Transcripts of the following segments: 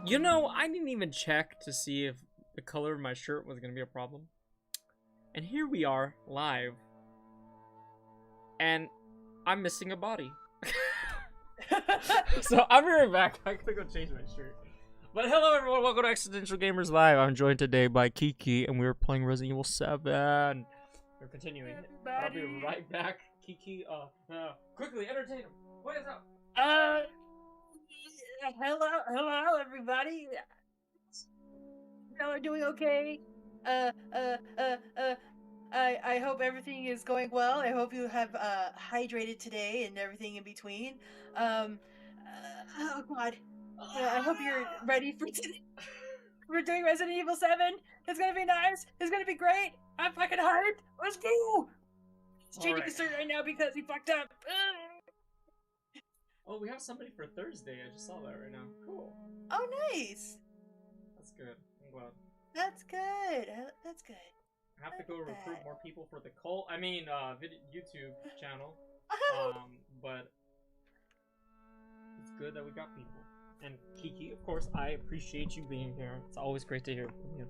You know, I didn't even check to see if the color of my shirt was gonna be a problem. And here we are, live. And I'm missing a body. So I'll be right back. I gotta go change my shirt. But hello everyone, welcome to Accidental Gamers Live. I'm joined today by Kiki, and we're playing Resident Evil 7. We're continuing. I'll be right back. Kiki, quickly entertain him. What is up? Hello, everybody. Y'all are doing okay. I hope everything is going well. I hope you have hydrated today and everything in between. Oh God. I hope you're ready for today. We're doing Resident Evil 7. It's gonna be nice. It's gonna be great. I'm fucking hyped. Let's go. It's changing the shirt right now because he fucked up. Oh, we have somebody for Thursday. I just saw that right now. Cool. Oh, nice. That's good. I'm glad. That's good. That's good. I have to go recruit more people for the cult. I mean, YouTube channel. But it's good that we got people. And Kiki, of course, I appreciate you being here. It's always great to hear from you.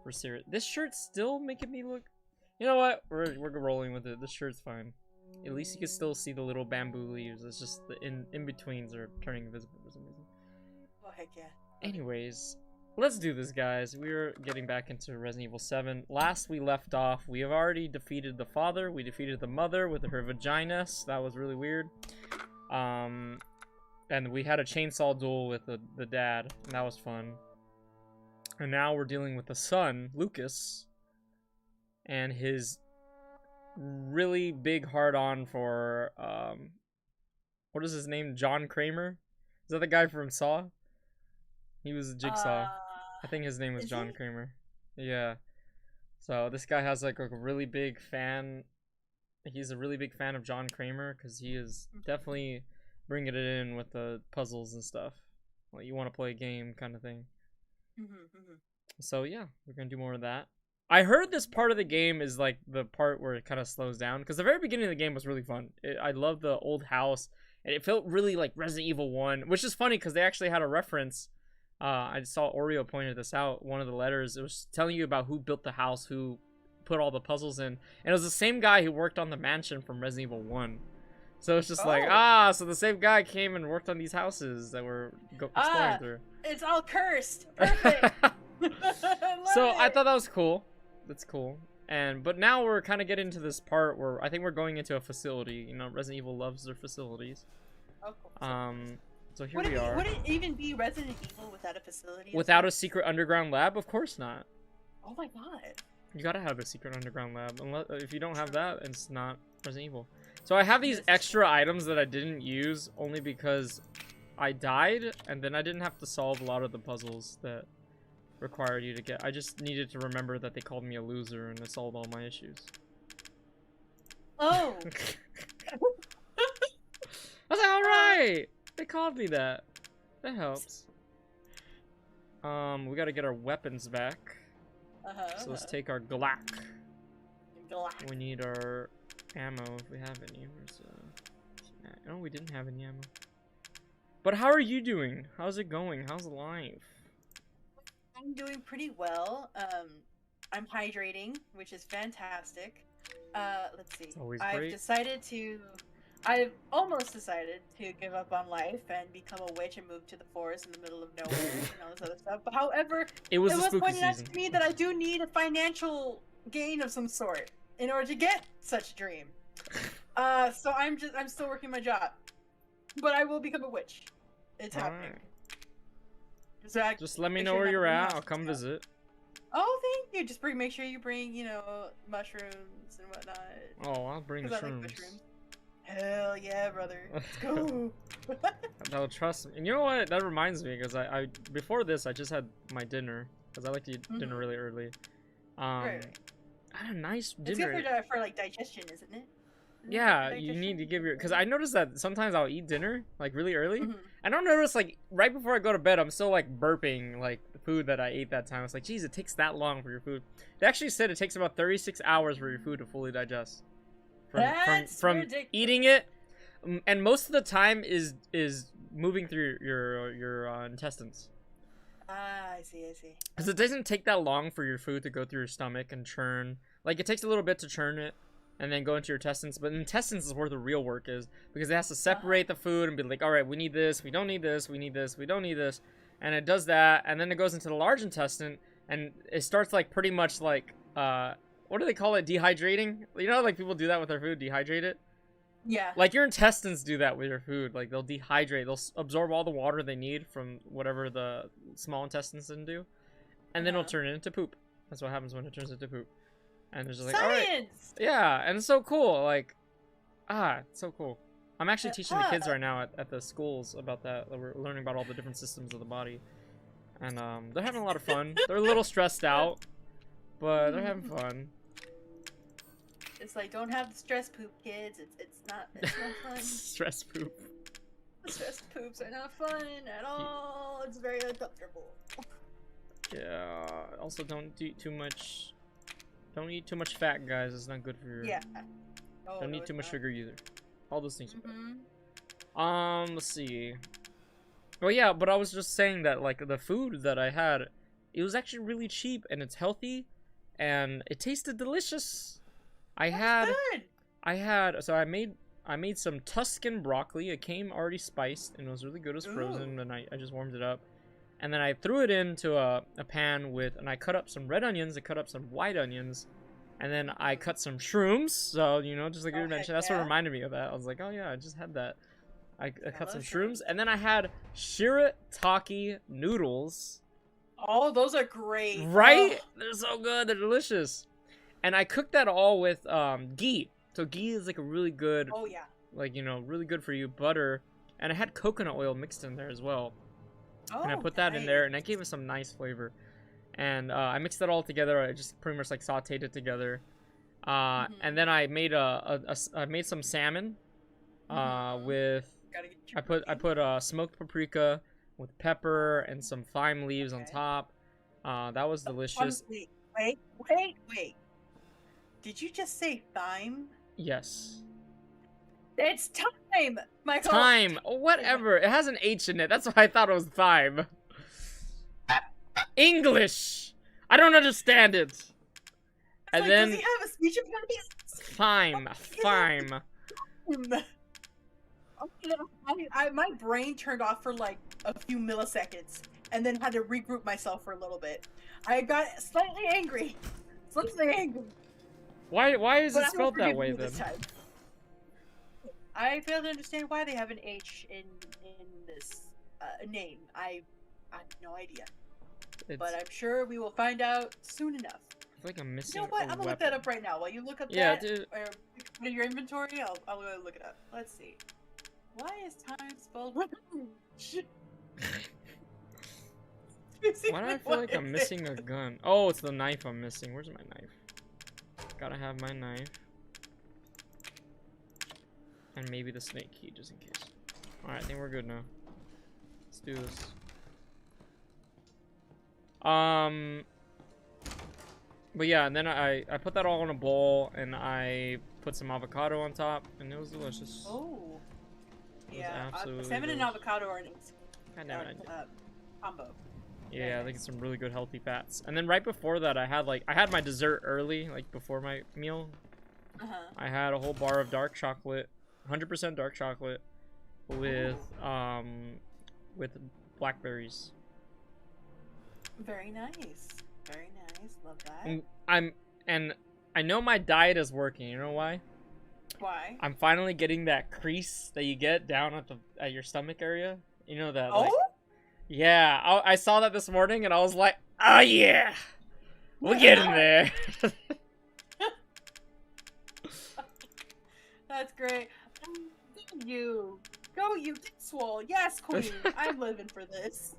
For serious. This shirt's still making me look. You know what? We're rolling with it. This shirt's fine. At least you can still see the little bamboo leaves. It's just the in-betweens are turning invisible for some reason. Oh, heck yeah. Anyways, let's do this, guys. We're getting back into Resident Evil 7. Last we left off, we have already defeated the father. We defeated the mother with her vagina. That was really weird. And we had a chainsaw duel with the dad, and that was fun. And now we're dealing with the son, Lucas, and his really big hard-on for what is his name? John Kramer? Is that the guy from Saw? He was a Jigsaw. I think his name was John Kramer. Yeah. So this guy has like a really big fan. He's a really big fan of John Kramer because he is definitely bringing it in with the puzzles and stuff. Like you want to play a game kind of thing. So yeah, we're gonna do more of that. I heard this part of the game is like the part where it kind of slows down because the very beginning of the game was really fun. I love the old house and it felt really like Resident Evil 1, which is funny because they actually had a reference. I saw Oreo pointed this out. One of the letters, it was telling you about who built the house, who put all the puzzles in, and it was the same guy who worked on the mansion from Resident Evil 1. So it's just like, so the same guy came and worked on these houses that we're exploring through. It's all cursed. Perfect. So I thought that was cool. That's cool. But now we're kind of getting to this part where I think we're going into a facility. You know, Resident Evil loves their facilities. Oh, cool. So here we are. Would it even be Resident Evil without a facility? Without a secret underground lab? Of course not. Oh my god. You gotta have a secret underground lab. Unless, if you don't have that, it's not Resident Evil. So I have these extra items that I didn't use only because I died, and then I didn't have to solve a lot of the puzzles that required you to get. I just needed to remember that they called me a loser, and it solved all my issues. Oh. I was like, alright! They called me that. That helps. We gotta get our weapons back. So let's take our Glock. We need our ammo if we have any. No, we didn't have any ammo. But how are you doing? How's it going? How's life? I'm doing pretty well. I'm hydrating, which is fantastic. Let's see. It's always great. I've almost decided to give up on life and become a witch and move to the forest in the middle of nowhere and all this other stuff. But however, it was pointed out to me that I do need a financial gain of some sort in order to get such a dream. So I'm still working my job, but I will become a witch. It's happening. Just let me know where you're at. I'll come visit. Oh, thank you. Just make sure you bring, mushrooms and whatnot. Oh, I'll bring the shrooms. I like mushrooms. Hell yeah, brother. Let's go. No, trust me. And you know what? That reminds me, because I before this, I just had my dinner, because I like to eat dinner really early. I had a nice dinner. It's good for like digestion, isn't it? Yeah, you need to give your, because I noticed that sometimes I'll eat dinner like really early. I don't notice like right before I go to bed, I'm still like burping like the food that I ate that time. It's like, geez, it takes that long for your food. They actually said it takes about 36 hours for your food to fully digest. From eating it, and most of the time is moving through your intestines. Ah, I see, I see. Because it doesn't take that long for your food to go through your stomach and churn. Like, it takes a little bit to churn it and then go into your intestines. But intestines is where the real work is. Because it has to separate the food and be like, all right, we need this, we don't need this, we need this, we don't need this. And it does that. And then it goes into the large intestine. And it starts, like, pretty much like, what do they call it? Dehydrating? You know, like, people do that with their food, dehydrate it? Yeah. Like, your intestines do that with your food. Like, they'll dehydrate. They'll absorb all the water they need from whatever the small intestines didn't do. And then it'll turn it into poop. That's what happens when it turns into poop. And there's just like, Science! alright. Yeah, and it's so cool. Like, it's so cool. I'm actually teaching the kids right now at the schools about that. We're learning about all the different systems of the body. And they're having a lot of fun. They're a little stressed out, but they're having fun. It's like, don't have the stress poop, kids. It's not fun. Stress poop. Stress poops are not fun at all. It's very uncomfortable. Yeah. Also, don't eat too much. Don't eat too much fat, guys. It's not good for your. Yeah. Oh, don't no, eat too much not. sugar either. All those things are bad. Let's see. Well, yeah, but I was just saying that, like, the food that I had, it was actually really cheap and it's healthy, and it tasted delicious. I made some Tuscan broccoli. It came already spiced and it was really good. It was frozen. And I just warmed it up. And then I threw it into a pan and I cut up some red onions, I cut up some white onions, and then I cut some shrooms. So, you know, just like you mentioned, that's what reminded me of that. I was like, oh yeah, I just had that. I cut some shrooms. And then I had shirataki noodles. Oh, those are great. Right? Oh. They're so good. They're delicious. And I cooked that all with ghee. So ghee is like a really good, like, you know, really good for you, butter. And I had coconut oil mixed in there as well. Oh, and I put that in there, and that gave it some nice flavor. And I mixed it all together. I just pretty much like sauteed it together. And then I made I made some salmon with I put smoked paprika with pepper and some thyme leaves on top. That was delicious. Wait. Did you just say thyme? Yes. It's time, Michael. Thyme. Whatever. It has an H in it. That's why I thought it was thyme. English. I don't understand it. And like, then does he have a speech impediment? Thyme. My brain turned off for like a few milliseconds and then had to regroup myself for a little bit. I got slightly angry. Why is it spelled that way then? I fail to understand why they have an H in this name. I have no idea. But I'm sure we will find out soon enough. I feel like I'm missing. You know what? I'm gonna look that up right now. While you look up that, or put in your inventory, I'll go look it up. Let's see. Why is time spelled with H? Why do I feel like I'm missing a gun? Oh, it's the knife I'm missing. Where's my knife? Gotta have my knife. And maybe the snake key, just in case. Alright, I think we're good now. Let's do this. But yeah, and then I put that all in a bowl, and I put some avocado on top, and it was delicious. Oh. Yeah, salmon and avocado are an combo. Yeah, I think it's some really good healthy fats. And then right before that, I had my dessert early, like before my meal. I had a whole bar of dark chocolate, 100% dark chocolate, with blackberries. Very nice. Very nice. Love that. And I know my diet is working. You know why? Why? I'm finally getting that crease that you get down at your stomach area. You know that? Oh? Like, yeah, I saw that this morning and I was like, oh yeah, we're getting there. That's great. Go you, get swole. Yes, queen. I'm living for this.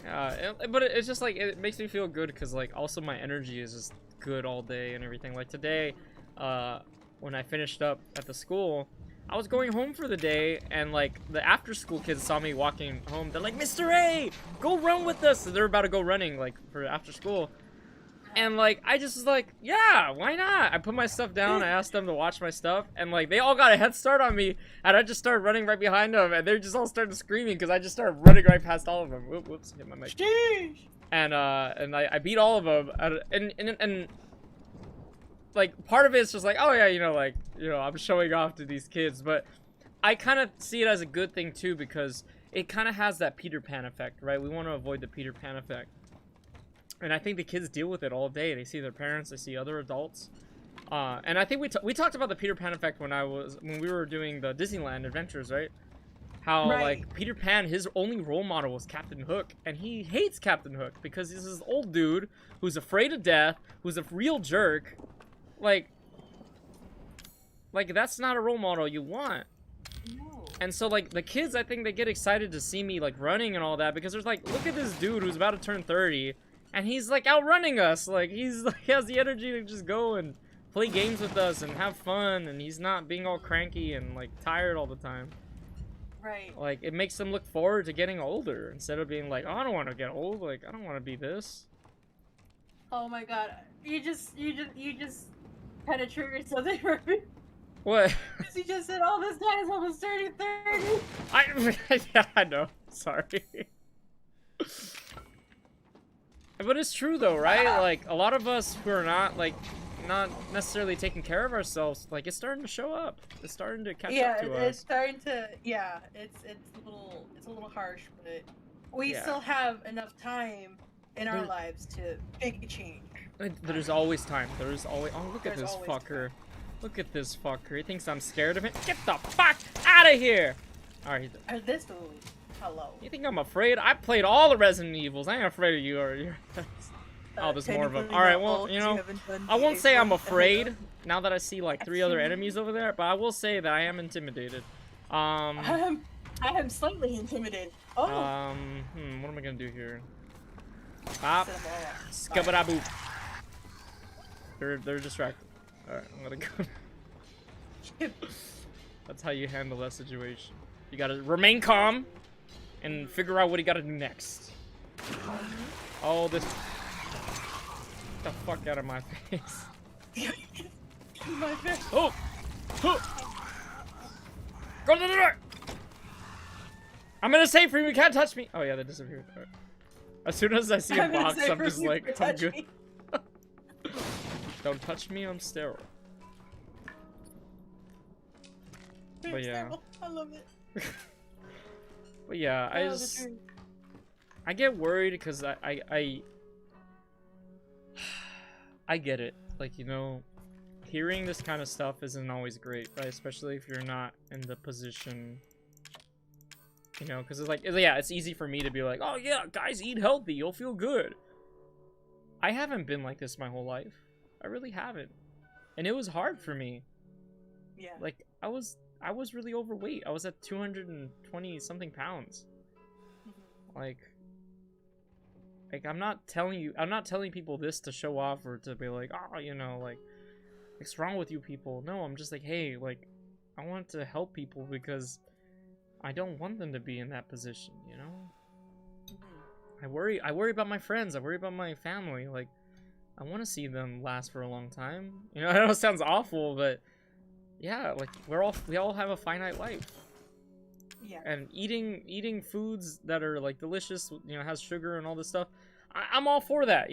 But it's just like, it makes me feel good because like also my energy is just good all day and everything. Like today, when I finished up at the school, I was going home for the day, and like the after school kids saw me walking home. They're like, Mr. A, go run with us. So they're about to go running like for after school. And like I just was like, yeah, why not? I put my stuff down, I asked them to watch my stuff, and like they all got a head start on me, and I just started running right behind them, and they just all started screaming because I just started running right past all of them. Whoops, hit my mic. Sheesh. And I beat all of them, and like part of it's just like, oh yeah, I'm showing off to these kids, but I kind of see it as a good thing too, because it kind of has that Peter Pan effect, right? We want to avoid the Peter Pan effect. And I think the kids deal with it all day. They see their parents, they see other adults. And I think we talked about the Peter Pan effect when we were doing the Disneyland adventures, right? How like Peter Pan, his only role model was Captain Hook, and he hates Captain Hook because he's this old dude who's afraid of death, who's a real jerk. Like that's not a role model you want. No. And so like the kids, I think they get excited to see me like running and all that, because there's like, look at this dude who's about to turn 30. And he's like outrunning us. Like he has the energy to just go and play games with us and have fun, and he's not being all cranky and like tired all the time. Right. Like it makes them look forward to getting older instead of being like, oh, I don't want to get old. Like I don't want to be this. Oh my god. You just kind of triggered something for me. What? Because you just said all this guy is almost turning 30. Yeah, I know. Sorry. But it's true though, right? Like a lot of us who are not necessarily taking care of ourselves, like it's starting to show up. It's starting to catch up to us. It's starting to. Yeah, it's a little harsh, but we still have enough time in our lives to make a change. There's always time. There's always. Oh, look at this fucker. Look at this fucker. He thinks I'm scared of him. Get the fuck out of here! All right. This dude. Hello. You think I'm afraid? I played all the Resident Evils. I ain't afraid of you or you. Oh, there's more of them. All right, well, I won't say I'm afraid now that I see like 3 other enemies over there, but I will say that I am intimidated. I am slightly intimidated. Oh. What am I gonna do here? Bop. Skabadaboop. They're distracted. All right, I'm gonna go. That's how you handle that situation. You gotta remain calm and figure out what you gotta do next. Oh, this. Get the fuck out of my face. My face. Oh! Oh! Go to the door! I'm gonna save for you, you can't touch me! Oh yeah, that disappeared. Right. As soon as I see a box, I'm just like, I'm good. Don't touch me, I'm sterile. But yeah. I love it. But yeah, I get worried because I get it. Like, hearing this kind of stuff isn't always great, right? Especially if you're not in the position, because it's like, yeah, it's easy for me to be like, oh yeah, guys, eat healthy, you'll feel good. I haven't been like this my whole life. I really haven't. And it was hard for me. Yeah. Like, I was really overweight. I was at 220 something pounds. Like I'm not telling people this to show off or to be like, oh, like, what's wrong with you people? No, I'm just like, hey, like, I want to help people because I don't want them to be in that position, I worry about my friends. I worry about my family. Like, I want to see them last for a long time. I know it sounds awful, but yeah, like, we all have a finite life. Yeah. And eating foods that are like delicious, has sugar and all this stuff, I'm all for that.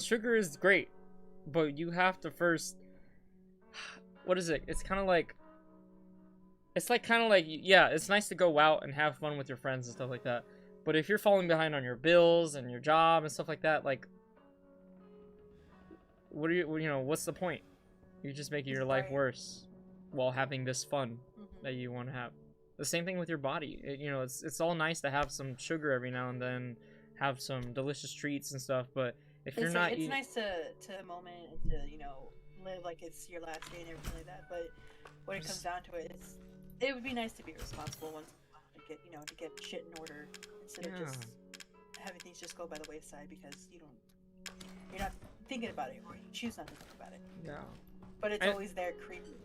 Sugar is great, but you have to first. What is it? It's kind of like. Yeah, it's nice to go out and have fun with your friends and stuff like that. But if you're falling behind on your bills and your job and stuff like that, like, what's the point? You're just making your life worse while having this fun that you want to have. The same thing with your body. It's all nice to have some sugar every now and then, have some delicious treats and stuff, but if you're not it's nice to moment and to, live like it's your last day and everything like that, but when it comes down to it, it would be nice to be responsible once to get shit in order instead of just having things just go by the wayside because you're not thinking about it, or you choose not to think about it. Yeah. But it's always there creeping.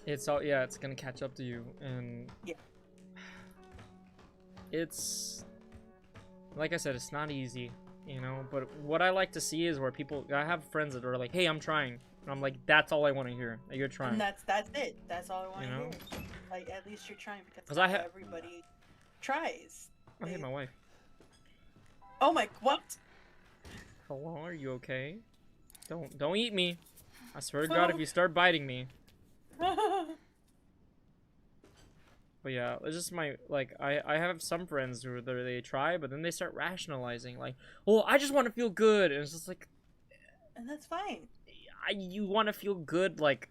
It's gonna catch up to you, and it's like I said, it's not easy. you know. But what I like to see is where people, I have friends that are like, hey, I'm trying, and I'm like, that's all I want to hear, that you're trying. And that's it. That's all I want to You know? hear. Like, at least you're trying, because 'Cause not everybody tries. I hit my wife. Oh my, what? Hello, are you okay? Don't eat me. I swear to God, if you start biting me. But yeah, it's just my, like, I have some friends who they try, but then they start rationalizing, like, well, I just want to feel good, and it's just like, and that's fine. You want to feel good, like,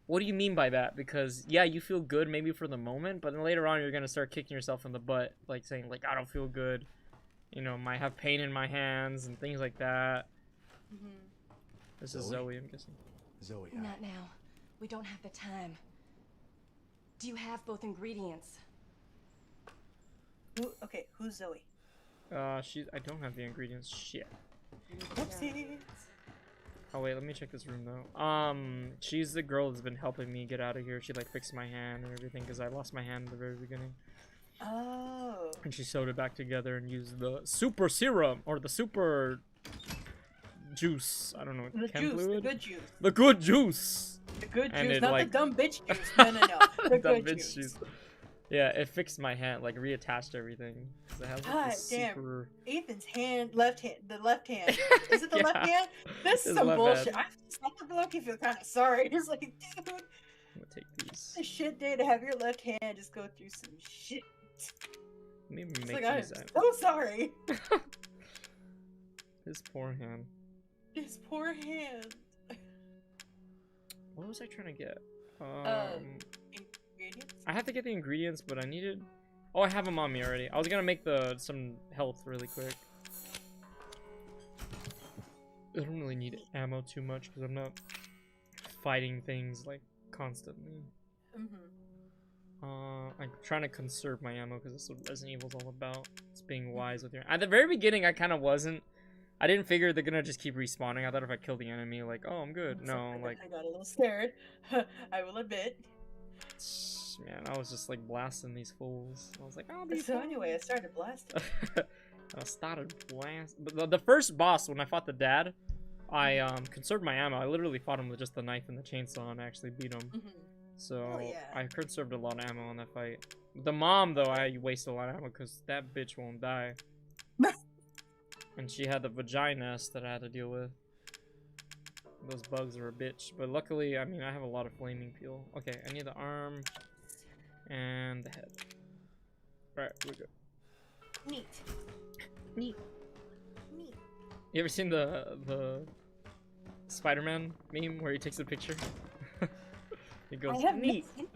what do you mean by that? Because, yeah, you feel good maybe for the moment, but then later on you're gonna start kicking yourself in the butt, like, saying, like, I don't feel good, you know, might have pain in my hands, and things like that. This is Zoe, I'm guessing. Zoe, not now. We don't have the time. Do you have both ingredients? Okay, who's Zoe? I don't have the ingredients. Shit. Oopsies. Oh wait, let me check this room though. She's the girl that's been helping me get out of here. She like fixed my hand and everything because I lost my hand in the very beginning. Oh. And she sewed it back together and used the super serum or the super juice. I don't know. The chem juice, fluid? the good juice. The good juice. The good And juice, it, not like... the dumb bitch juice. No, no, no. The Dumb good bitch juice. Yeah, it fixed my hand, like reattached everything. It has, like, God this damn. super... Ethan's hand, left hand, the left hand. Is it the Yeah. left hand? This is His some left bullshit. hand. I low-key feel kind of sorry. It's like, dude, I'm gonna take these. it's a shit day to have your left hand just go through some shit. Maybe It's make like, I'm these out. so sorry. His poor hand. His poor hand. What was I trying to get? Ingredients? I have to get the ingredients, but I needed... Oh, I have them on me already. I was gonna make some health really quick. I don't really need ammo too much because I'm not fighting things like constantly. I'm trying to conserve my ammo because that's what Resident Evil's all about. It's being wise with your... At the very beginning, I kind of wasn't. I didn't figure they're gonna just keep respawning. I thought if I kill the enemy, like, oh, I'm good. No, like... I got a little scared. I will admit. Man, I was just like blasting these fools. I was like, I'll be So fine. anyway, I started blasting. I started blasting. But the first boss, when I fought the dad, I conserved my ammo. I literally fought him with just the knife and the chainsaw and actually beat him. So yeah. I conserved a lot of ammo on that fight. The mom, though, I wasted a lot of ammo because that bitch won't die. And she had the vagina nest that I had to deal with. Those bugs are a bitch. But luckily, I mean, I have a lot of flaming peel. Okay, I need the arm and the head. Alright, we're good. Neat. Neat. Neat. You ever seen the Spider-Man meme where he takes a picture? He goes, I have neat. I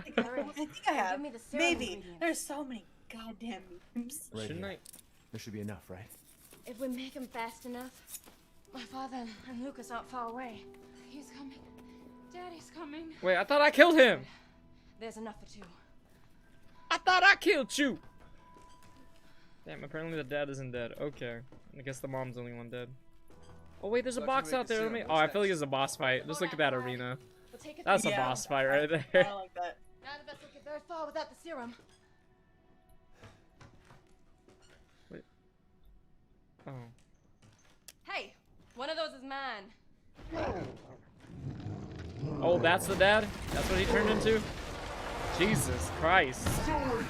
think I have. Give me the serum Maybe. ingredients. There's so many goddamn memes. Right Shouldn't here. I? There should be enough, right? If we make him fast enough, my father and Lucas aren't far away. He's coming. Daddy's coming. Wait, I thought I killed him. There's enough for two. I thought I killed you. Damn, apparently the dad isn't dead. Okay. I guess the mom's the only one dead. Oh wait, there's a box out there. Let me... Oh, I feel like it's a boss fight. Just look at that arena. We'll take it. That's a Yeah. boss fight right I there. don't like that. None of us will get very far without the serum. Wait. Oh. Hey, one of those is mine. Oh, that's the dad? That's what he turned into? Jesus Christ. Zoe,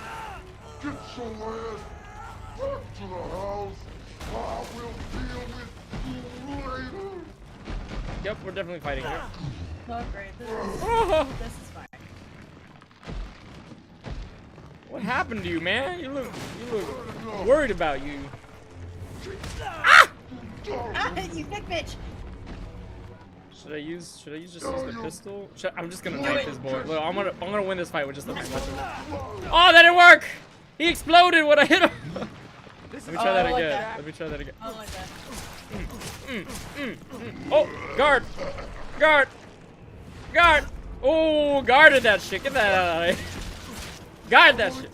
get your ass back to the house. I will deal with you later. Yep, we're definitely fighting here. Oh great. This is fine. What happened to you, man? You look worried about you. Ah, you big bitch. Should I just use the pistol? I'm just gonna knife this boy. Look, I'm gonna win this fight with just the knife. Oh, that didn't work! He exploded when I hit him! Let me try that like again. that. Let me try that again. I don't like that. Oh, guard! Guard! Guard! Oh, guarded that shit. Get that out of here. Guard that shit.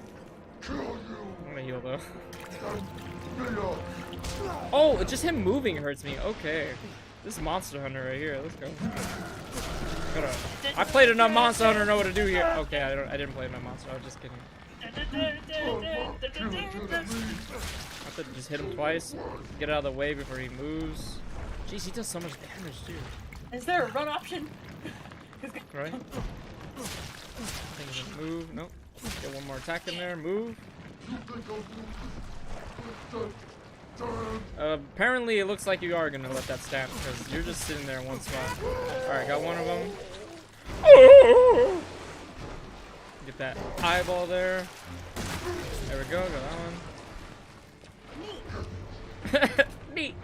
I'm gonna heal though. Oh, just him moving hurts me. Okay. This is Monster Hunter right here. Let's go. I played enough Monster Hunter to know what to do here. Okay, I didn't play enough Monster. I was just kidding. have to just hit him twice, get out of the way before he moves. Jeez, he does so much damage, dude. Is there a run option? Right? Things that move. Nope. Get one more attack in there. Move. Apparently, it looks like you are gonna let that stand because you're just sitting there in one spot. Alright, got one of them. Get that eyeball there. There we go. Got that one. Neat.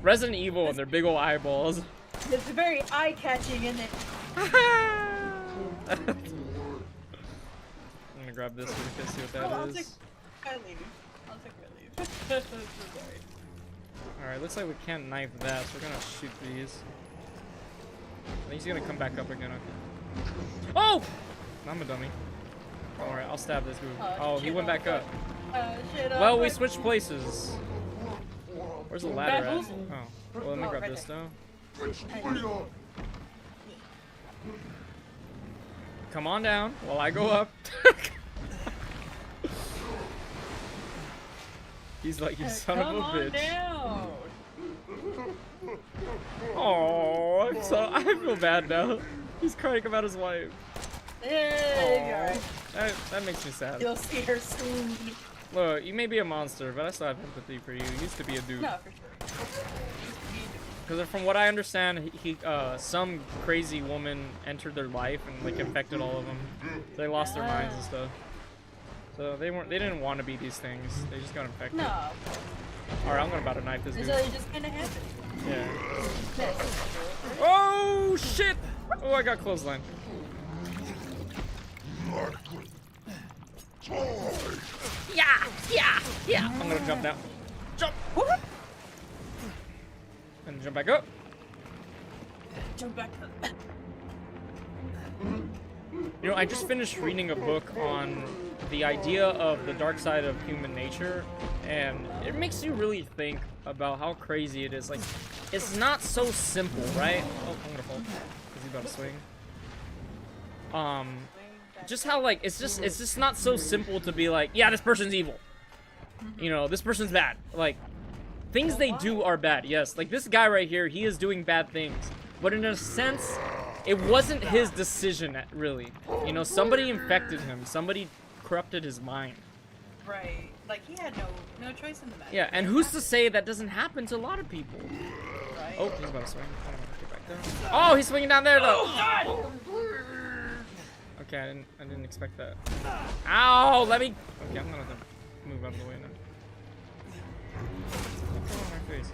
Resident Evil and their big old eyeballs. It's very eye-catching, isn't it? I'm gonna grab this so we can see what that I'll is. take my leave. I'll take my leave. I'm so sorry. Alright, looks like we can't knife that, so we're gonna shoot these. I think he's gonna come back up again. Okay. Oh! I'm a dummy. Alright, I'll stab this dude. Oh, he went back up. Well, we switched places. Where's the ladder at? Oh. Well, let me grab this though. Come on down while I go up. He's like, you son of a bitch. Oh, I feel bad now. He's crying about his wife. Hey, That makes me sad. you'll see her soon. Look, you may be a monster, but I still have empathy for you. You used to be a dude. No, for sure. Because from what I understand, some crazy woman entered their life and like infected all of them. So they lost their minds and stuff. So they didn't want to be these things. They just got infected. No. Alright, I'm about to knife this dude. So it just kind of happened. Yeah. Oh shit! Oh, I got clothesline. Yeah. I'm gonna jump down. Jump. And jump back up. Jump back up. You know, I just finished reading a book on the idea of the dark side of human nature, and it makes you really think about how crazy it is. Like, it's not so simple, right? Oh, I'm gonna fall. Is he about to swing? Just how like it's just not so simple to be like, yeah, this person's evil. You know, this person's bad. Like, things they do are bad. Yes, like this guy right here, he is doing bad things, but in a sense, it wasn't his decision, really. You know, somebody infected him. Somebody corrupted his mind. Right. Like he had no choice in the matter. Yeah, and who's to say that doesn't happen to a lot of people? Right. Oh, he's about to swing. I don't want to get back there. Oh, he's swinging down there though. Okay, I didn't expect that. Ow! Let me. Okay, I'm gonna have to move out of the way now. What's on my face?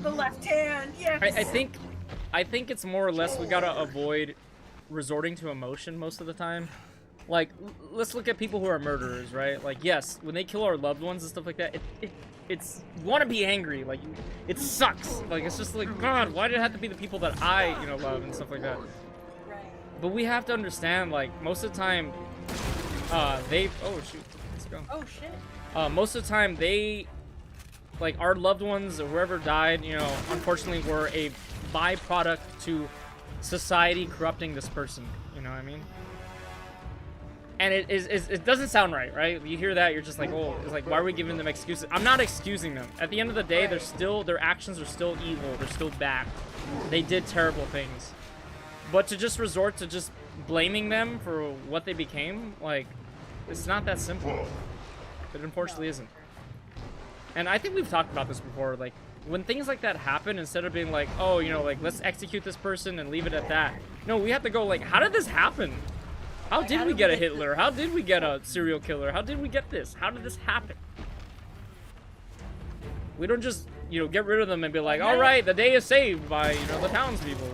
The left hand. Yes. I think it's more or less we gotta avoid resorting to emotion most of the time. Like, let's look at people who are murderers, right? Like, yes, when they kill our loved ones and stuff like that, it's you want to be angry. Like, it sucks. Like, it's just like, God, why did it have to be the people that I, love and stuff like that? Right. But we have to understand, like, most of the time, oh shoot, let's go. Oh shit. Most of the time, like, our loved ones or whoever died, unfortunately were a byproduct to society corrupting this person. You know what I mean? And it doesn't sound right? You hear that, you're just like, oh, it's like, why are we giving them excuses? I'm not excusing them. At the end of the day, they're still, their actions are still evil. They're still bad. They did terrible things. But to just resort to just blaming them for what they became, like, it's not that simple. It unfortunately isn't. And I think we've talked about this before, like, when things like that happen, instead of being like, oh, like, let's execute this person and leave it at that. No, we have to go like, how did this happen? How did we get a Hitler? How did we get a serial killer? How did we get this? How did this happen? We don't just, get rid of them and be like, all right, the day is saved by, the townspeople.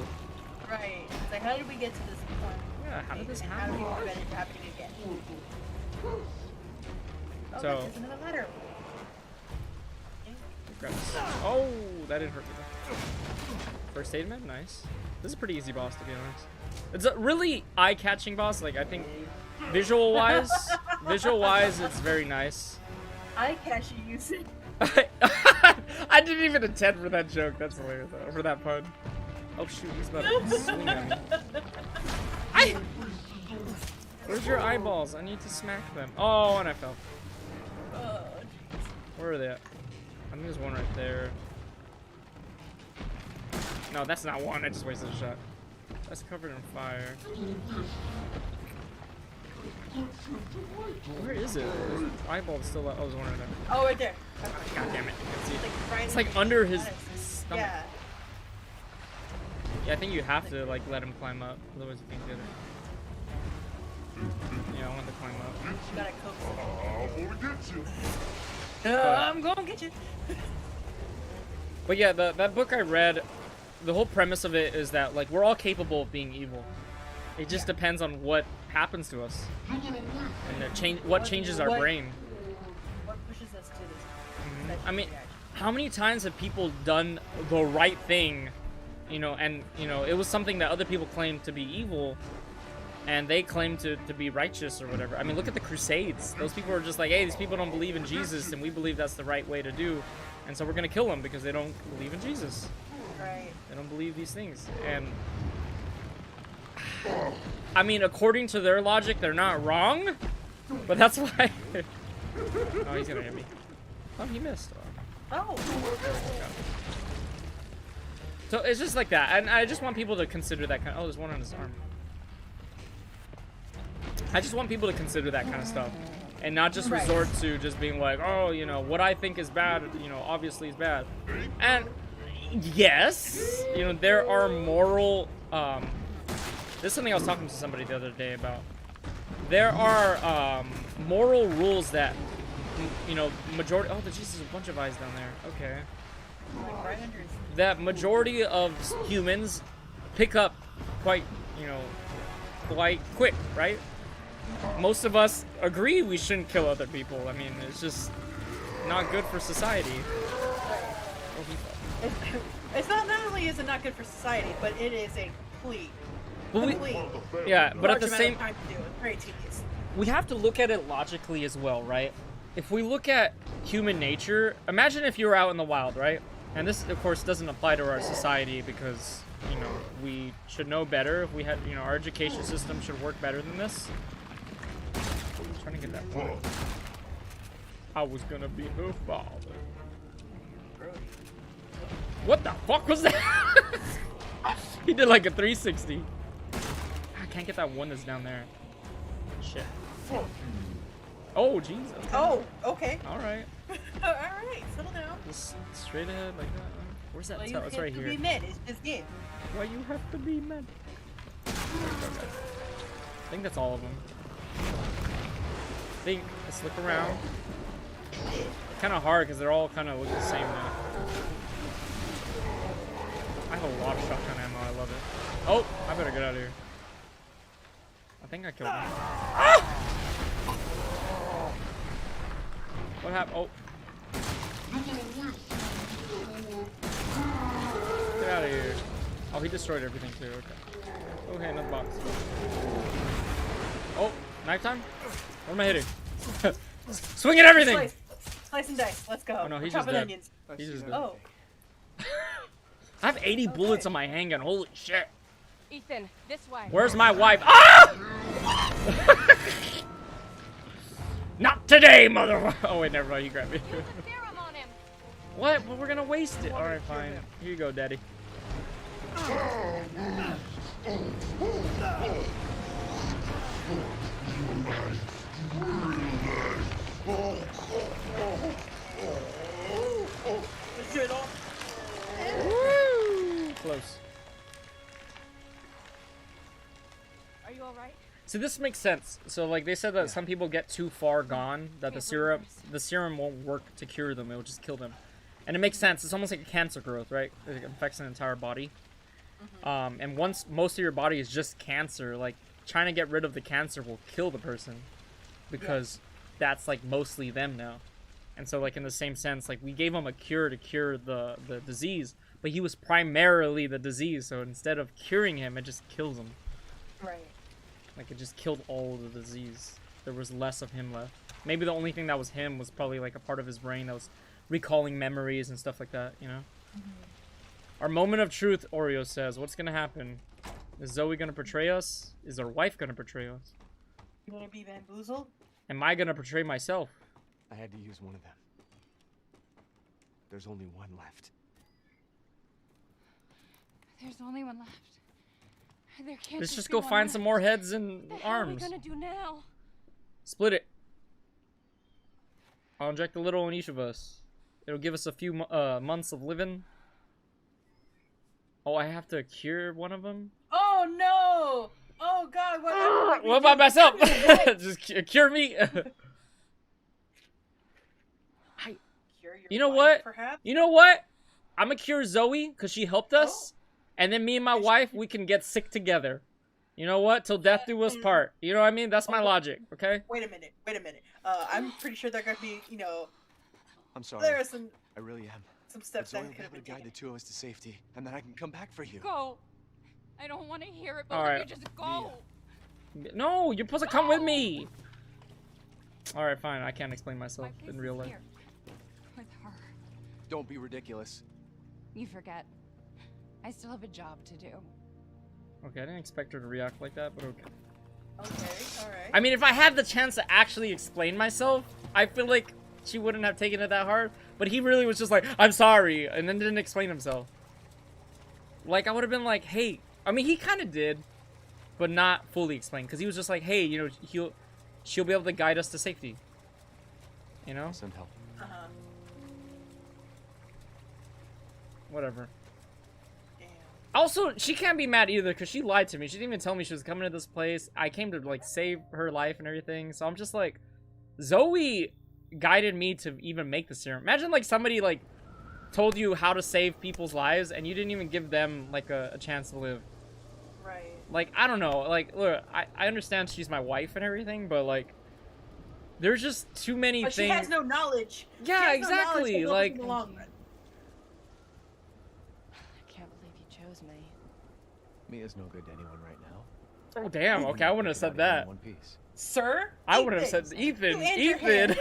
Right. It's like, how did we get to this point? Yeah, how did this How happen? do we prevent it happening again? So- there's another letter. Grab this. Oh, that didn't hurt me though. First aid man, nice. This is a pretty easy boss, to be honest. It's a really eye-catching boss. Like, I think visual-wise, it's very nice. Eye-catching, you said. I didn't even intend for that joke. That's hilarious, though. For that pun. Oh shoot, he's about to swing at me. Where's your eyeballs? I need to smack them. Oh, and I fell. Where are they at? I think there's one right there. No, that's not one. I just wasted a shot. That's covered in fire. Where is it? His eyeball is still. Oh, there's one right there. Oh, right there. God damn it! I can see it. Right It's like under his stomach. Yeah. Yeah, I think you have to like let him climb up, otherwise you can't get it. Yeah, I want to climb up. You gotta coax I'm gonna get you. it. I'm gonna get you. But yeah, that book I read, the whole premise of it is that like we're all capable of being evil. It just depends on what happens to us and what changes our brain. What pushes us to this? I mean, how many times have people done the right thing, you know, and you know it was something that other people claimed to be evil, and they claimed to be righteous or whatever. I mean, look at the Crusades. Those people were just like, hey, these people don't believe in Jesus, and we believe that's the right way to do, and so we're gonna kill them because they don't believe in Jesus. Right. They don't believe these things, and I mean, according to their logic, they're not wrong, but that's why. Oh, he's gonna hit me. Oh, he missed. Oh. So it's just like that, and I just want people to consider that kind of. Oh, there's one on his arm. I just want people to consider that kind of stuff, and not just resort to just being like, oh, you know, what I think is bad, you know, obviously is bad. And yes, you know, there are moral. This is something I was talking to somebody the other day about. There are moral rules that, you know, majority. Oh, there's a bunch of eyes down there. Okay. That majority of humans pick up quite, you know, quite quick, right? Most of us agree we shouldn't kill other people. I mean, it's just not good for society. It's not only is it not good for society, but it is a complete. Yeah, but at the same time to do it. Very tedious. We have to look at it logically as well, right? If we look at human nature, imagine if you were out in the wild, right? And this, of course, doesn't apply to our society because, you know, we should know better. If we had, you know, our education system should work better than this. I'm trying to get that point. I was gonna be her father. What the fuck was that? He did like a 360. I can't get that one that's down there. Shit. Oh, jeez. Okay. Oh, okay. All right. All right, settle down. Just straight ahead like that. Where's that? Well, It's right here. Be men. It's just game. Why you have to be men? Okay. I think that's all of them. Let's look around. Kind of hard because they're all kind of look the same now. I have a lot of shotgun ammo. I love it. Oh, I better get out of here. I think I killed him. Ah! What happened? Oh. Get out of here. Oh, he destroyed everything too. Okay. Okay, another box. Oh, knife time? What am I hitting? Swing at everything! Slice and dice. Let's go. Oh no, he's just dead. Onions. He's just dead. Oh. I have 80 bullets on my handgun. Holy shit. Ethan, this way. Where's my wife? Ah! Not today, mother. Oh wait, never mind. You grabbed me. What? Well, we're gonna waste it. All right, fine. Here you go, Daddy. Woo! Close. Are you all right? So this makes sense. So like they said that some people get too far gone that the serum won't work to cure them. It will just kill them. And it makes sense. It's almost like a cancer growth, right? It affects an entire body. And once most of your body is just cancer, like trying to get rid of the cancer will kill the person because that's like mostly them now. And so like in the same sense, like we gave him a cure to cure the disease, but he was primarily the disease. So instead of curing him, it just kills him. Right. Like it just killed all of the disease. There was less of him left. Maybe the only thing that was him was probably like a part of his brain that was recalling memories and stuff like that, you know? Our moment of truth, Oreo says. What's gonna happen? Is Zoe gonna betray us? Is our wife gonna betray us? You gonna be bamboozled? Am I gonna betray myself? I had to use one of them. There's only one left. There's only one left. There can't Let's just be go one find left. some more heads and What the hell are we arms. gonna do now? Split it. I'll inject a little in each of us. It'll give us a few months of living. Oh, I have to cure one of them? Oh no! Oh god, What about myself? Just cure me. You know what? Perhaps? You know what? I'm gonna cure Zoe because she helped us. And then me and my wife, we can get sick together. You know what? Till death do us part. You know what I mean? That's my logic, okay? Wait a minute. I'm pretty sure there could be, I'm sorry. there are some I really am. steps Zoe that will be could have able to been guide the taken. two of us to safety, and then I can come back for you. Go. I don't want to hear it, both All of right. you just go. No, you're supposed to come with me. All right, fine. I can't explain My myself place in real is life. here. With her. Don't be ridiculous. You forget. I still have a job to do. Okay, I didn't expect her to react like that, but okay. Okay, alright. I mean, if I had the chance to actually explain myself, I feel like she wouldn't have taken it that hard. But he really was just like, I'm sorry, and then didn't explain himself. Like, I would have been like, hey. I mean, he kind of did, but not fully explain. Because he was just like, hey, you know, she'll be able to guide us to safety. You know? Send help. Uh-huh. Whatever. Damn. Also, she can't be mad either because she lied to me. She didn't even tell me she was coming to this place. I came to, like, save her life and everything. So I'm just like, Zoe guided me to even make the serum. Imagine, like, somebody, like, told you how to save people's lives and you didn't even give them, like, a chance to live. Right. Like, I don't know. Like, look, I understand she's my wife and everything, but, like, there's just too many But things. she has no knowledge. Yeah, She has no knowledge exactly, to help us like- in the long run. I can't believe you chose me. Mia's no good to anyone right now. Oh, damn. Okay, I wouldn't have said Think about it that. in one piece. Sir? I would have said Ethan. Ethan. You and your Ethan.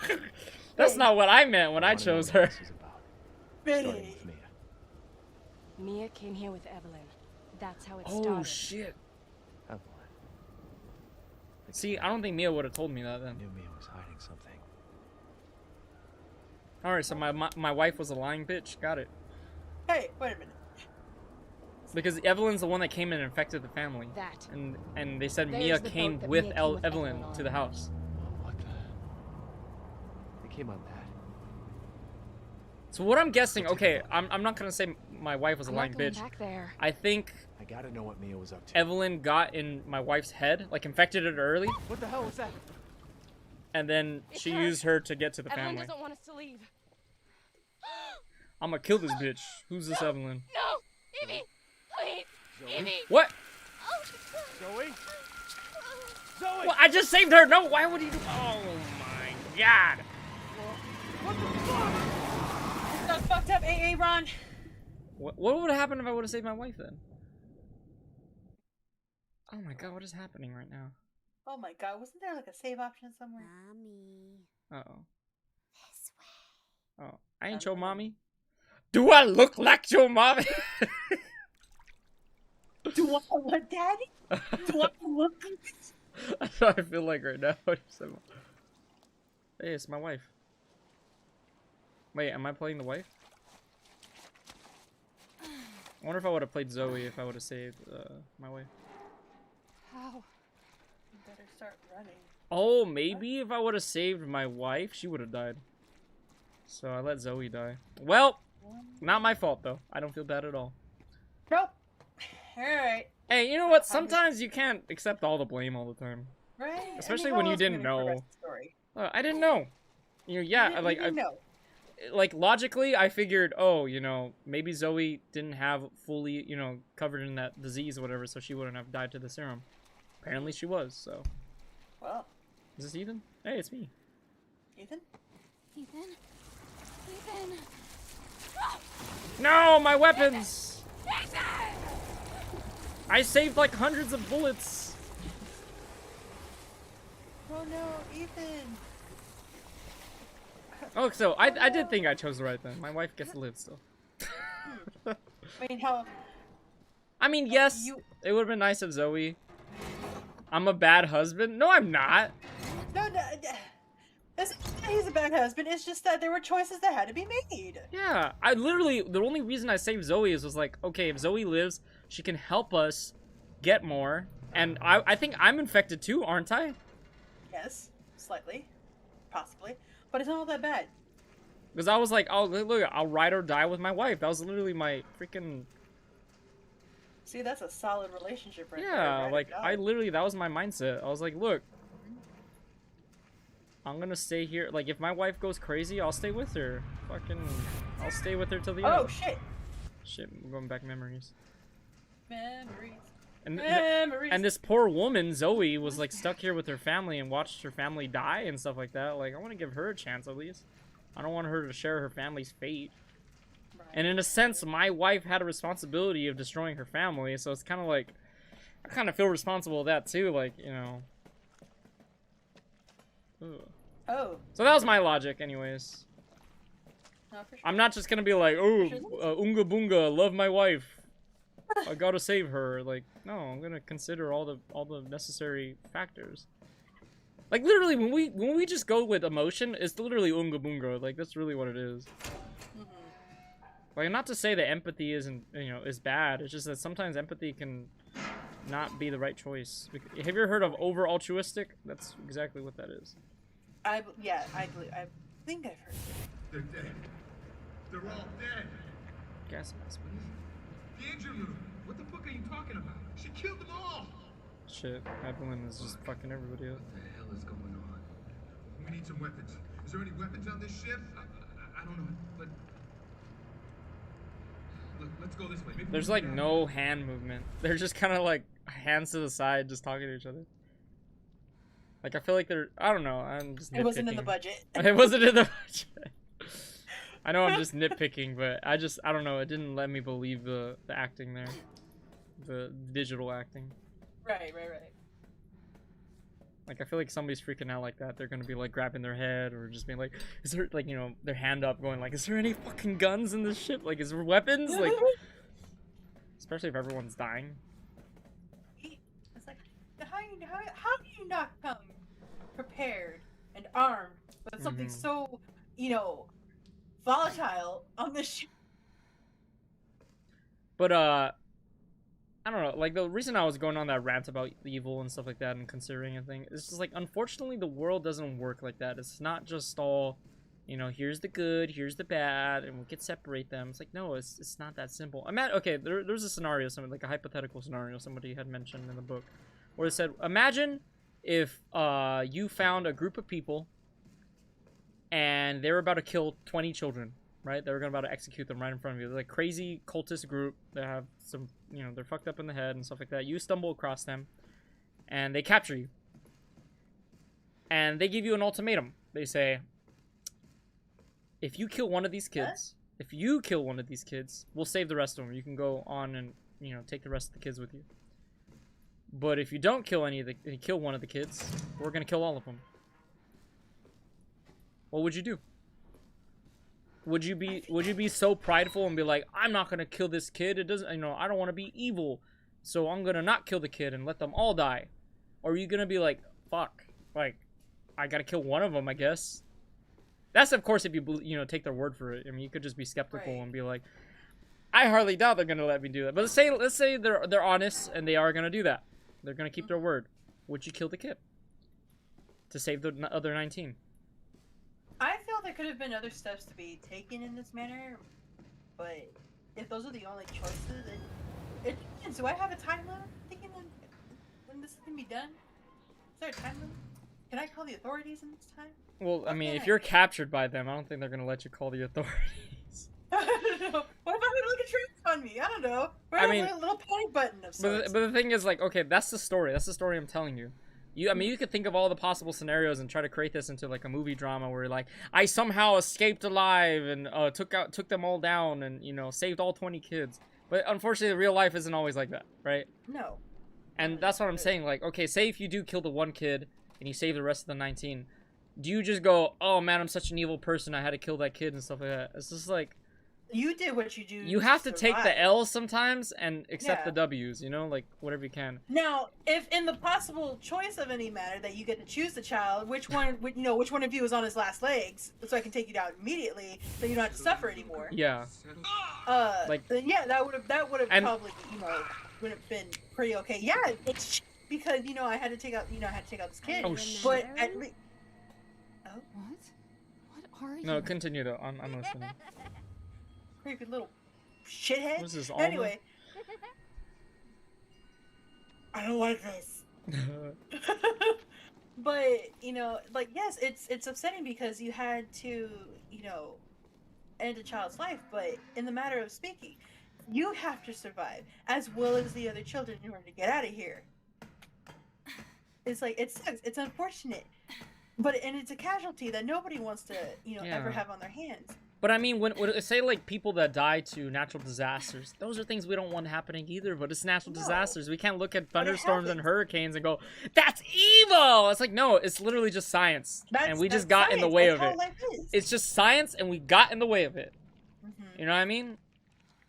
hair. That's not what I meant when I wanna know chose what her. this is about. Biddy. Starting with Mia. Mia came here with Evelyn. That's how it Oh, started. shit. Evelyn. See, I don't think Mia would have told me that I then. knew Mia was hiding something. Alright, so my wife was a lying bitch. Got it. Hey, wait a minute. Because Evelyn's the one that came and infected the family. That. And they said There's Mia the boat came that with Mia came with Evelyn Evelyn to the on. house. Well, what the? They came on that. So what I'm guessing, okay, I'm not gonna say my wife was a I'm lying not going bitch. back there. I think I gotta know what Mia was up to. Evelyn got in my wife's head, like infected it early, What the hell was that? and then It's she her. used her to get to the Evelyn family. doesn't want us to leave. I'm gonna kill this bitch. Who's this Evelyn? No! Evie! Please! Evie! What? Zoe? Zoe! Well, I just saved her. No, why would he do? Oh my god. That's fucked up, AA Ron. What would have happened if I would have saved my wife then? Oh my god, what is happening right now? Oh my god, wasn't there like a save option somewhere? Mommy. Uh-oh. This way. Oh, I ain't your mommy. Do I look like your mommy? Do I want daddy? Do I look like this? That's what I feel like right now. Hey, it's my wife. Wait, am I playing the wife? I wonder if I would have played Zoe if I would have saved my wife. How? You better start running. Oh, maybe if I would have saved my wife, she would have died. So I let Zoe die. Well, not my fault though. I don't feel bad at all. Nope. Alright. Hey, you know what? Sometimes you can't accept all the blame all the time. Right? Especially how when you else can didn't we know. progress the story? I didn't know. You know, yeah, You like didn't know. like logically I figured, oh, you know, maybe Zoe didn't have fully, you know, covered in that disease or whatever, so she wouldn't have died to the serum. Apparently she was, so. Well, Is this Ethan? Hey, it's me. Ethan? Ethan? Ethan! No, my weapons! I saved like hundreds of bullets. Oh no, Ethan! Oh, so I did think I chose the right then. My wife gets to live still. I mean, how? I mean, yes, You it would have been nice if Zoe. I'm a bad husband. No, I'm not. no, he's a bad husband. It's just that there were choices that had to be made. Yeah, I literally, the only reason I saved Zoe was like, okay, if Zoe lives, she can help us get more. And I think I'm infected too, aren't I? Yes, slightly, possibly, but it's not all that bad. Because I was like, oh, look, I'll ride or die with my wife. That was literally my freaking... See, that's a solid relationship right there. Yeah, right? like, I literally, that was my mindset. I was like, look, I'm gonna stay here. Like, if my wife goes crazy, I'll stay with her. Fucking, I'll stay with her till the end. Oh, shit. Shit, I'm going back memories. Memories. And, Memories. and this poor woman, Zoe, was, like, stuck here with her family and watched her family die and stuff like that. Like, I want to give her a chance, at least. I don't want her to share her family's fate. Right. And in a sense, my wife had a responsibility of destroying her family, so it's kind of like, I kind of feel responsible with that too, like, you know. Ugh. Oh. So that was my logic, anyways. No, for sure. I'm not just gonna be like, oh, Sure. Unga Boonga, love my wife. I gotta save her. Like, no, I'm gonna consider all the necessary factors. Like, literally, when we just go with emotion, it's literally Unga Boonga. Like, that's really what it is. Like, not to say that empathy isn't, you know, is bad. It's just that sometimes empathy can not be the right choice. Have you ever heard of over altruistic? That's exactly what that is. Yeah, I think I've heard. They're dead. They're all dead. Gas mask. D'Angelo, what the fuck are you talking about? She killed them all. Shit, Evelyn is just fucking everybody up. What the hell is going on? We need some weapons. Is there any weapons on this ship? I don't know, but look, let's go this way. Maybe There's like no hand movement. They're just kind of like hands to the side, just talking to each other. Like, I feel like they're, I don't know, I'm just nitpicking. It wasn't in the budget. It wasn't in the budget. I know I'm just nitpicking, but I don't know, it didn't let me believe the acting there. The digital acting. Right. Like, I feel like somebody's freaking out like that. They're gonna be like grabbing their head or just being like, is there, like, you know, their hand up going like, is there any fucking guns in this ship? Like, is there weapons? Like, especially if everyone's dying. It's like, how do you not come prepared and armed with something so, you know, volatile on this ship? But, I don't know, like, the reason I was going on that rant about evil and stuff like that and considering a thing, it's just like, unfortunately, the world doesn't work like that. It's not just all, you know, here's the good, here's the bad, and we can separate them. It's like, no, it's not that simple. Okay, there's a scenario, something like a hypothetical scenario somebody had mentioned in the book, where it said, imagine if you found a group of people and they were about to kill 20 children. Right? They were about to execute them right in front of you. They're like crazy cultist group that have some, you know, they're fucked up in the head and stuff like that. You stumble across them and they capture you. And they give you an ultimatum. They say, if you kill one of these kids, we'll save the rest of them. You can go on and, you know, take the rest of the kids with you. But if you don't kill kill one of the kids, we're going to kill all of them. What would you do? Would you be so prideful and be like, I'm not gonna kill this kid, it doesn't, you know, I don't want to be evil, so I'm gonna not kill the kid and let them all die? Or are you gonna be like, fuck, like, I gotta kill one of them, I guess? That's, of course, if you know, take their word for it. I mean, you could just be skeptical and be like, I hardly doubt they're gonna let me do that. But let's say they're honest and they are gonna do that. They're gonna keep their word. Would you kill the kid to save the other 19? I feel there could have been other steps to be taken in this manner, but if those are the only choices, it depends. Do I have a time limit thinking when this can be done? Is there a time limit? Can I call the authorities in this time? Well, I mean, if you're captured by them, I don't think they're gonna let you call the authorities. I don't know. What if I like a trick on me? I don't know. I mean, a little panic button of sorts. But the thing is, like, okay, that's the story. That's the story I'm telling you. I mean, you could think of all the possible scenarios and try to create this into like a movie drama where like, I somehow escaped alive and took them all down and, you know, saved all 20 kids. But unfortunately, real life isn't always like that, right? No. And that's what I'm saying. Like, okay, say if you do kill the one kid and you save the rest of the 19, do you just go, oh man, I'm such an evil person, I had to kill that kid and stuff like that? It's just like, You did what you do. You have to take the survive. L sometimes and accept the Yeah. W's, you know, like whatever you can. Now, if in the possible choice of any matter that you get to choose the child, which one, which one of you is on his last legs, so I can take you down immediately, so you don't have to suffer anymore. Yeah. Like- then yeah, that would have And- probably, would have been pretty okay. Yeah, it's because I had to take out, this kid. Oh, shit. But at least, What? What are you? No, continue though. I'm listening. creepy little shithead. What is this, Alma? Anyway, I don't like this. But like, yes, it's upsetting because you had to end a child's life, but in the matter of speaking, you have to survive as well as the other children in order to get out of here. It's like, it sucks, it's unfortunate, and it's a casualty that nobody wants to ever have on their hands. But I mean, when say like people that die to natural disasters, those are things we don't want happening either. But it's natural disasters. We can't look at thunderstorms and hurricanes and go, "That's evil." It's like, no, it's literally just science, and we just got in the way of it. It's just science, and we got in the way of it. You know what I mean?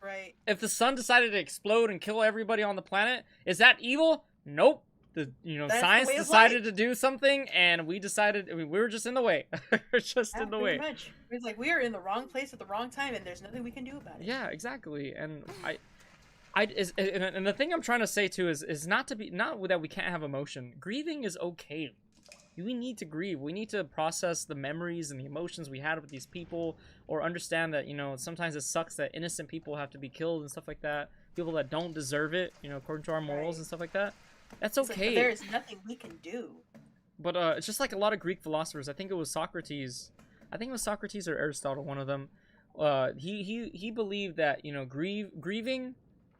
Right. If the sun decided to explode and kill everybody on the planet, is that evil? Nope. Science decided to do something, and we decided. I mean, we were just in the way. We're just in the way. Much. It's like we are in the wrong place at the wrong time, and there's nothing we can do about it. Yeah, exactly. And and the thing I'm trying to say too is not that we can't have emotion. Grieving is okay. We need to grieve. We need to process the memories and the emotions we had with these people, or understand that sometimes it sucks that innocent people have to be killed and stuff like that. People that don't deserve it, according to our morals and stuff like that. That's okay. Like, there is nothing we can do. But it's just like a lot of Greek philosophers. I think it was Socrates. Or Aristotle, one of them. He believed that grieving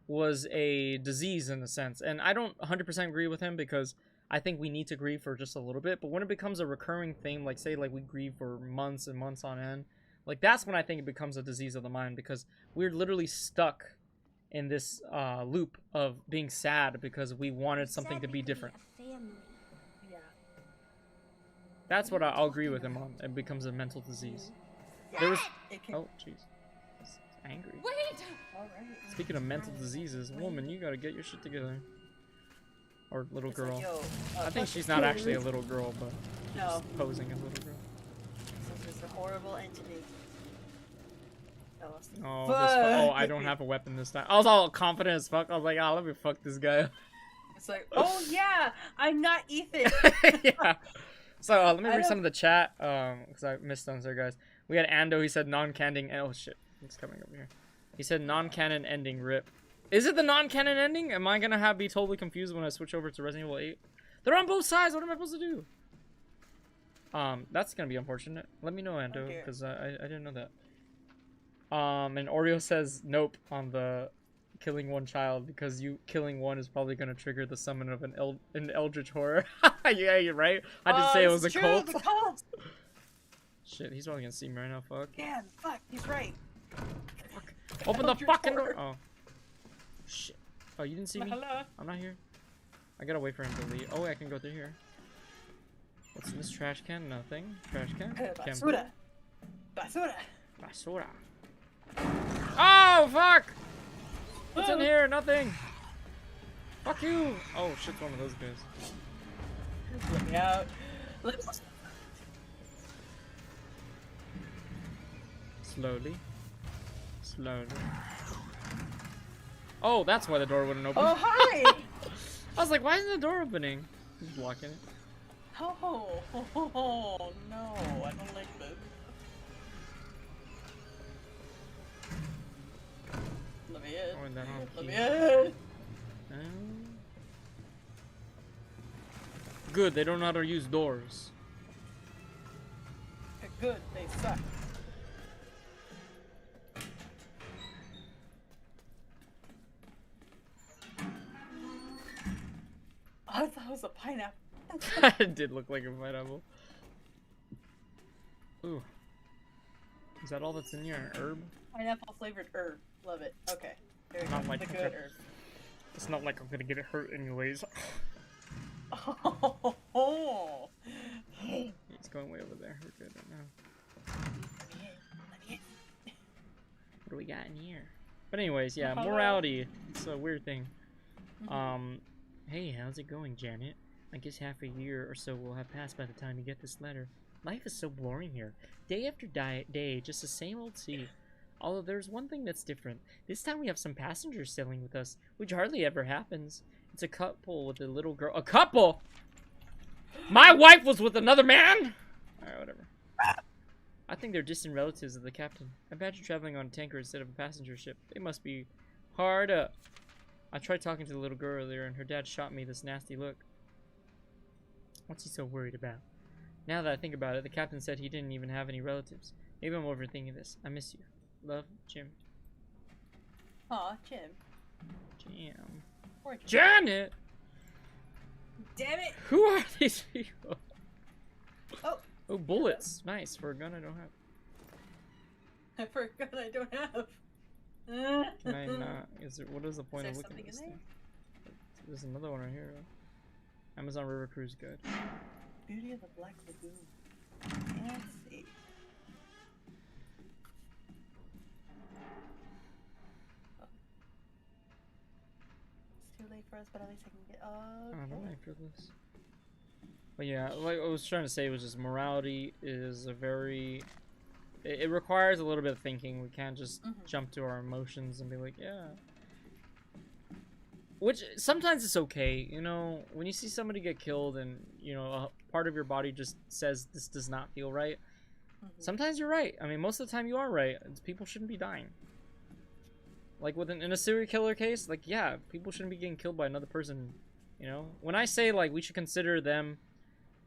was a disease in a sense, and I don't 100% agree with him because I think we need to grieve for just a little bit. But when it becomes a recurring thing, like say like we grieve for months and months on end, like that's when I think it becomes a disease of the mind, because we're literally stuck in this loop of being sad because we wanted something to be different. Yeah. That's what I'll agree with him on. It becomes a mental disease. There was... Oh, jeez. Angry. Wait! All right. Speaking of mental diseases, woman, you gotta get your shit together. Or little girl. Like, I think she's not actually a little girl, but no. she's posing as a little girl. This is a horrible entity. Oh, I don't have a weapon this time. I was all confident as fuck. I was like, oh, let me fuck this guy. It's like, oh yeah, I'm not Ethan. Yeah. So let me read some of the chat, because I missed them there, guys. We had Ando. He said non-canon. Oh shit, it's coming over here. He said non-canon ending. Rip. Is it the non-canon ending? Am I gonna be totally confused when I switch over to Resident Evil 8? They're on both sides. What am I supposed to do? That's gonna be unfortunate. Let me know, Ando, because I didn't know that. And Oreo says nope on the killing one child, because you killing one is probably going to trigger the summon of an eldritch horror. Yeah, you're right. I did say it was a cult. The cult. Shit, he's probably going to see me right now. Fuck. Yeah, fuck, he's right. Fuck. Open the fucking door. Oh. Shit. Oh, you didn't see me? Hello. I'm not here. I gotta wait for him to leave. Oh, I can go through here. What's in this trash can? Nothing. Trash can. Basura. Basura. Basura. Oh, fuck! What's in here? Nothing. Fuck you! Oh, shit's one of those guys. Let me out. Slowly. Slowly. Oh, that's why the door wouldn't open. Oh, hi! I was like, why isn't the door opening? He's blocking it. Oh, no, I don't like this. Let me in. Oh, and then Let me in. Good, they don't know how to use doors. Good, they suck. I thought it was a pineapple. It did look like a pineapple. Ooh. Is that all that's in here? An herb? Pineapple flavored herb. Love it. Okay. There we Not go. like the the good herb. herb. It's not like I'm gonna get it hurt anyways. Oh. It's going way over there. We're good right now. do we got in here? But anyways, yeah, Alright. morality. It's a weird thing. Mhm. Hey, how's it going, Janet? I guess half a year or so will have passed by the time you get this letter. Life is so boring here. Day after day, just the same old sea. Although there's one thing that's different. This time we have some passengers sailing with us, which hardly ever happens. It's a couple with a little girl. A couple? My wife was with another man? Alright, whatever. I think they're distant relatives of the captain. Imagine traveling on a tanker instead of a passenger ship. They must be hard up. I tried talking to the little girl earlier, and her dad shot me this nasty look. What's he so worried about? Now that I think about it, the captain said he didn't even have any relatives. Maybe I'm overthinking this. I miss you. Love, Jim. Aw, Jim. Jim. Poor Jim. Janet! Damn it! Who are these people? Oh, Oh, bullets. Nice. For a gun I don't have. I forgot I don't have. Can I not? What is the point Is of there looking at this something in thing? There's another one right here. Amazon River Cruise Guide. Beauty of the Black Lagoon. Let's see. Oh. It's too late for us, but at least I can get. I don't Okay. like for this. But yeah, like I was trying to say was just morality is a very... It requires a little bit of thinking. We can't just jump to our emotions and be like, yeah. Which, sometimes it's okay, you know, when you see somebody get killed and, you know, a part of your body just says this does not feel right. Sometimes you're right. I mean, most of the time you are right. People shouldn't be dying. Like, in a serial killer case, like, yeah, people shouldn't be getting killed by another person, you know? When I say, like, we should consider them,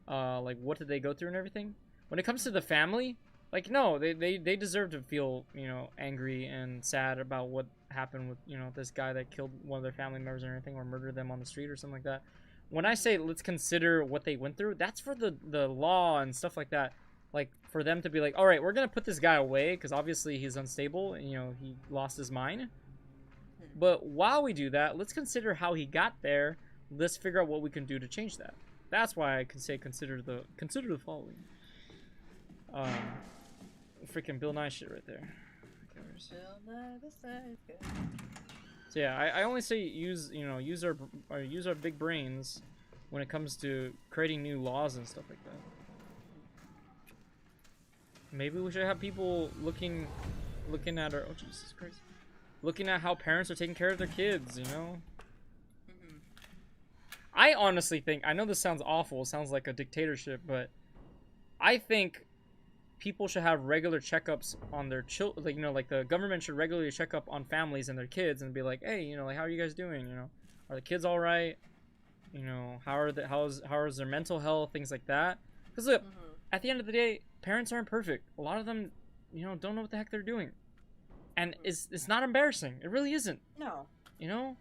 like, what did they go through and everything? When it comes to the family... Like, no, they deserve to feel, you know, angry and sad about what happened with, you know, this guy that killed one of their family members or anything, or murdered them on the street or something like that. When I say let's consider what they went through, that's for the law and stuff like that. Like, for them to be like, all right, we're going to put this guy away because obviously he's unstable and, you know, he lost his mind. But while we do that, let's consider how he got there. Let's figure out what we can do to change that. That's why I can say consider the following. Freaking Bill Nye shit right there. So yeah, I only say use our big brains when it comes to creating new laws and stuff like that. Maybe we should have people looking at our Jesus Christ, looking at how parents are taking care of their kids. You know. I honestly think, I know this sounds awful, it sounds like a dictatorship, but I think people should have regular checkups on their children. Like, you know, like the government should regularly check up on families and their kids and be like, hey, you know, like, how are you guys doing? You know, are the kids all right? You know, how is their mental health? Things like that. Because look, at the end of the day, parents aren't perfect. A lot of them, you know, don't know what the heck they're doing, and it's not embarrassing. It really isn't. No. You know,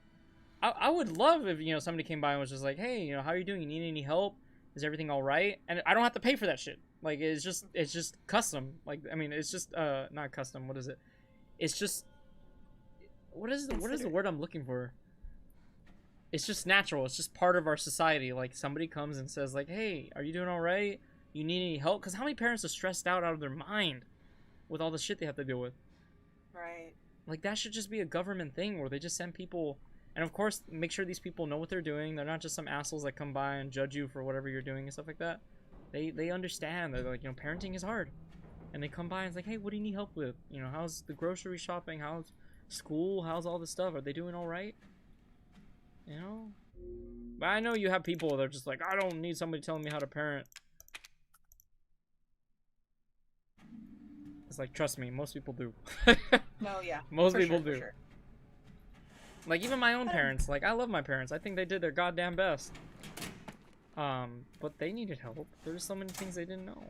I would love if, you know, somebody came by and was just like, hey, you know, how are you doing? You need any help? Is everything all right? And I don't have to pay for that shit. Like, it's just custom. Like, I mean, it's just not custom. What is it? It's just what is the word I'm looking for? It's just natural. It's just part of our society. Like, somebody comes and says like, hey, are you doing all right? You need any help? Because how many parents are stressed out of their mind with all the shit they have to deal with? Right. Like, that should just be a government thing where they just send people, and of course make sure these people know what they're doing. They're not just some assholes that come by and judge you for whatever you're doing and stuff like that. They understand. They're like, you know, parenting is hard, and they come by and it's like, hey, what do you need help with? You know, how's the grocery shopping? How's school? How's all this stuff? Are they doing all right? You know. But I know you have people that are just like, I don't need somebody telling me how to parent. It's like, trust me, most people do. No, yeah. Most people do. Sure. Like, even my own parents. Like, I love my parents. I think they did their goddamn best. But they needed help. There's so many things they didn't know.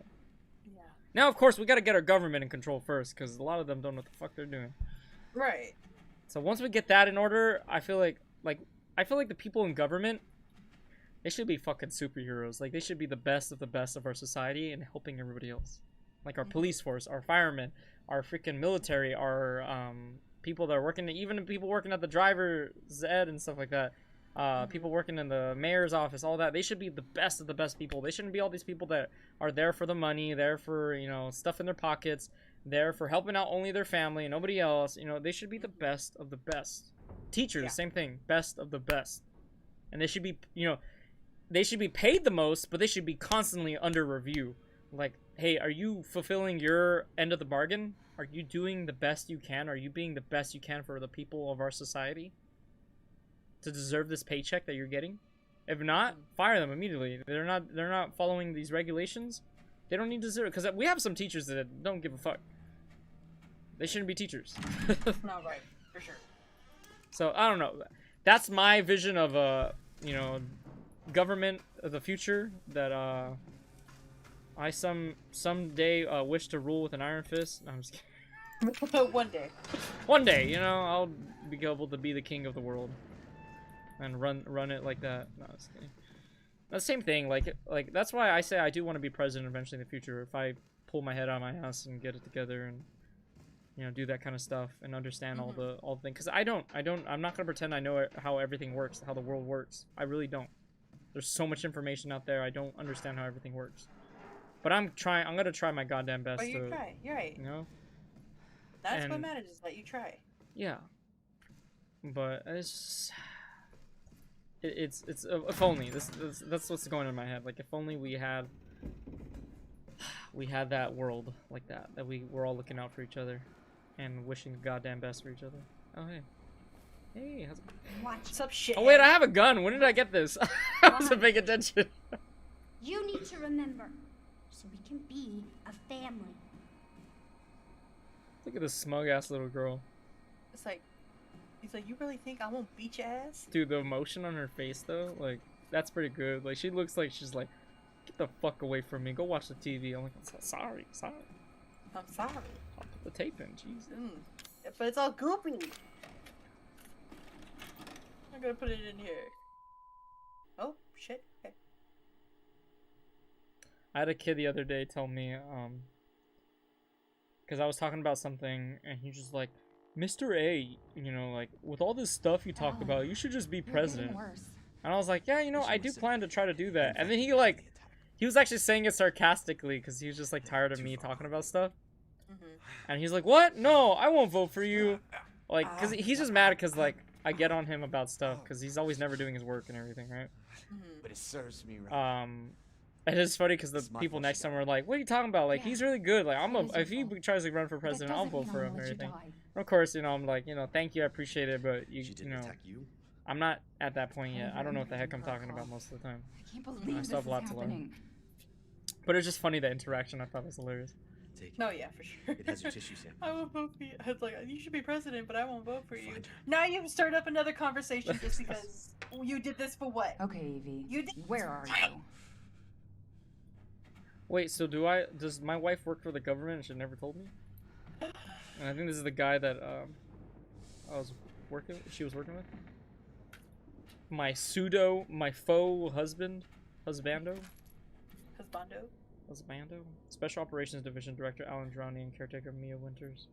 Yeah. Now, of course, we gotta get our government in control first, because a lot of them don't know what the fuck they're doing. Right. So once we get that in order, I feel like the people in government, they should be fucking superheroes. Like, they should be the best of our society and helping everybody else. Like, our police force, our firemen, our freaking military, our people that are working, even people working at the driver's ed and stuff like that. People working in the mayor's office, all that. They should be the best of the best people. They shouldn't be all these people that are there for the money, there for, you know, stuff in their pockets, there for helping out only their family and nobody else. You know, they should be the best of the best. Teachers, Yeah. same thing, best of the best. And they should be, you know, they should be paid the most, but they should be constantly under review. Like, hey, are you fulfilling your end of the bargain? Are you doing the best you can? Are you being the best you can for the people of our society to deserve this paycheck that you're getting? If not, fire them immediately. They're not following these regulations. They don't need to deserve it, because we have some teachers that don't give a fuck. They shouldn't be teachers. Not right, for sure. So I don't know. That's my vision of you know, government of the future. That I someday wish to rule with an iron fist. No, I'm just kidding. One day. One day, you know, I'll be able to be the king of the world and run it like that. No, I'm just kidding. The same thing. Like that's why I say I do want to be president eventually in the future. If I pull my head out of my ass and get it together and, you know, do that kind of stuff and understand all the things. Because I'm not gonna pretend I know how everything works, how the world works. I really don't. There's so much information out there. I don't understand how everything works. But I'm gonna try my goddamn best. But you try. You're right. You know. That's what matters, is that you try. Yeah. But it's just, it's if only that's what's going on in my head. Like, if only we had that world like that we were all looking out for each other and wishing the goddamn best for each other. Oh hey, how's it going? What's up, shit? Oh wait, I have a gun. When did I get this? I wasn't paying attention. You need to remember, so we can be a family. Look at this smug ass little girl. It's like, he's like, you really think I won't beat your ass? Dude, the emotion on her face though, like, that's pretty good. Like, she looks like she's like, get the fuck away from me. Go watch the TV. I'm like, sorry. I'm sorry. I'll put the tape in. Jeez. But it's all goopy. I'm gonna put it in here. Oh, shit. Okay. I had a kid the other day tell me, because I was talking about something, and he's just like, Mr. A, you know, like, with all this stuff you talked about, you should just be president. And I was like, yeah, you know, I do plan to try to do that. And then he was actually saying it sarcastically, because he was just, like, tired of me talking about stuff. And he's like, what? No, I won't vote for you. Like, because he's just mad because, like, I get on him about stuff, because he's always never doing his work and everything, right? But it serves me right. And it's funny because the people next to him are like, what are you talking about? Like, he's really good. Like, if he tries to run for president, I'll vote for him and everything. And of course, you know, I'm like, you know, thank you, I appreciate it, but you know, I'm not at that point yet. I don't know what the heck I'm talking about most of the time. I can't believe I still have a lot to learn. happening. But it's just funny, the interaction. I thought was hilarious. Take it. No, yeah, for sure. It has your tissue sample. I won't vote for you. I was like, you should be president, but I won't vote for you. Now you start up another conversation just because you did this for what? Okay, Evie. You did. Where are you? Wait, so does my wife work for the government and she never told me? And I think this is the guy that she was working with. My faux husbando. Special Operations Division Director Alan Drowney and caretaker Mia Winters.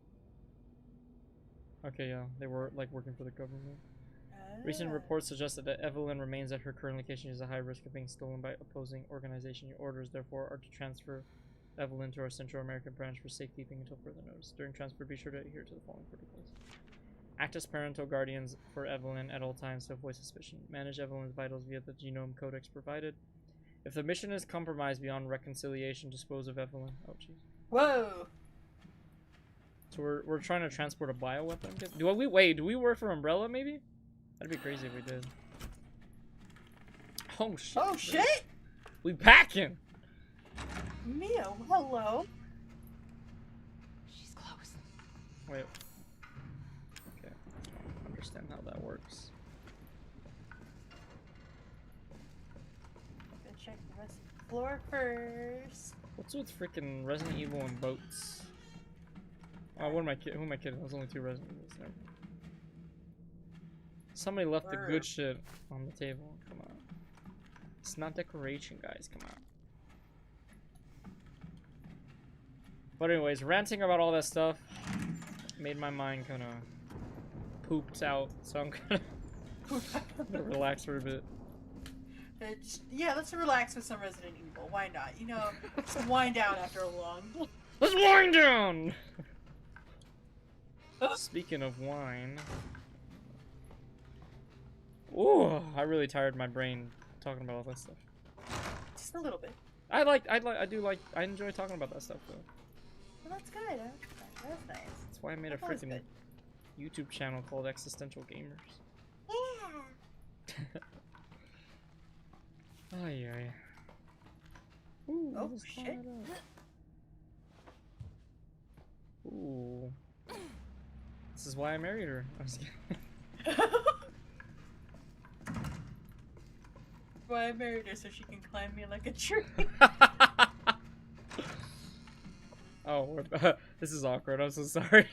Okay, yeah, they were like working for the government. Recent reports suggest that Evelyn remains at her current location. She is a high risk of being stolen by opposing organization. Your orders, therefore, are to transfer Evelyn to our Central American branch for safekeeping until further notice. During transfer, be sure to adhere to the following protocols. Act as parental guardians for Evelyn at all times to avoid suspicion. Manage Evelyn's vitals via the genome codex provided. If the mission is compromised beyond reconciliation, dispose of Evelyn. Oh, jeez. Whoa. So we're trying to transport a bioweapon. Do we work for Umbrella? Maybe. That'd be crazy if we did. Oh shit. Oh shit. We packing. Mia, hello. She's close. Wait. Okay. I don't understand how that works. Gonna check the rest of the floor first. What's with freaking Resident Evil and boats? Oh, who am I kidding? There's only 2 Resident Evils there. Somebody left the good shit on the table. Come on. It's not decoration, guys. Come on. But anyways, ranting about all that stuff made my mind kind of pooped out. So I'm gonna relax for a bit. Yeah, let's relax with some Resident Evil. Why not? You know, just wind down after a long. Let's wind down! Speaking of wine. Ooh, I really tired my brain talking about all that stuff. Just a little bit. I enjoy talking about that stuff though. Well, that's good. That's nice. That's why I made a That was freaking good. YouTube channel called Existential Gamers. Yeah. Ay, ay. Ooh, Oh, let's shit. fire it up. Ooh. This is why I married her. I'm just kidding. Why I married her so she can climb me like a tree. Oh, this is awkward. I'm so sorry.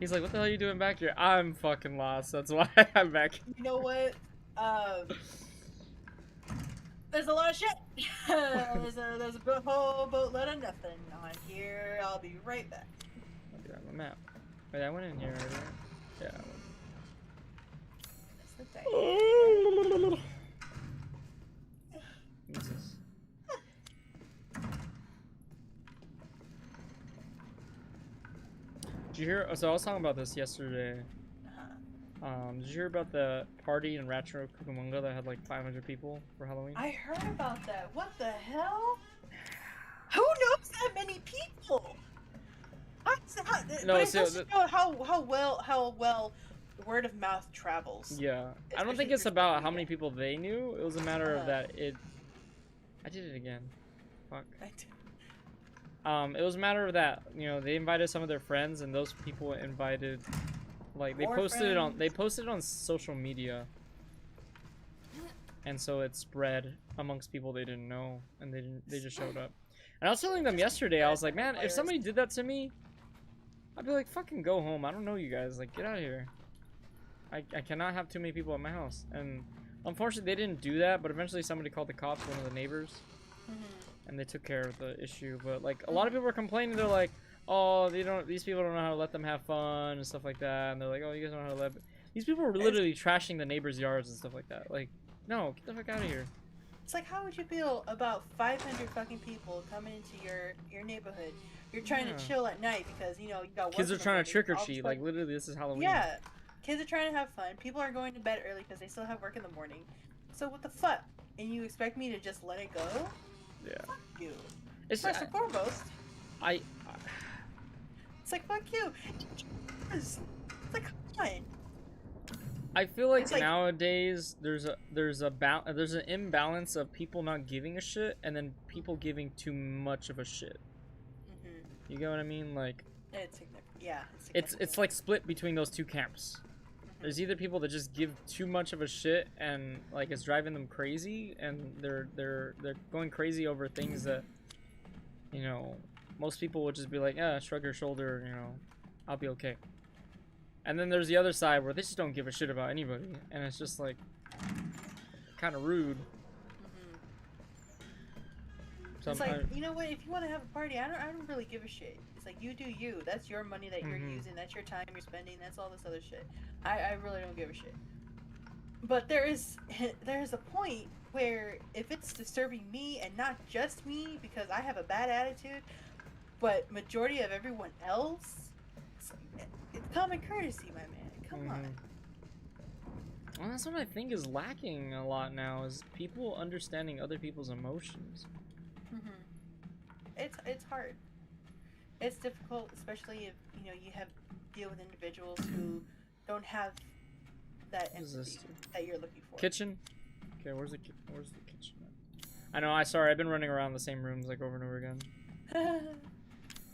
He's like, what the hell are you doing back here? I'm fucking lost. That's why I'm back here. You know what? There's a lot of shit. there's a whole boatload of nothing on here. I'll be right back. I'll be on the map. Wait, I went in here already. Yeah, I went. That's the thing. Jesus. Did you hear? So I was talking about this yesterday. Did you hear about the party in Rancho Cucamonga that had like 500 people for Halloween? I heard about that. What the hell? Who knows that many people? No, but it so goes to show how well word of mouth travels. Yeah, I don't think Especially it's through about social how many media. people they knew. It was a matter of that it. I did it again. Fuck. It was a matter of that, you know, they invited some of their friends, and those people invited, like, they More posted it on, friends. social media, and so it spread amongst people they didn't know, and they just showed up. And I was telling them yesterday, I was like, man, if somebody did that to me, I'd be like, fucking go home. I don't know you guys. Like, get out of here. I cannot have too many people at my house. And unfortunately, they didn't do that, but eventually somebody called the cops, one of the neighbors. And they took care of the issue. But like a lot of people were complaining, they're like, oh, these people don't know how to let them have fun and stuff like that, and they're like, oh, you guys don't know how to let these people were literally trashing the neighbors' yards and stuff like that. Like, no, get the fuck out of here. It's like, how would you feel about 500 fucking people coming into your neighborhood? You're trying to chill at night because, you know, you got work Kids in are the trying morning, to trick or all of a treat. Like, sudden- literally, this is Halloween. Yeah, kids are trying to have fun. People are going to bed early because they still have work in the morning. So what the fuck? And you expect me to just let it go? Yeah. Fuck you. It's First and foremost, I it's like, fuck you. It's like, come on. I feel like It's like- nowadays there's an imbalance of people not giving a shit and then people giving too much of a shit. You get what I mean? Like, It's significant. Yeah. it's like split between those two camps. There's either people that just give too much of a shit and like it's driving them crazy, and they're going crazy over things that, you know, most people would just be like, yeah, shrug your shoulder, you know, I'll be okay. And then there's the other side where they just don't give a shit about anybody, and it's just like kind of rude. It's like, you know what? If you want to have a party, I don't really give a shit. It's like, you do you. That's your money that you're using. That's your time you're spending. That's all this other shit. I really don't give a shit. But there's a point where if it's disturbing me and not just me because I have a bad attitude, but majority of everyone else, it's common courtesy, my man. Come on. Well, that's what I think is lacking a lot now, is people understanding other people's emotions. It's hard. It's difficult, especially if you know you have deal with individuals who don't have that empathy that you're looking for. Kitchen. Okay, where's the kitchen at? I know. Sorry, I've been running around the same rooms like over and over again.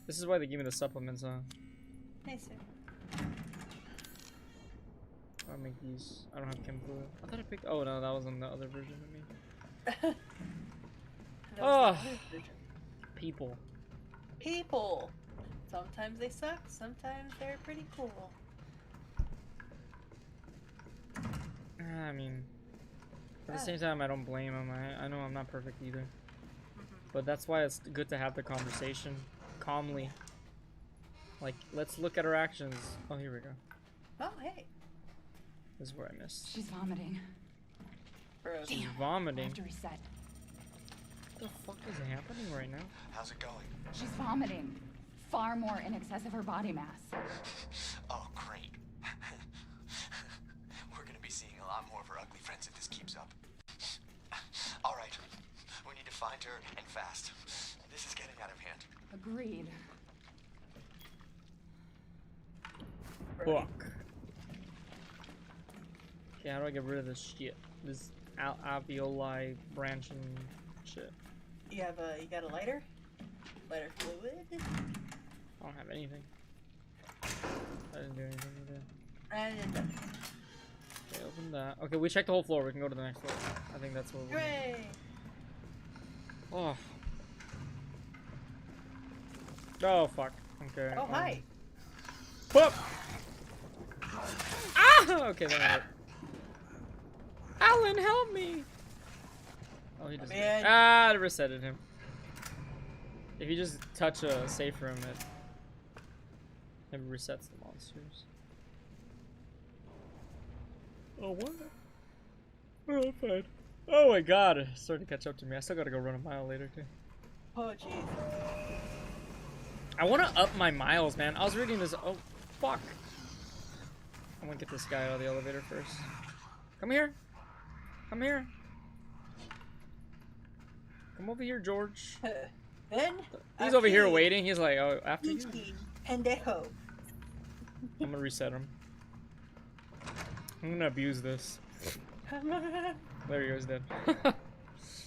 This is why they give me the supplements, huh? Nice. I'll make these. I don't have chem fluid. I thought I picked. Oh no, that was on the other version of me. Oh, people. People. Sometimes they suck. Sometimes they're pretty cool. I mean, at the same time, I don't blame them. I know I'm not perfect either. But that's why it's good to have the conversation calmly. Like, let's look at our actions. Oh, here we go. Oh, hey. This is where I missed. She's vomiting. Bro. She's Damn. I vomiting. have to reset. the fuck is happening right now? How's it going? She's vomiting. Far more in excess of her body mass. Oh, great. We're gonna be seeing a lot more of her ugly friends if this keeps up. All right. We need to find her, and fast. This is getting out of hand. Agreed. Fuck. Okay, how do I get rid of this shit? This alveoli branching shit. You got a lighter? Lighter fluid? I don't have anything. I didn't do anything either. I didn't. Okay, open that. Okay, we checked the whole floor. We can go to the next floor. I think that's what we're doing. Hooray! Oh. Oh, fuck. Okay. Oh, hi. Whoop! Ah! Okay, that hurt. Alan, help me! Oh, he doesn't. Man. Ah, I resetted him. If you just touch a safe room, it resets the monsters. Oh, what? Oh, I'm fine. Oh my god, it's starting to catch up to me. I still gotta go run a mile later, too. Oh, jeez. I wanna up my miles, man. I was reading this. Oh, fuck. I'm gonna get this guy out of the elevator first. Come here. Come here. Come over here, George. Ben? He's over here waiting. He's like, oh, after you. Kiki, pendejo. I'm gonna reset him. I'm gonna abuse this. There he goes, dead.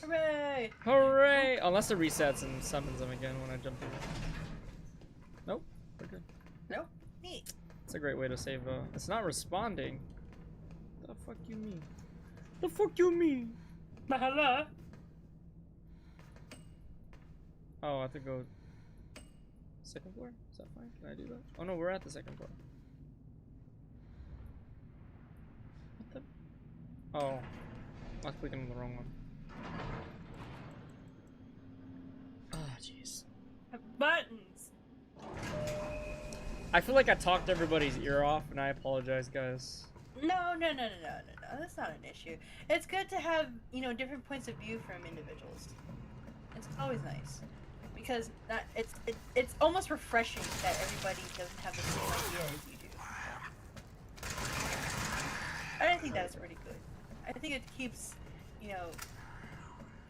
Hooray! Hooray! Unless it resets and summons him again when I jump in. Nope, we're good. Nope. Neat. It's a great way to save. It's not responding. The fuck you mean? The fuck you mean? Mahala. Oh, I have to go. Second floor? Is that fine? Can I do that? Oh no, we're at the second floor. What the? Oh, I was clicking on the wrong one. Ah, jeez. Buttons. I feel like I talked everybody's ear off, and I apologize, guys. No. That's not an issue. It's good to have, different points of view from individuals. It's always nice. Because it's almost refreshing that everybody doesn't have the same idea as you do. And I think that's pretty good. I think it keeps,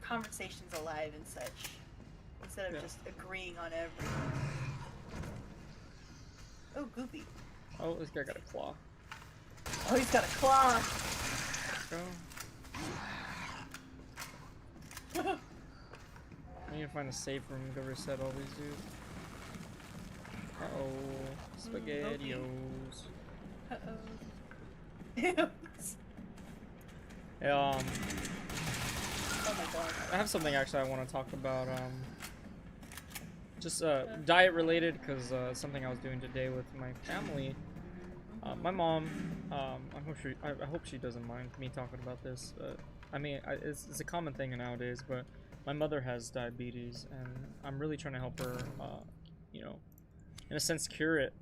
conversations alive and such. Instead of just agreeing on everything. Oh, goopy. Oh, this guy got a claw. Oh, he's got a claw! Let's go. I need to find a safe room to reset all these dudes. Uh-oh. SpaghettiOs. Uh-oh. Yeah, Oh my god. I have something actually I want to talk about. Just diet related, because something I was doing today with my family. My mom, I hope she doesn't mind me talking about this. I mean, it's a common thing nowadays, but my mother has diabetes, and I'm really trying to help her, in a sense, cure it.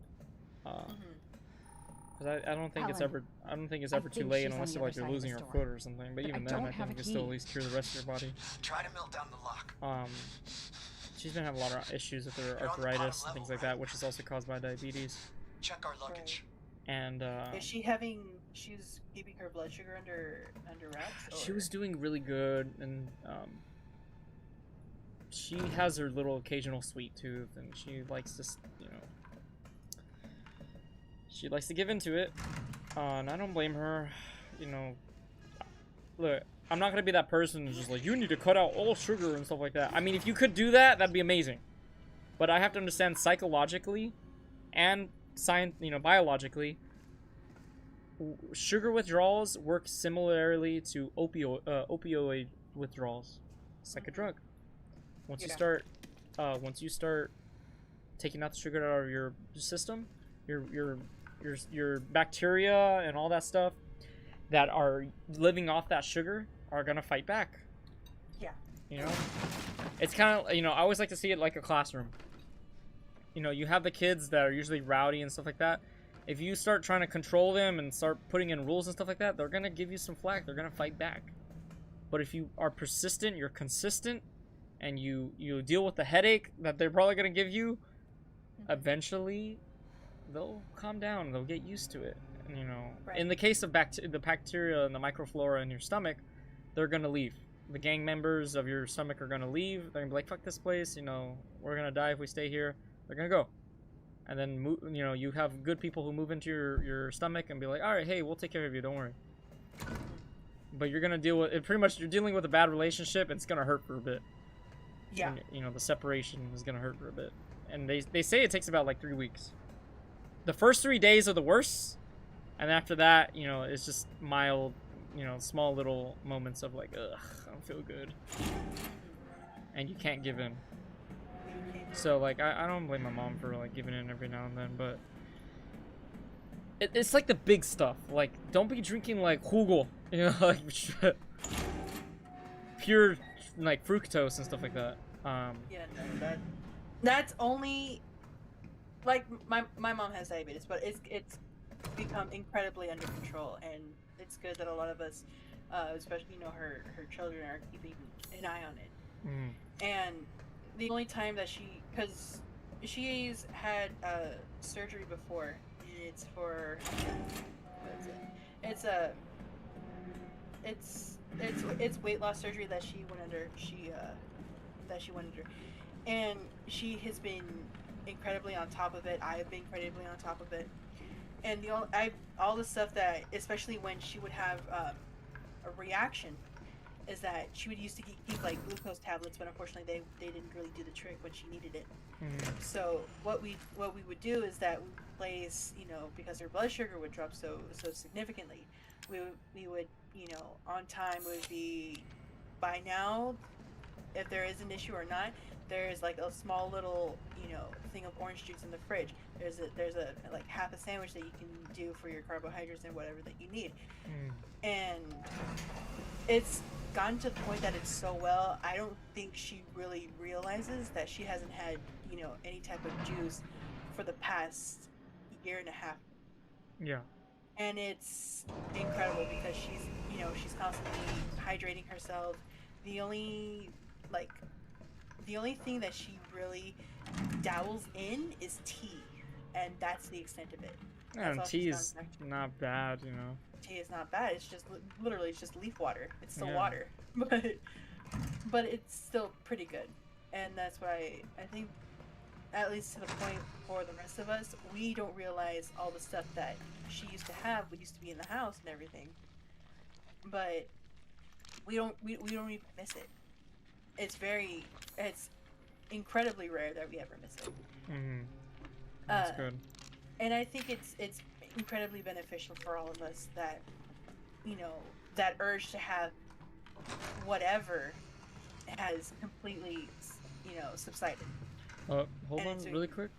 Because I don't think it's ever, too late unless you're losing your foot or something. But even then, I think you can still at least cure the rest of your body. Try to melt down the lock. She's been having a lot of issues with her arthritis and things like that, which is also caused by diabetes. Check our luggage. And is she's keeping her blood sugar under wraps? Or? She was doing really good, and she has her little occasional sweet tooth, and she likes to, she likes to give into it. And I don't blame her. Look, I'm not gonna be that person who's just like, you need to cut out all sugar and stuff like that. I mean, if you could do that, that'd be amazing. But I have to understand psychologically and biologically, sugar withdrawals work similarly to opioid withdrawals. It's like a drug. Once you start taking out the sugar out of your system, your bacteria and all that stuff that are living off that sugar are gonna fight back. Yeah. It's kind of, I always like to see it like a classroom. You have the kids that are usually rowdy and stuff like that. If you start trying to control them and start putting in rules and stuff like that, they're gonna give you some flack. They're gonna fight back. But if you are persistent, you're consistent, and you deal with the headache that they're probably gonna give you, eventually they'll calm down. They'll get used to it. And, you know, in the case of the bacteria and the microflora in your stomach, they're gonna leave. The gang members of your stomach are gonna leave. They're gonna be like, fuck this place, you know, we're gonna die if we stay here. They're gonna go. And then, you know, you have good people who move into your stomach and be like, all right, hey, we'll take care of you, don't worry. But you're gonna deal with it. Pretty much, you're dealing with a bad relationship, and it's gonna hurt for a bit. Yeah. And, you know, the separation is gonna hurt for a bit. And they say it takes about like 3 weeks. The first 3 days are the worst, and after that, you know, it's just mild, you know, small little moments of like, ugh, I don't feel good. And you can't give in. So, like, I don't blame my mom for, like, giving in every now and then, but it's like the big stuff. Like, don't be drinking, like, jugo, you know, like, pure, like, fructose and stuff like that. Yeah, no, that's only, like, my mom has diabetes, but it's become incredibly under control, and it's good that a lot of us, especially, you know, her children are keeping an eye on it. And the only time that because she's had surgery before, and it's for, it's weight loss surgery that she went under. And she has been incredibly on top of it. I have been incredibly on top of it. And all the stuff that, especially when she would have a reaction, is that she would used to keep like glucose tablets, but unfortunately they didn't really do the trick when she needed it. So what we would do is that we would place, you know, because her blood sugar would drop so significantly, we would, you know, on time would be, by now, if there is an issue or not, there is like a small little, you know, thing of orange juice in the fridge. There's a like half a sandwich that you can do for your carbohydrates and whatever that you need. And it's gotten to the point that it's so well, I don't think she really realizes that she hasn't had, you know, any type of juice for the past year and a half. Yeah. And it's incredible because she's, you know, she's constantly hydrating herself. The only thing that she really dabbles in is tea, and that's the extent of it. And tea is not bad, you know. Tea is not bad. It's just literally it's just leaf water. It's still water, but it's still pretty good. And that's why I think, at least to the point for the rest of us, we don't realize all the stuff that she used to have. We used to be in the house and everything, but we don't even miss it. It's incredibly rare that we ever miss it. That's good. And I think it's incredibly beneficial for all of us that, you know, that urge to have whatever has completely, you know, subsided. Hold on really quick.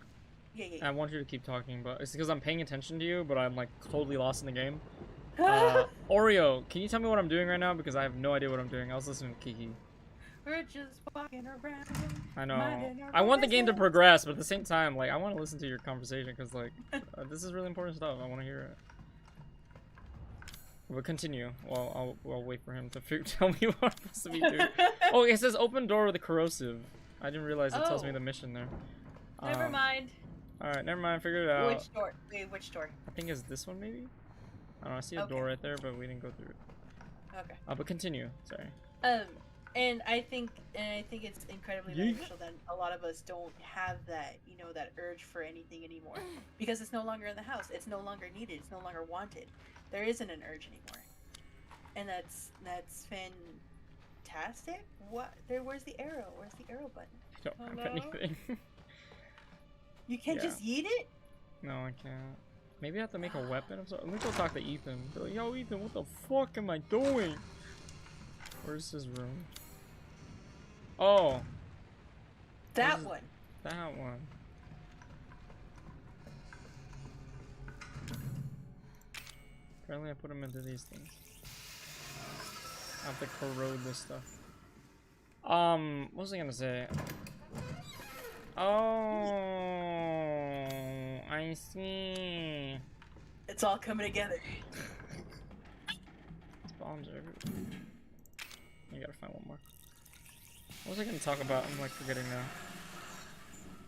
Yeah. I want you to keep talking, but it's because I'm paying attention to you, but I'm like totally lost in the game. Oreo, can you tell me what I'm doing right now? Because I have no idea what I'm doing. I was listening to Kiki. We're just walking around. I know. I want the game to progress, but at the same time, like, I want to listen to your conversation because, like, this is really important stuff. I want to hear it. But continue. Well, I'll wait for him to tell me what I'm supposed to be doing. Oh, it says open door with a corrosive. I didn't realize it tells me the mission there. Never mind. Alright, never mind. Figure it out. Which door? Wait, which door? I think it's this one, maybe? I don't know. I see a door right there, but we didn't go through it. Okay. But continue. Sorry. And I think it's incredibly beneficial that a lot of us don't have that, you know, that urge for anything anymore, because it's no longer in the house. It's no longer needed. It's no longer wanted. There isn't an urge anymore, and that's fantastic. Where's the arrow? Where's the arrow button? I don't have anything. You can't just eat it? No, I can't. Maybe I have to make a weapon of something. Let me go talk to Ethan. Be like, yo, Ethan, what the fuck am I doing? Where's his room? Oh. That one. That one. Apparently I put him into these things. I have to corrode this stuff. What was I gonna say? Oh, I see. It's all coming together. Bombs are everywhere. You gotta find one more. What was I gonna talk about? I'm like forgetting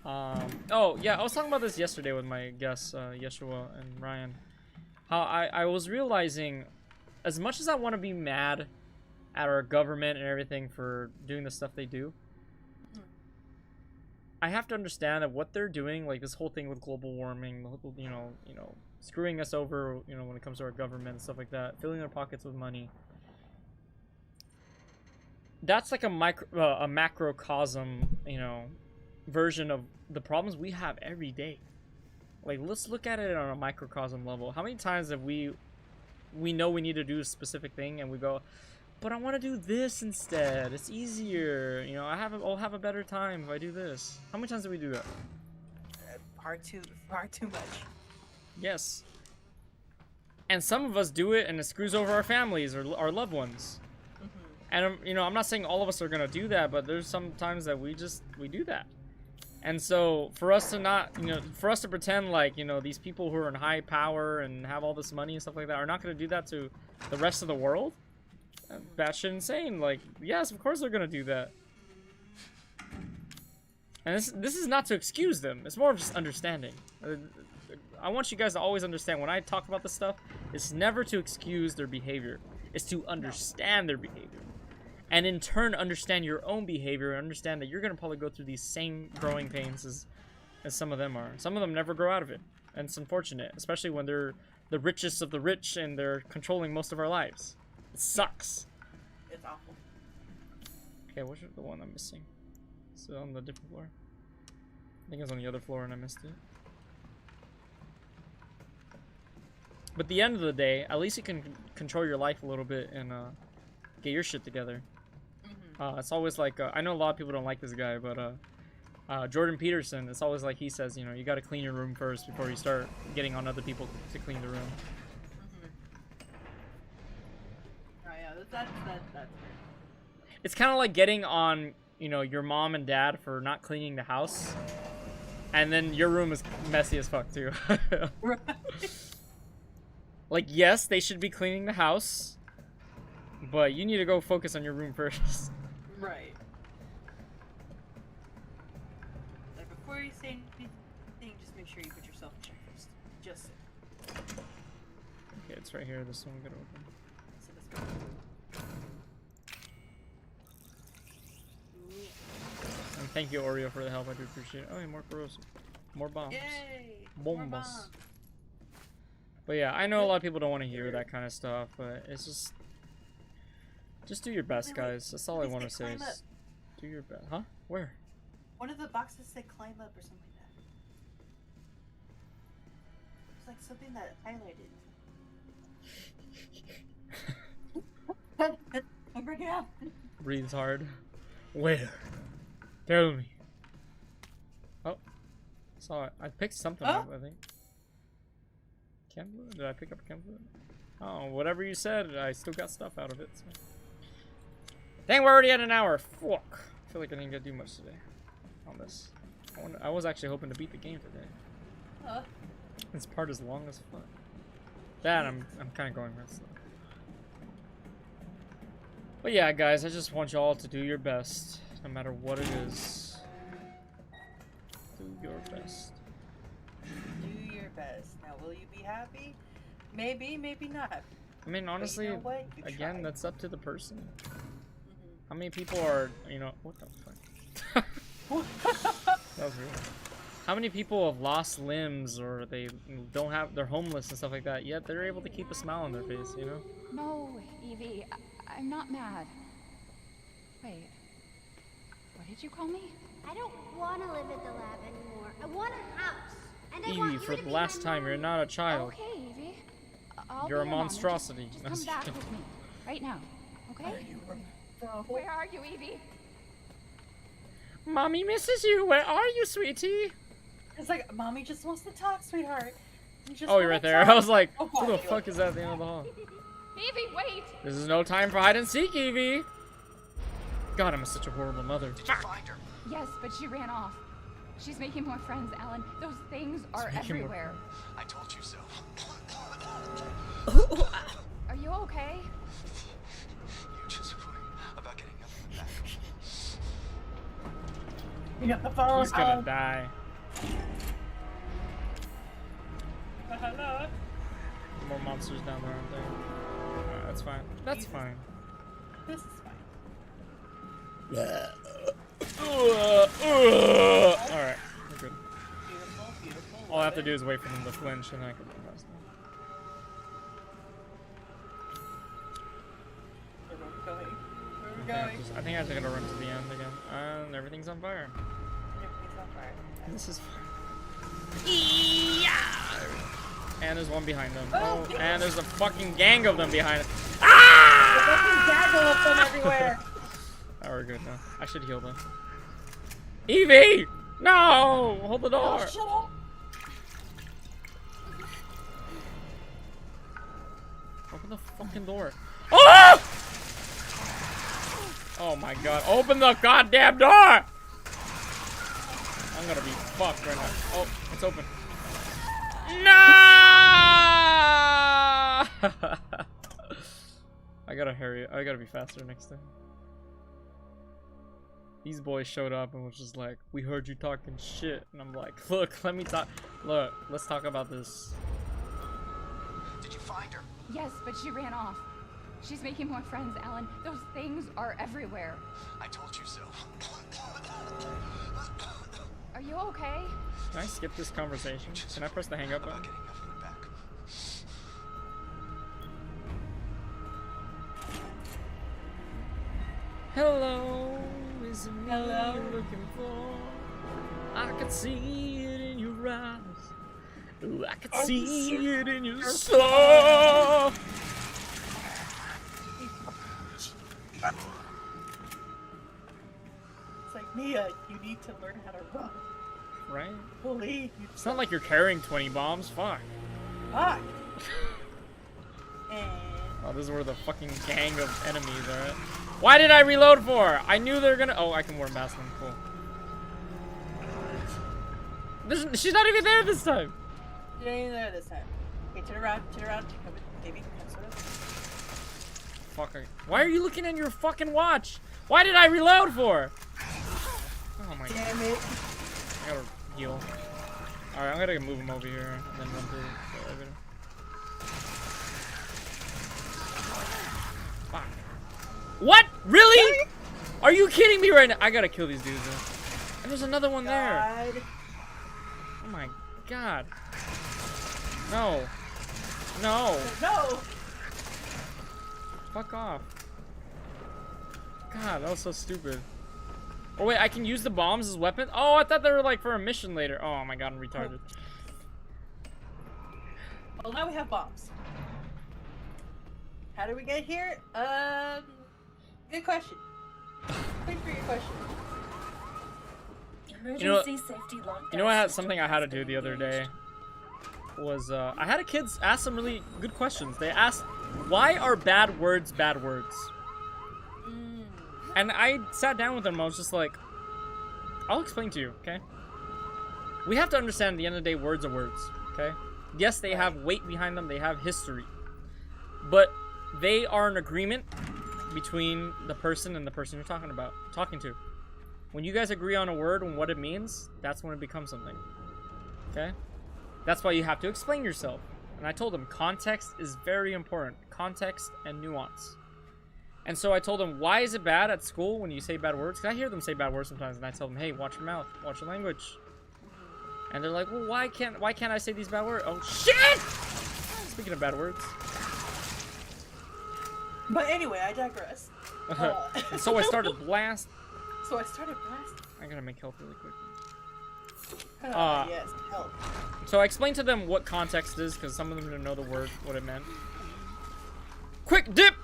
now. Oh yeah, I was talking about this yesterday with my guests, Yeshua and Ryan. How I was realizing, as much as I want to be mad at our government and everything for doing the stuff they do, I have to understand that what they're doing, like this whole thing with global warming, you know, screwing us over, you know, when it comes to our government and stuff like that, filling their pockets with money. That's like a macrocosm, you know, version of the problems we have every day. Like, let's look at it on a microcosm level. How many times have we know we need to do a specific thing and we go, but I want to do this instead. It's easier. You know, I'll have a better time if I do this. How many times do we do that? Far too much. Yes. And some of us do it and it screws over our families or our loved ones. And, you know, I'm not saying all of us are going to do that, but there's some times that we do that. And so for us to not, you know, for us to pretend like, you know, these people who are in high power and have all this money and stuff like that are not going to do that to the rest of the world, batshit insane. Like, yes, of course they're going to do that. And this is not to excuse them. It's more of just understanding. I want you guys to always understand when I talk about this stuff, it's never to excuse their behavior. It's to understand their behavior. And in turn, understand your own behavior and understand that you're going to probably go through these same growing pains as some of them are. Some of them never grow out of it. And it's unfortunate, especially when they're the richest of the rich and they're controlling most of our lives. It sucks. It's awful. Okay, what's the one I'm missing? Is it on the different floor? I think it's on the other floor and I missed it. But at the end of the day, at least you can control your life a little bit and get your shit together. It's always like, I know a lot of people don't like this guy, but Jordan Peterson, it's always like he says, you know, you got to clean your room first before you start getting on other people to clean the room. Oh yeah, that's It's kind of like getting on, you know, your mom and dad for not cleaning the house, and then your room is messy as fuck too. right. Like, yes, they should be cleaning the house, but you need to go focus on your room first. Right. Like, before you say anything, just make sure you put yourself in check first. Just so. Okay, it's right here. This one I'm gonna open. So let's go. And thank you, Oreo, for the help. I do appreciate it. Oh, yeah, more corrosive. More bombs. Yay! Bombas. More bombs. But yeah, I know a lot of people don't want to hear that kind of stuff, but it's just do your best, guys. That's all I want to say is do your best. Huh? Where? One of the boxes said climb up or something like that. It's like something that highlighted. I'm breaking out. Breathes hard. Where? Tell me. Oh, saw it. I picked something up, I think. Chem fluid? Did I pick up chem fluid? Oh, whatever you said, I still got stuff out of it. So. Dang, we're already at an hour. Fuck. I feel like I didn't get to do much today on this. I was actually hoping to beat the game today. This part is long as fuck. That I'm kind of going real slow. But yeah, guys, I just want y'all to do your best, no matter what it is. Do your best. Do your best. Now, will you be happy? Maybe, maybe not. I mean, honestly, you know what? You again, tried. that's up to the person. How many people are, you know, what the fuck? That was weird. How many people have lost limbs or they don't have, they're homeless and stuff like that, yet they're able to keep a smile on their face, you know? No, Evie, I'm not mad. Wait, what did you call me? I don't want to live at the lab anymore. I want a house. And I want Evie, you for to the be last my time, mom. you're not a child. Okay, Evie. I'll You're be a your mom. monstrosity. Just come back with me, right now, okay? Where are you, Evie? Mommy misses you. Where are you, sweetie? It's like, mommy just wants to talk, sweetheart. Oh, you're right there. I was like, who the fuck is that at the end of the hall? Evie, wait! This is no time for hide and seek, Evie. God, I'm such a horrible mother. Did you find her? Yes, but she ran off. She's making more friends, Alan. Those things are making more everywhere. I told you so. Are you okay? You just worry about getting up back. You know, follow He's gonna die. Hello. More monsters down there, aren't there? That's fine. That's fine. This is fine. Alright, we're good. Beautiful, beautiful. All I have to do is wait for them to flinch and then I can run past them. Where are we going? Where are we Okay, going? I think I just gotta run to the end again. And everything's on fire. Everything's on fire. This is fire. And there's one behind them. Oh, and there's a fucking gang of them behind it. There's a fucking gaggle of them everywhere. Oh, we're good now. I should heal them. Evie! No! Hold the door! Oh, shut up. Open the fucking door. Oh! Oh my god. Open the goddamn door! I'm gonna be fucked right now. Oh, it's open. No! I gotta hurry. I gotta be faster next time. These boys showed up and was just like, we heard you talking shit. And I'm like, look, let me talk. Look, let's talk about this. Did you find her? Yes, but she ran off. She's making more friends, Alan. Those things are everywhere. I told you so. Are you okay? Can I skip this conversation? Can I press the hang up About button? getting everyone back. Hello, is it me Hello? you're looking for? I could see it in your eyes. Ooh, I could see it in your soul. It's like, Mia, you need to learn how to run. Right? Holy, you It's not like you're carrying 20 bombs. Fuck. fuck. And Oh, this is where the fucking gang of enemies are at. Why did I reload for? I knew they were gonna. Oh, I can warn past them. Cool. She's not even there this time. you ain't there this time. Okay, turn around, come with Davey, come sort of. Fuck. Why are you looking at your fucking watch? Why did I reload for? Oh my god. Damn it. I gotta heal. Alright, I'm gonna move him over here and then run through the elevator. Fuck. What? Really? Are you kidding me right now? I gotta kill these dudes. And there's another one there. God. Oh my god. No. No. No. Fuck off. God, that was so stupid. Oh wait, I can use the bombs as weapons? Oh, I thought they were like for a mission later. Oh my god, I'm retarded. Well, now we have bombs. How did we get here? Good question. Thanks for your question. Emergency safety lockdown. You know what? Something I had to do the other day was I had a kids ask some really good questions. They asked, "Why are bad words bad words?" And I sat down with them. I was just like, "I'll explain to you, okay? We have to understand at the end of the day, words are words, okay? Yes, they have weight behind them. They have history, but they are an agreement between the person and the person you're talking to. When you guys agree on a word and what it means, that's when it becomes something, okay? That's why you have to explain yourself." And I told them context is very important. Context and nuance. And so I told them, why is it bad at school when you say bad words? Because I hear them say bad words sometimes, and I tell them, hey, watch your mouth, watch your language. And they're like, well, why can't I say these bad words? Oh shit! Speaking of bad words. But anyway, I digress. And so I started blast. So I started blasting. I gotta make health really quick. Yes, help. So I explained to them what context is, because some of them didn't know the word, what it meant. Quick dip!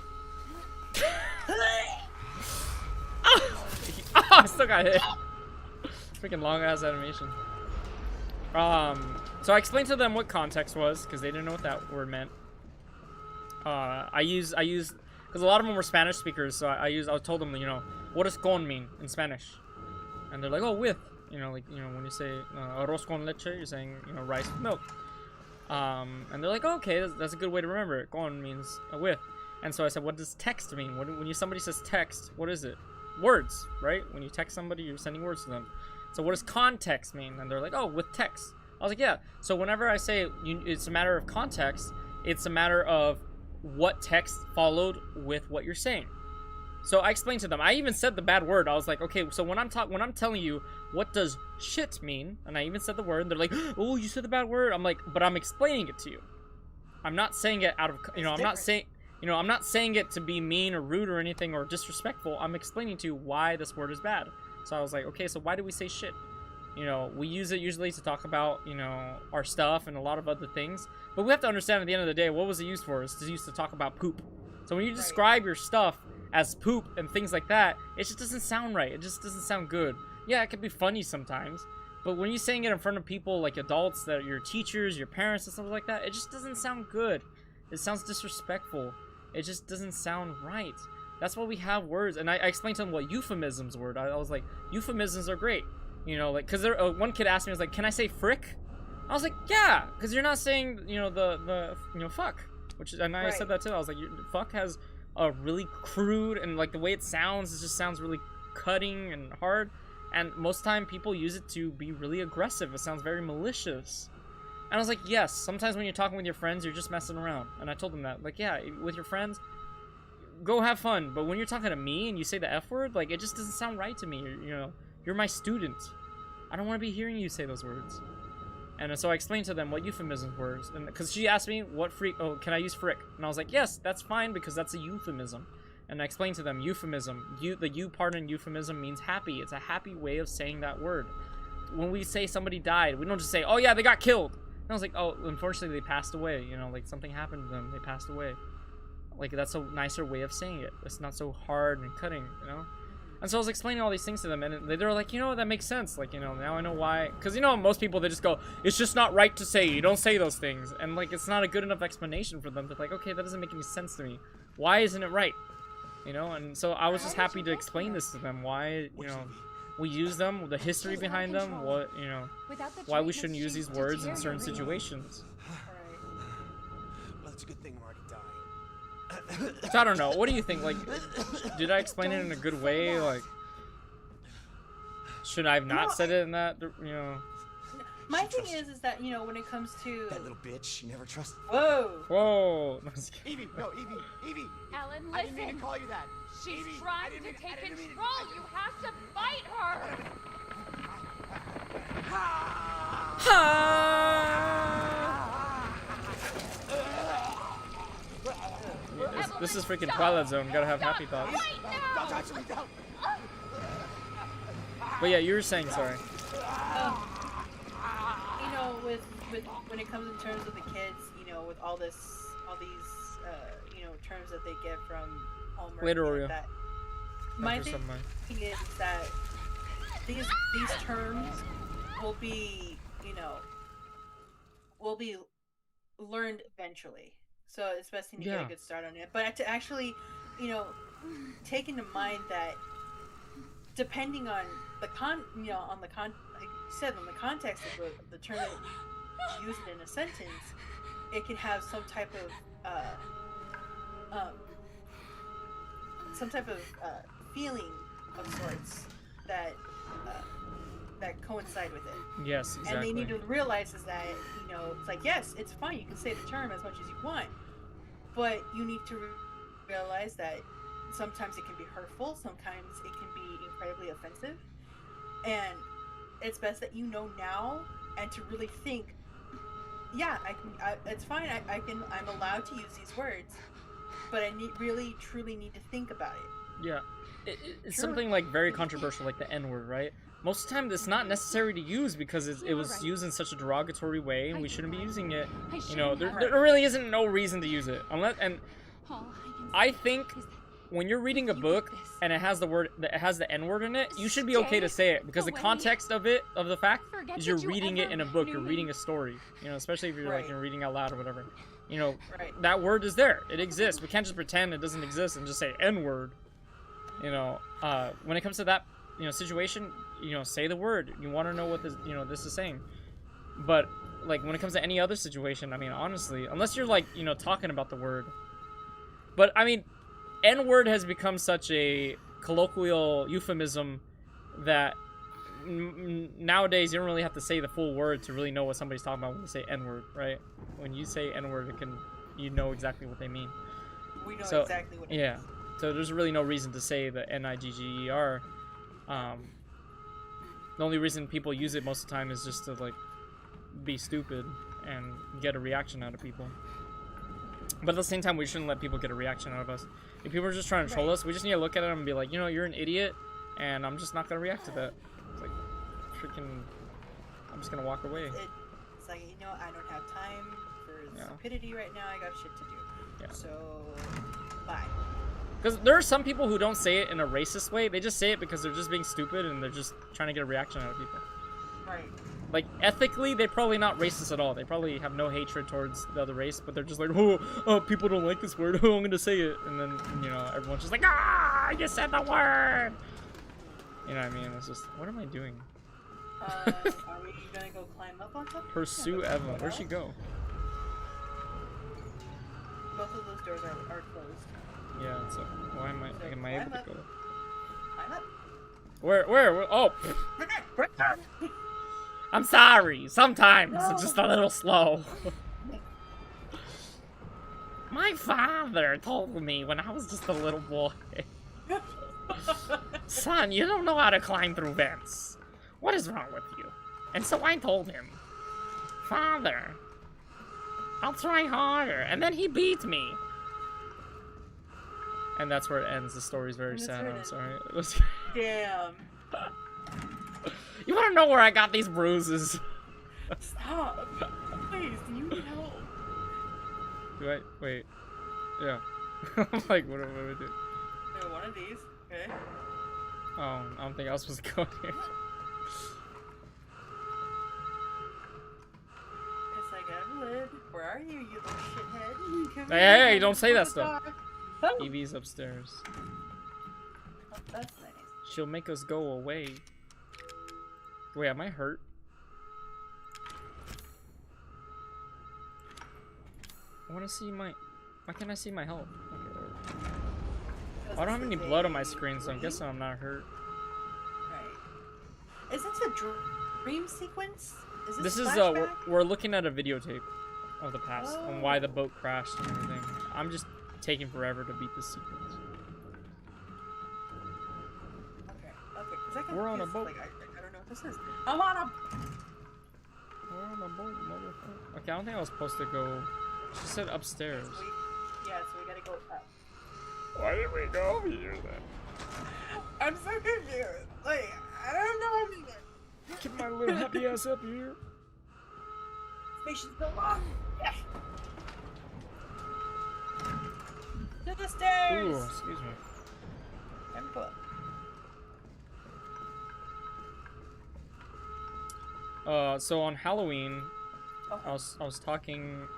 Oh, I still got hit. Freaking long ass animation. So I explained to them what context was, because they didn't know what that word meant. I use because a lot of them were Spanish speakers, so I told them, you know, what does con mean in Spanish? And they're like, oh, with, you know, like, you know, when you say arroz con leche, you're saying, you know, rice with milk. And they're like, oh, okay, that's a good way to remember it. Con means with. And so I said, what does text mean? When somebody says text, what is it? Words, right? When you text somebody, you're sending words to them. So what does context mean? And they're like, oh, with text. I was like, yeah. So whenever I say it's a matter of context, it's a matter of what text followed with what you're saying. So I explained to them. I even said the bad word. I was like, okay, so when I'm telling you what does shit mean, and I even said the word, and they're like, oh, you said the bad word. I'm like, but I'm explaining it to you. I'm not saying it out of, I'm not saying it to be mean or rude or anything or disrespectful. I'm explaining to you why this word is bad. So I was like, okay, so why do we say shit? We use it usually to talk about, our stuff and a lot of other things. But we have to understand at the end of the day, what was it used for? It's used to talk about poop. So when you describe your stuff as poop and things like that, it just doesn't sound right. It just doesn't sound good. Yeah, it can be funny sometimes. But when you're saying it in front of people like adults, that your teachers, your parents, and stuff like that, it just doesn't sound good. It sounds disrespectful. It just doesn't sound right. That's why we have words. And I explained to them what euphemisms were. I was like, euphemisms are great. Because one kid asked me, I was like, can I say frick? I was like, yeah, because you're not saying, the fuck. And I said that too. I was like, fuck has a really crude, and like the way it sounds, it just sounds really cutting and hard. And most time people use it to be really aggressive. It sounds very malicious. And I was like, yes, sometimes when you're talking with your friends, you're just messing around. And I told them that. Like, yeah, with your friends, go have fun. But when you're talking to me and you say the F word, like, it just doesn't sound right to me. You're my student. I don't want to be hearing you say those words. And so I explained to them what euphemisms were. And because she asked me, can I use frick? And I was like, yes, that's fine, because that's a euphemism. And I explained to them, euphemism. The U part in euphemism means happy. It's a happy way of saying that word. When we say somebody died, we don't just say, oh yeah, they got killed. And I was like, oh, unfortunately they passed away. Like something happened to them. They passed away. Like, that's a nicer way of saying it. It's not so hard and cutting, And so I was explaining all these things to them, and they were like, that makes sense. Like, now I know why. Because, most people, they just go, it's just not right to say. You don't say those things. And, like, it's not a good enough explanation for them. They're like, okay, that doesn't make any sense to me. Why isn't it right? And so I was just happy to explain this to them. Why, we use them, the history behind them, what, why we shouldn't use these words in certain situations. Well, it's a good thing Marty died. So I don't know. What do you think? Like, did I explain it in a good way? Like, should I have not said it in that, My thing is that, when it comes to... That little bitch, you never trust... Whoa! Evie, no, Evie! Ellen, listen! I didn't mean to call you that! She's Evie, trying to take control! You have to fight her! This is freaking Twilight Zone. Gotta have happy thoughts. Don't touch me, don't! But yeah, you were saying, sorry. With when it comes in terms of the kids, with all these, terms that they get from Homer. Later, Oreo. That. My thing is that these terms will be, learned eventually. So it's best to get a good start on it. But to actually, take into mind that depending on the like you said, on the context of the term that you use it in a sentence, it can have some type of feeling of sorts that coincide with it. Yes, exactly. And they need to realize is that, it's like, yes, it's fine, you can say the term as much as you want, but you need to realize that sometimes it can be hurtful, sometimes it can be incredibly offensive, and it's best that now and to really think, yeah, it's fine, I'm allowed to use these words, but I really truly need to think about it. Yeah, it's something like very controversial, like the N-word, right? Most of the time, it's not necessary to use because it was used in such a derogatory way, and we shouldn't be using it. There really isn't no reason to use it. I think when you're reading a book and it has the N-word in it, you should be okay to say it because the context of the fact is you're reading it in a book, you're reading a story. Especially if you're like you're reading out loud or whatever. That word is there. It exists. We can't just pretend it doesn't exist and just say N-word. When it comes to that situation, say the word. You want to know what this is saying. But like when it comes to any other situation, I mean, honestly, unless you're like talking about the word. But I mean, N-word has become such a colloquial euphemism that nowadays you don't really have to say the full word to really know what somebody's talking about when they say N-word, right? When you say N-word, you know exactly what they mean. We know exactly what it yeah. means. So there's really no reason to say the Nigger. The only reason people use it most of the time is just to like be stupid and get a reaction out of people. But at the same time, we shouldn't let people get a reaction out of us. If people are just trying to troll us, we just need to look at them and be like, you know, you're an idiot, and I'm just not gonna react to that. It's like, freaking, I'm just gonna walk away. It's like, you know, I don't have time for stupidity right now. I got shit to do. Yeah. So, bye. Because there are some people who don't say it in a racist way. They just say it because they're just being stupid and they're just trying to get a reaction out of people. Right. Like, ethically, they're probably not racist at all. They probably have no hatred towards the other race, but they're just like, oh, people don't like this word. Oh, I'm gonna say it. And then, you know, everyone's just like, ah, you said the word. You know what I mean? It's just, what am I doing? Are we gonna go climb up on top? Pursue Eva. Where'd she go? Both of those doors are closed. Yeah, so why am I able to go? Climb up. Where? Oh! I'm sorry. Sometimes it's just a little slow. My father told me when I was just a little boy. Son, you don't know how to climb through vents. What is wrong with you? And so I told him, Father, I'll try harder. And then he beat me. And that's where it ends. The story's very sad. I'm sorry. Damn. You want to know where I got these bruises? Stop. Please, do you need help? Do I? Wait. Yeah. I'm like, what am I doing? One of these. Okay. Oh, I don't think I was supposed to go here. It's like, Evelyn, where are you, you little shithead? Come Hey, don't say that stuff. Evie's upstairs. Oh, that's nice. She'll make us go away. Wait, am I hurt? I want to see my... Why can't I see my health? Okay, I don't have any blood on my screen, so I'm guessing I'm not hurt. Right. Is this a dream sequence? This is we're looking at a videotape of the past and why the boat crashed and everything. I'm just taking forever to beat this sequence. Okay. We're on a boat. Like, I don't know what this is. I'm on a... We're on a boat, motherfucker. Okay, I don't think I was supposed to go... She said upstairs. So we gotta go up. Why did we go over here then? I'm so confused. Like, I don't know anything. Get my little happy ass up here. Spacious so long. Yeah. To the stairs. Ooh, excuse me. I'm cool. So on Halloween, I was talking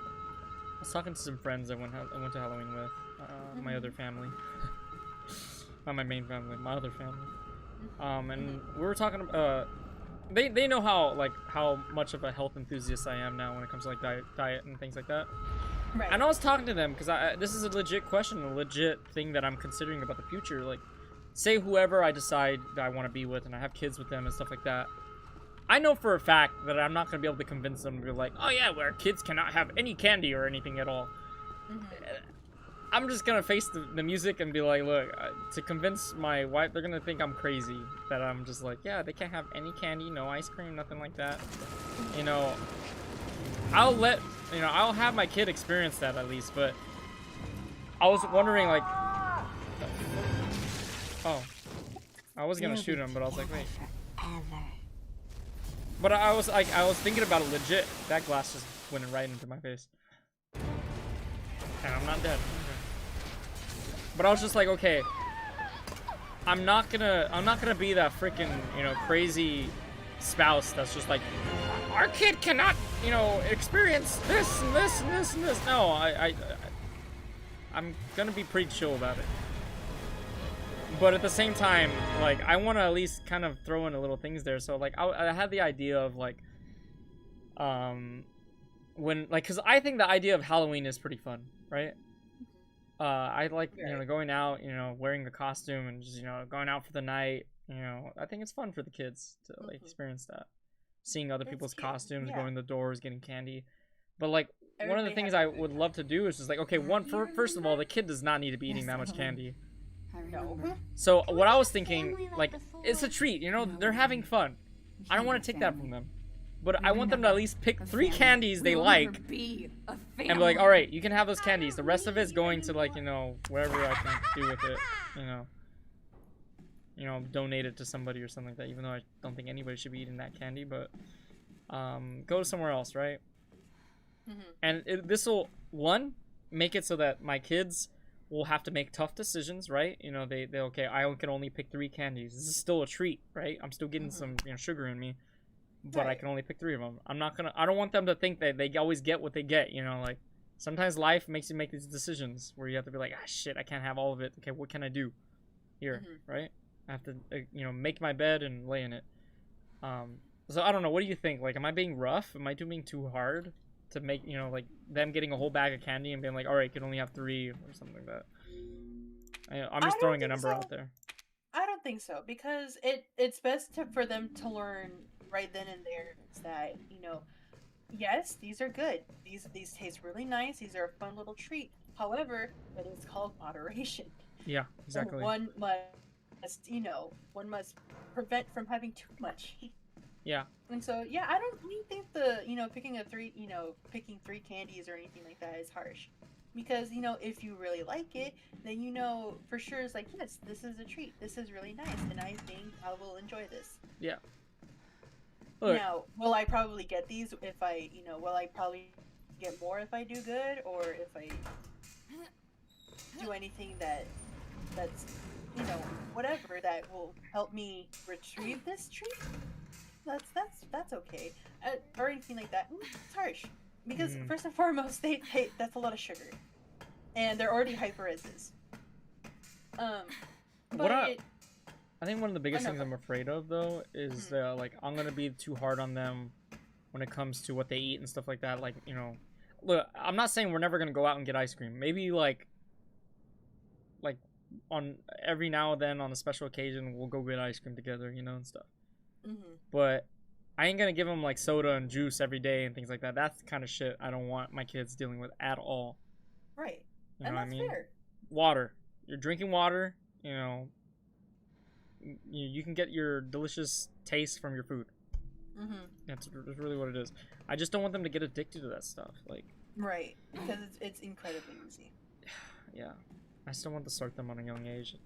to some friends I went to Halloween with, my other family, not my main family, my other family, and we were talking about, they know how much of a health enthusiast I am now when it comes to like diet and things like that. Right. And I was talking to them because this is a legit question, a legit thing that I'm considering about the future. Like, say whoever I decide that I want to be with, and I have kids with them and stuff like that. I know for a fact that I'm not going to be able to convince them to be like, oh yeah, where kids cannot have any candy or anything at all. I'm just going to face the music and be like, look, to convince my wife, they're going to think I'm crazy. That I'm just like, yeah, they can't have any candy, no ice cream, nothing like that. You know, I'll have my kid experience that at least, but I was wondering like, oh, I was going to shoot him, but I was like, wait. But I was thinking about it legit. That glass just went right into my face. And I'm not dead. Okay. But I was just like, okay, I'm not gonna be that freaking, crazy spouse that's just like, our kid cannot, experience this and this and this and this. No, I'm gonna be pretty chill about it. But at the same time, like, I want to at least kind of throw in a little things there. So, like, I had the idea of, like, because I think the idea of Halloween is pretty fun, right? I like, going out, wearing a costume and just, going out for the night, You know, I think it's fun for the kids to like Mhm. experience that, seeing other It's people's cute, costumes, yeah. going to the doors, getting candy. But like one of the Everybody things has I a good would time. love to do is just like, okay, first of all, the kid does not need to be eating Yes, that much Evelyn. candy. I No. remember. So Can what we I be was a thinking, family like, before? it's a treat, you know, No. they're having fun. I don't Can't want be to take that family. from them, but We I were want them to at never least pick a 3 family. candies they We'll never like, be a family. and be like, all right, you can have those candies. The rest of it's going to like, you know, wherever I can do with it, you know, donate it to somebody or something like that. Even though I don't think anybody should be eating that candy, but go somewhere else, right? Mhm. And this will make it so that my kids will have to make tough decisions, right? You know, they okay, I can only pick 3 candies. This is still a treat, right? I'm still getting some, you know, sugar in me, but I Right. can only pick 3 of them. I don't want them to think that they always get what they get, you know, like sometimes life makes you make these decisions where you have to be like, ah, shit, I can't have all of it. Okay, what can I do here, right? I have to, you know, make my bed and lay in it. So I don't know. What do you think? Like, am I being rough? Am I doing too hard to make, you know, like them getting a whole bag of candy and being like, all right, you can only have 3 or something like that? I'm just I don't throwing a think number so. out there. I don't think so because it's best for them to learn right then and there is that, you know, yes, these are good. These taste really nice. These are a fun little treat. However, it is called moderation. Yeah, So exactly. one must, you know, one must prevent from having too much. Yeah. And so, yeah, I don't think the, you know, picking 3 candies or anything like that is harsh. Because, you know, if you really like it, then you know for sure it's like, yes, this is a treat. This is really nice, and I think I will enjoy this. Yeah. Look, Now, will I probably get these if I, you know, will I probably get more if I do good, or if I do anything that's, you know, whatever that will help me retrieve this treat? That's okay, or anything like that. It's harsh because first and foremost, they that's a lot of sugar, and they're already hyper as is. But I think one of the biggest no, things go I'm afraid of though is that like I'm gonna be too hard on them when it comes to what they eat and stuff like that. Like, you know, look, I'm not saying we're never gonna go out and get ice cream. Maybe like on every now and then on a special occasion we'll go get ice cream together, you know, and stuff. But I ain't gonna give them like soda and juice every day and things like that. That's the kind of shit I don't want my kids dealing with at all. Right. You know And what I that's mean? fair. Water. You're drinking water, you know. You can get your delicious taste from your food. That's really what it is. I just don't want them to get addicted to that stuff. Like, Right. Because it's incredibly easy. yeah, I still want to start them on a young age,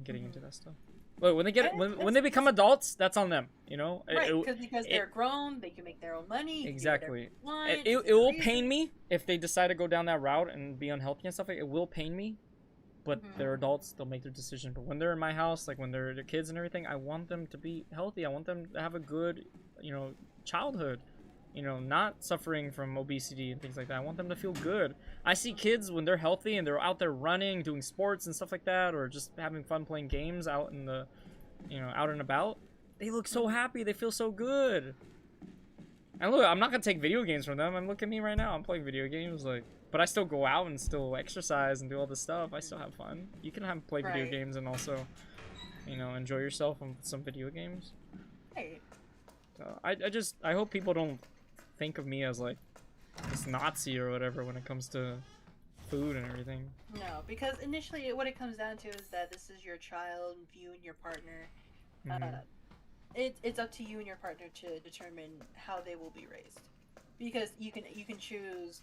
getting into that stuff. Look, when they get And when they become adults, that's on them. You know, Right, because they're grown, they can make their own money. You can do exactly. whatever you want, It within will reason. pain me if they decide to go down that route and be unhealthy and stuff. Like, it will pain me, but they're adults. They'll make their decision. But when they're in my house, like when they're kids and everything, I want them to be healthy. I want them to have a good, you know, childhood. You know, not suffering from obesity and things like that. I want them to feel good. I see kids when they're healthy and they're out there running, doing sports and stuff like that, or just having fun playing games out in the, you know, out and about. They look so happy. They feel so good. And look, I'm not gonna take video games from them. And look at me right now. I'm playing video games, like, but I still go out and still exercise and do all this stuff. I still have fun. You can play video Right. games and also, you know, enjoy yourself on some video games. Right. So I hope people don't think of me as like this Nazi or whatever when it comes to food and everything. No, because initially what it comes down to is that this is your child, you and your partner. It's up to you and your partner to determine how they will be raised, because you can choose.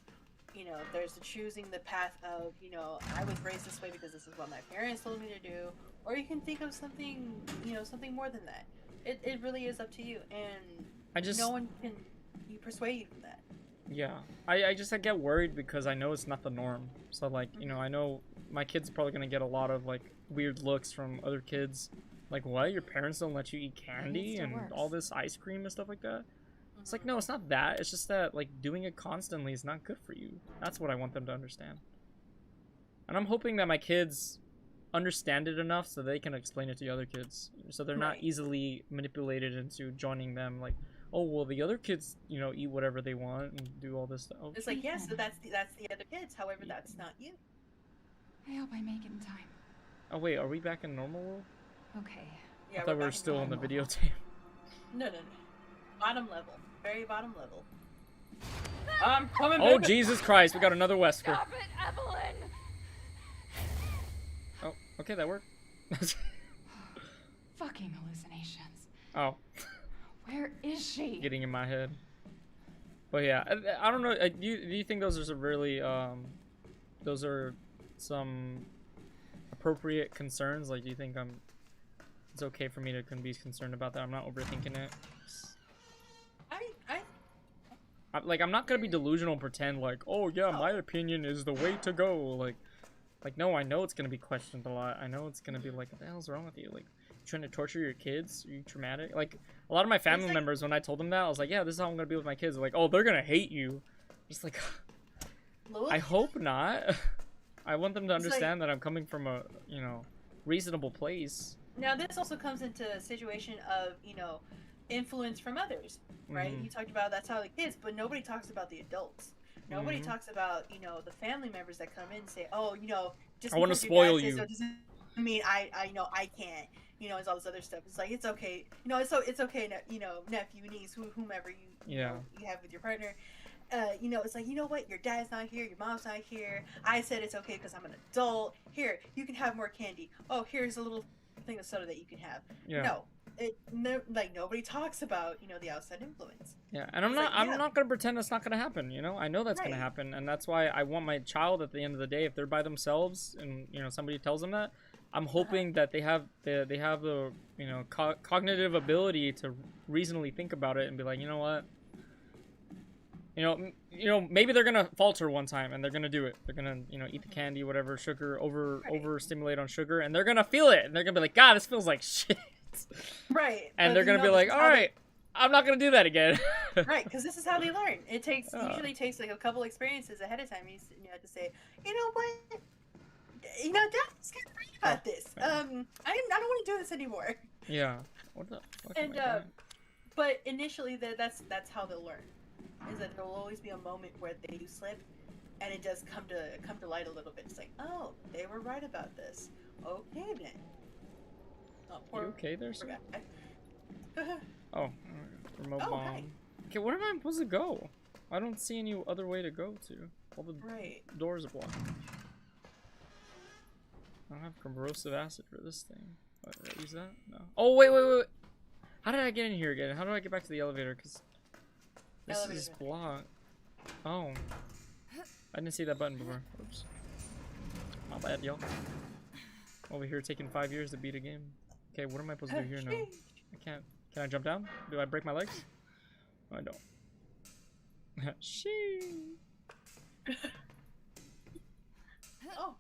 You know, there's the choosing the path of, you know, I was raised this way because this is what my parents told me to do, or you can think of something, you know, something more than that. It really is up to you, and no one can persuade you from that. Yeah, I get worried because I know it's not the norm. So like, you know, I know my kid's probably gonna get a lot of like weird looks from other kids. Like, what? Your parents don't let you eat candy and all this ice cream and stuff like that? It's like, no, it's not that. It's just that like doing it constantly is not good for you. That's what I want them to understand. And I'm hoping that my kids understand it enough so they can explain it to the other kids, so they're not easily manipulated into joining them. Like, oh well, the other kids, you know, eat whatever they want and do all this stuff. Oh, It's like, yes, so that's the other kids. However, that's not you. I hope I make it in time. oh wait, are we back in normal world? Okay. Yeah, I thought we were back still in the normal. videotape. No. Bottom level. Very bottom level. I'm coming Oh, back. Jesus Christ, we got another Wesker. Stop it, Evelyn! Oh, okay, that worked. Fucking hallucinations. Oh, Where is she? getting in my head. But yeah, I don't know. Do you think those are some really those are some appropriate concerns? Like, do you think it's okay for me to be concerned about that? I'm not overthinking it. I'm not gonna be delusional and pretend like, oh yeah, my opinion is the way to go. Like no, I know it's gonna be questioned a lot. I know it's gonna be like, what the hell's wrong with you? Like, you trying to torture your kids? Are you traumatic? Like, a lot of my family members, when I told them that, I was like, yeah, this is how I'm gonna be with my kids. They're like, oh, they're gonna hate you. Just like, I hope not. I want them to understand that I'm coming from a, you know, reasonable place. Now this also comes into a situation of, you know, influence from others, right? You talked about that's how the kids, but nobody talks about the adults. Nobody talks about, you know, the family members that come in and say, oh, you know, just I want to spoil you. Doesn't mean I you know, I can't, you know, it's all this other stuff. It's like, it's okay, you know, it's okay, you know, nephew, niece, whomever you know, you have with your partner. You know, it's like, you know what, your dad's not here, your mom's not here. I said it's okay because I'm an adult. Here, you can have more candy. Oh, here's a little thing of soda that you can have. No, like nobody talks about, you know, the outside influence. Yeah, and I'm not gonna pretend that's not gonna happen. You know, I know that's gonna happen, and that's why I want my child at the end of the day, if they're by themselves and, you know, somebody tells them that, I'm hoping that they have the you know, cognitive ability to reasonably think about it and be like, you know what, you know, maybe they're gonna falter one time and they're gonna do it. They're gonna, you know, eat the candy, whatever, sugar, over stimulate on sugar, and they're gonna feel it, and they're gonna be like, God, this feels like shit. Right. And they're gonna be like, all right, I'm not gonna do that again. Right, because this is how they learn. It usually takes like a couple experiences ahead of time. You have to say, you know what, you know, Dad's kind of right about this. I don't want to do this anymore. Yeah. What the fuck? And but initially, that's how they'll learn. Is that there will always be a moment where they do slip, and it does come to light a little bit. It's like, oh, they were right about this. Okay then. Oh, you okay there, sir? Guy. Oh, remote bomb. Hi. Okay, where am I supposed to go? I don't see any other way to go to. All the doors are blocked. I don't have corrosive acid for this thing. What, did I use that? No. Oh, wait. How did I get in here again? How do I get back to the elevator? Because this is blocked. Oh. I didn't see that button before. Oops. My bad, y'all. Over here taking 5 years to beat a game. Okay, what am I supposed to do here now? I can't. Can I jump down? Do I break my legs? No, I don't. Shee. Oh.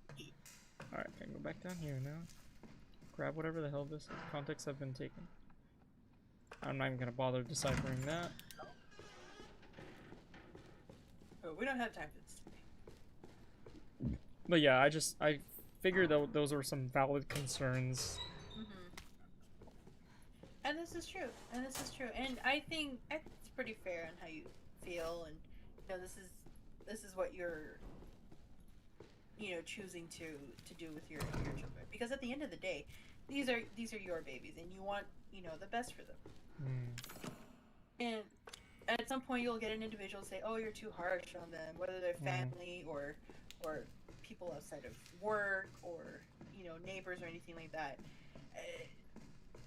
Alright, can I go back down here now? Grab whatever the hell this is. Contexts have been taken. I'm not even gonna bother deciphering that. Oh, we don't have time for this. But yeah, I figured those were some valid concerns. And this is true. And I think it's pretty fair on how you feel, and you know, this is what you're, you know, choosing to do with your children. Because at the end of the day, these are your babies, and you want, you know, the best for them. And at some point, you'll get an individual say, "Oh, you're too harsh on them," whether they're family or people outside of work, or, you know, neighbors or anything like that.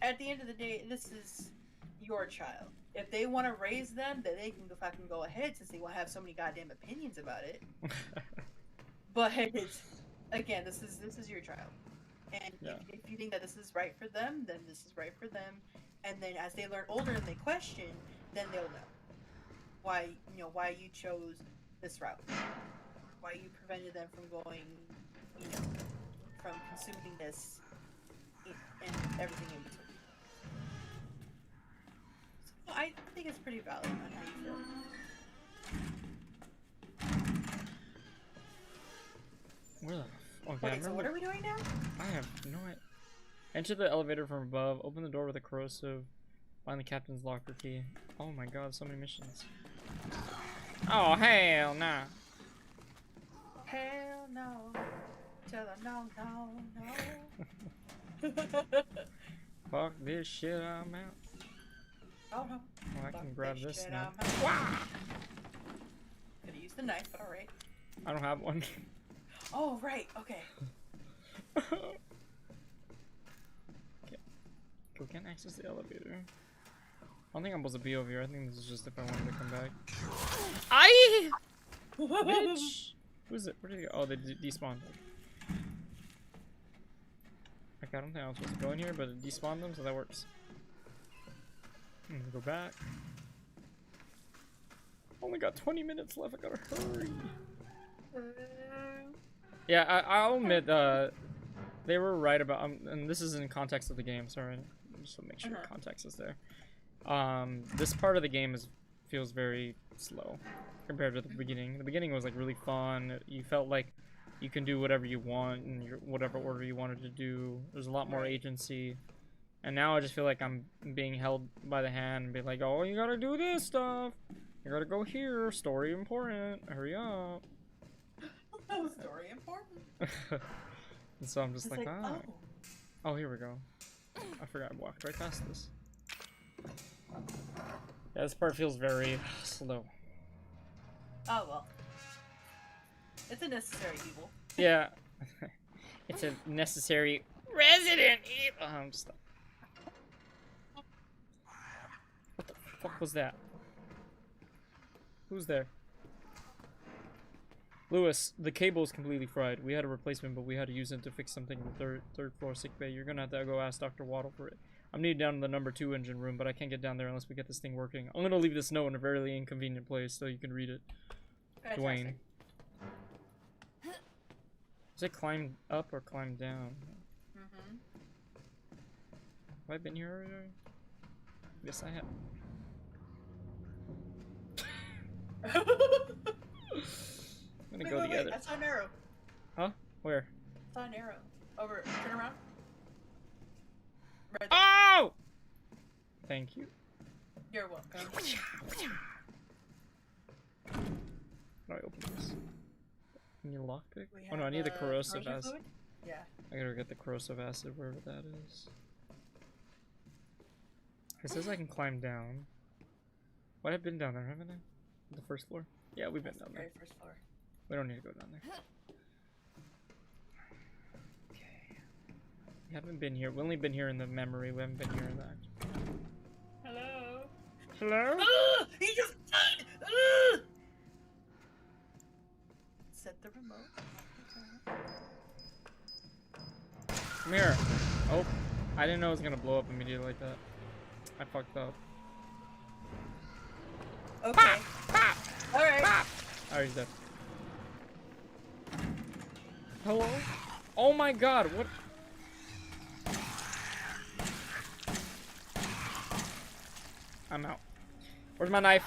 At the end of the day, this is your child. If they want to raise them, then they can fucking go ahead, since they will have so many goddamn opinions about it. But again, this is your child, and if you think that this is right for them, then this is right for them. And then as they learn older and they question, then they'll know why you chose this route, why you prevented them from going, you know, from consuming this and everything in between. So I think it's pretty valid on how you feel. Where the Okay, so what are we doing now? I have no idea. Enter the elevator from above, open the door with a corrosive, find the captain's locker key. Oh my god, so many missions. Oh, hell nah. Hell no. Tell her no. Fuck this shit, I'm out. Oh no. Well, I can grab this shit, now. Could've used the knife, but alright. I don't have one. Oh, right, okay. We can't access the elevator. I don't think I'm supposed to be over here. I think this is just if I wanted to come back. Bitch! Who's it? Where did he go? Oh, they despawned. Okay, I don't think I was supposed to go in here, but it despawned them, so that works. I'm gonna go back. Only got 20 minutes left. I gotta hurry. Yeah, I'll admit, they were right about, and this is in context of the game, sorry, just to make sure context is there. This part of the game feels very slow compared to the beginning. The beginning was like really fun. You felt like you can do whatever you want in whatever order you wanted to do. There's a lot more agency. And now I just feel like I'm being held by the hand and be like, oh, you gotta do this stuff. You gotta go here. Story important. Hurry up. Story important. And so I'm just like, ah. oh. Oh, here we go. I forgot I walked right past this. Yeah, this part feels very slow. Oh well. It's a necessary evil. Yeah. It's a necessary Resident Evil. Stop. What the fuck was that? Who's there? Lewis, the cable is completely fried. We had a replacement, but we had to use it to fix something in the third floor sick bay. You're gonna have to go ask Dr. Waddle for it. I'm needed down in the number 2 engine room, but I can't get down there unless we get this thing working. I'm gonna leave this note in a very inconvenient place so you can read it. Fantastic. Dwayne. Is it climb up or climb down? Mm-hmm. Have I been here already? Yes, I have. I'm gonna go the other. I saw an arrow. Huh? Where? I saw an arrow. Over. Turn around. Right there. Oh! Thank you. You're welcome. How do I open this? I need a lockpick? Oh no, I need the corrosive acid. Fluid? Yeah. I gotta get the corrosive acid wherever that is. It says I can climb down. What, I've been down there, haven't I? The first floor? Yeah, we've been down there. Very first floor. We don't need to go down there. Okay. We haven't been here. We've only been here in the memory. We haven't been here in that. Hello. Hello? He just died! Set the remote. Come here. Oh, I didn't know it was gonna blow up immediately like that. I fucked up. Okay. Alright. Oh, he's dead. Hello? Oh my god, what? I'm out. Where's my knife?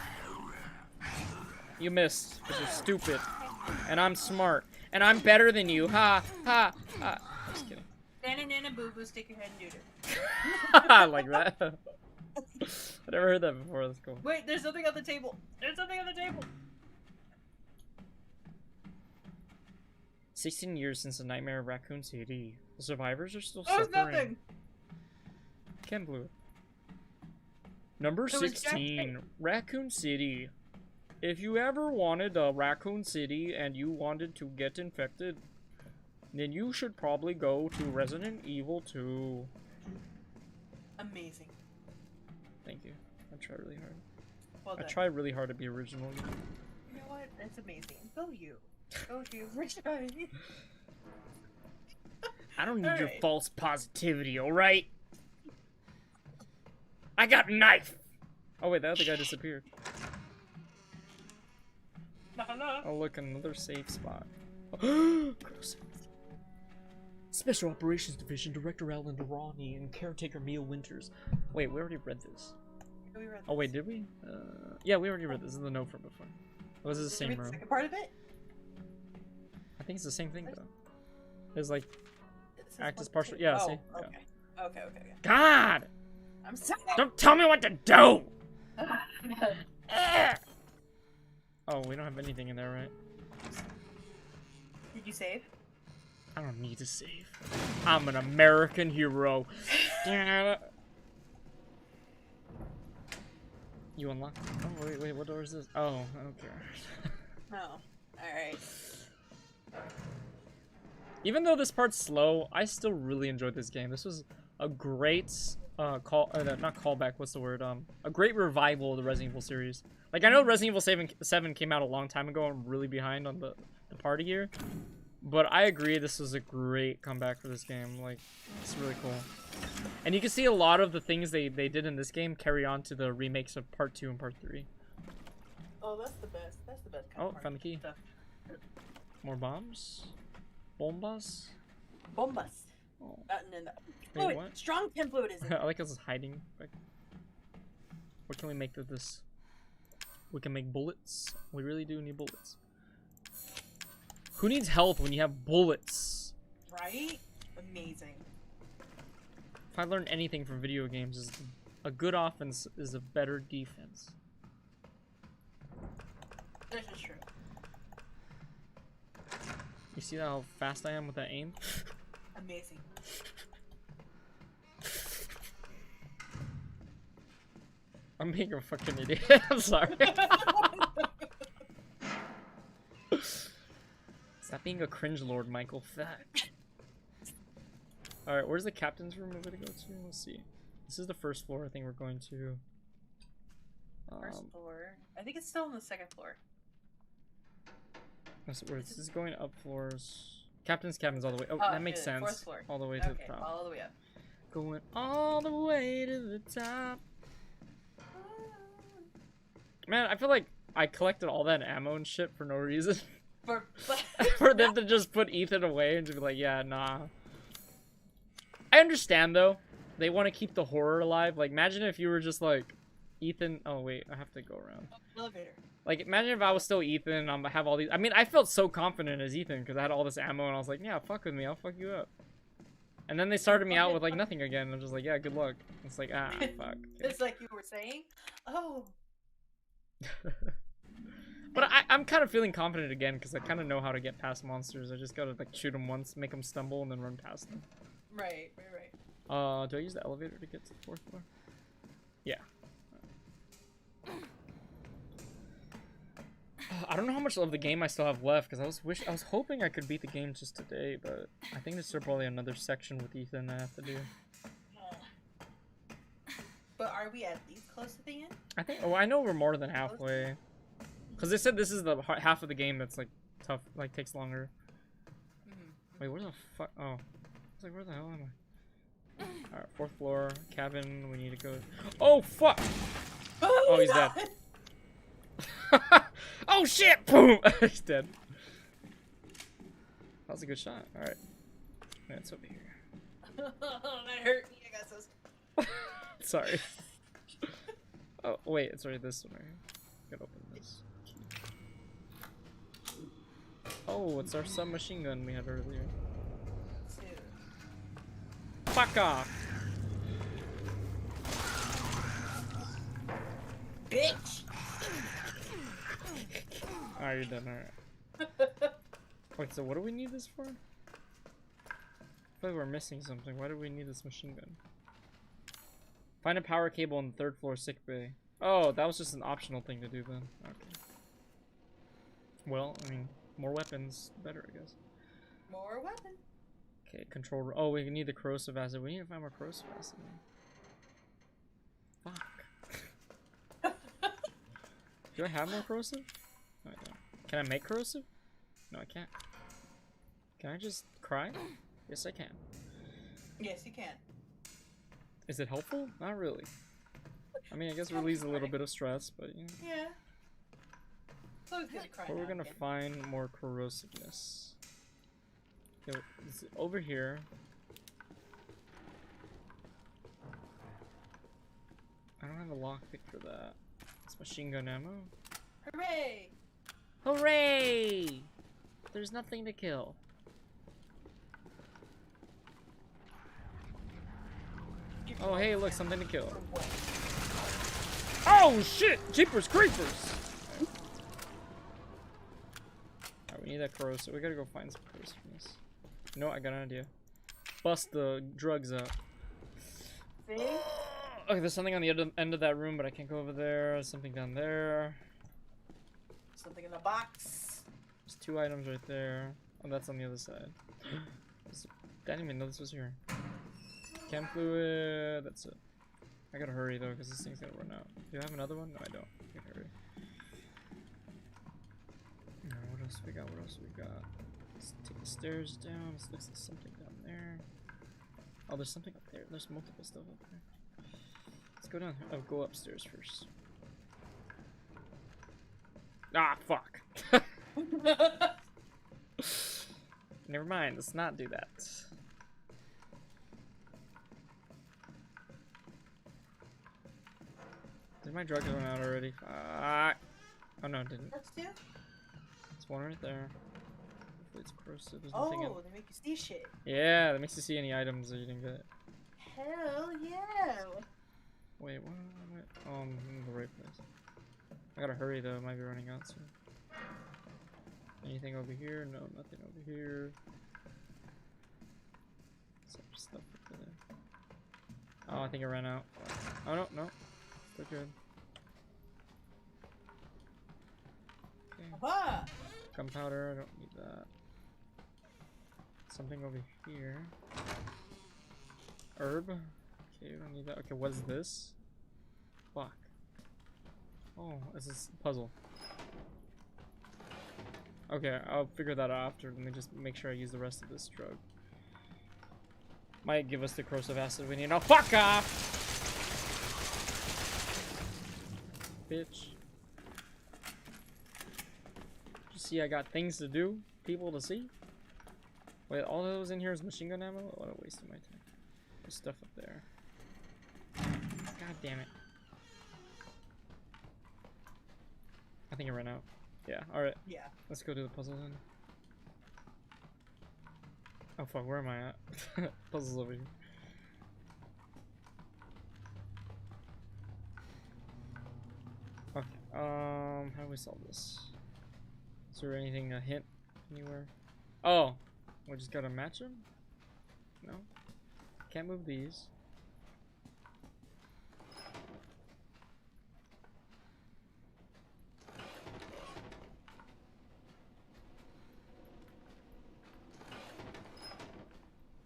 You missed, because you're stupid. And I'm smart. And I'm better than you. Ha, ha, ha. I'm just kidding. Nana, nana, boo boo, stick your head and do it. I like that. I never heard that before. That's cool. Wait, there's something on the table. There's something on the table. 16 years since the nightmare of Raccoon City. The survivors are still Oh, suffering. nothing. Ken blew it. Number It was 16, Raccoon City. If you ever wanted a Raccoon City and you wanted to get infected, then you should probably go to Resident Evil 2. Amazing. Thank you. I try really hard. Well I done. try really hard to be original. You know what? That's amazing. Go you. Go you. We're trying. I don't need your Alright. false positivity, alright? I got a knife! Oh wait, that other guy disappeared. No. Oh look, another safe spot. Gross. Special Operations Division Director Alan Durrani and Caretaker Mia Winters. Wait, we already read this. We read Oh wait, did we? Yeah, we already read this. This is the note from before. Oh, this is the Did you same read the room. second part of it? I think it's the same thing though. It's like It says act what as to partial. do. Yeah, Oh, see. Yeah. okay. Okay. God! I'm sorry. Don't tell me what to do! Oh, we don't have anything in there, right? Did you save? I don't need to save. I'm an American hero. You unlock. Oh wait, what door is this? Oh, I don't care. Oh, all right. Even though this part's slow, I still really enjoyed this game. This was a great not callback. What's the word? A great revival of the Resident Evil series. Like I know Resident Evil 7 came out a long time ago. I'm really behind on the party here, but I agree this was a great comeback for this game. Like it's really cool, and you can see a lot of the things they did in this game carry on to the remakes of Part 2 and Part 3. Oh, that's the best. That's the best kind Oh, of found the key. stuff. More bombs. Bombas. Bombas. Oh. And then Wait, fluid. what? Strong pin fluid is it? I like us hiding. Like, what can we make with this? We can make bullets. We really do need bullets. Who needs health when you have bullets? Right? Amazing. If I learned anything from video games, is a good offense is a better defense. This is true. You see how fast I am with that aim? Amazing. I'm being a fucking idiot. I'm sorry. Stop being a cringe lord, Michael. Fuck. Alright, where's the captain's room we're gonna go to? Let's see. This is the first floor I think we're going to. First floor. I think it's still on the second floor. This is going up floors. Captain's cabin's all the way. Oh, Oh, that makes good. sense. Fourth floor. All the way to Okay, the top. all the way up. Going all the way to the top. Man, I feel like I collected all that ammo and shit for no reason. For them to just put Ethan away and to be like, yeah, nah. I understand though. They want to keep the horror alive. Like, imagine if you were just like, Ethan. Oh wait, I have to go around. Elevator. Like, imagine if I was still Ethan. I have all these. I mean, I felt so confident as Ethan because I had all this ammo and I was like, yeah, fuck with me, I'll fuck you up. And then they started me out with like nothing again. And I'm just like, yeah, good luck. It's like, ah, fuck. It's like you were saying. Oh. But I'm kind of feeling confident again because I kind of know how to get past monsters. I just gotta like shoot them once, make them stumble, and then run past them. Right. Do I use the elevator to get to the 4th floor? Yeah. I don't know how much of the game I still have left because I was hoping I could beat the game just today, but I think there's probably another section with Ethan I have to do. But are we at least close to the end? I think. Oh, I know we're more than halfway. Because they said this is the half of the game that's like tough, like takes longer. Wait, where the fuck? Oh, I was like, where the hell am I? All right, 4th floor cabin. We need to go. Oh fuck! Oh, he's dead. Oh shit! Boom! He's dead. That was a good shot. All right, that's over here. That hurt me. I got so scared. Sorry. Oh wait, it's already this one right here. Gotta open this. Oh, it's our submachine gun we had earlier. Fuck off! Bitch! Alright, you're done, alright. Wait, so what do we need this for? I feel like we're missing something. Why do we need this machine gun? Find a power cable on the 3rd floor sick bay. Oh, that was just an optional thing to do then. Okay. Well, I mean, more weapons, better, I guess. More weapon. Okay, control room. Oh, we need the corrosive acid. We need to find more corrosive acid. Fuck. Do I have more corrosive? No, I don't. Can I make corrosive? No, I can't. Can I just cry? Yes, I can. Yes, you can. Is it helpful? Not really. I mean, I guess it relieves a little bit of stress, but you know. Yeah. It's always good to cry. But we're gonna find more corrosiveness. Okay, it's over here. I don't have a lockpick for that. It's machine gun ammo. Hooray! Hooray! There's nothing to kill. Oh, hey, look, something to kill. Oh, shit! Jeepers creepers! Alright, we need that corrosive. We gotta go find some corrosiveness. You know what? I got an idea. Bust the drugs up. See? Okay, there's something on the end of that room, but I can't go over there. There's something down there. Something in the box. There's 2 items right there. Oh, that's on the other side. I didn't even know this was here. Chem fluid. That's it. I gotta hurry though, because this thing's gonna run out. Do I have another one? No, I don't. I gotta hurry. What else we got? What else we got? Let's take the stairs down. This looks like something down there. Oh, there's something up there. There's multiple stuff up there. Let's go down here. Oh, go upstairs first. Ah, fuck. Never mind. Let's not do that. Did my drug run out already? Fuck. Oh no, it didn't. That's two? There's one right there. Hopefully it's corrosive. There's Oh, nothing in. they make you see shit. Yeah, that makes you see any items that you didn't get. Hell yeah. Wait, what? Oh, I'm in the right place. I gotta hurry though. I might be running out soon. Anything over here? No, nothing over here. Some stuff up there. Oh, I think I ran out. Oh no, no. Still good. Okay. Aha! Gunpowder, I don't need that. Something over here. Herb. Okay, I don't need that. Okay, what is this? Fuck. Oh, this is a puzzle. Okay, I'll figure that out after. Let me just make sure I use the rest of this drug. Might give us the corrosive acid we need. Oh, fuck off! Bitch. You see, I got things to do, people to see. Wait, all that was in here is machine gun ammo? What a waste of my time. There's stuff up there. God damn it. I think I ran out. Yeah, alright. Yeah. Let's go do the puzzle then. Oh fuck, where am I at? Puzzle's over here. Okay, how do we solve this? Is there anything, a hint anywhere? Oh, we just gotta match them? No? Can't move these.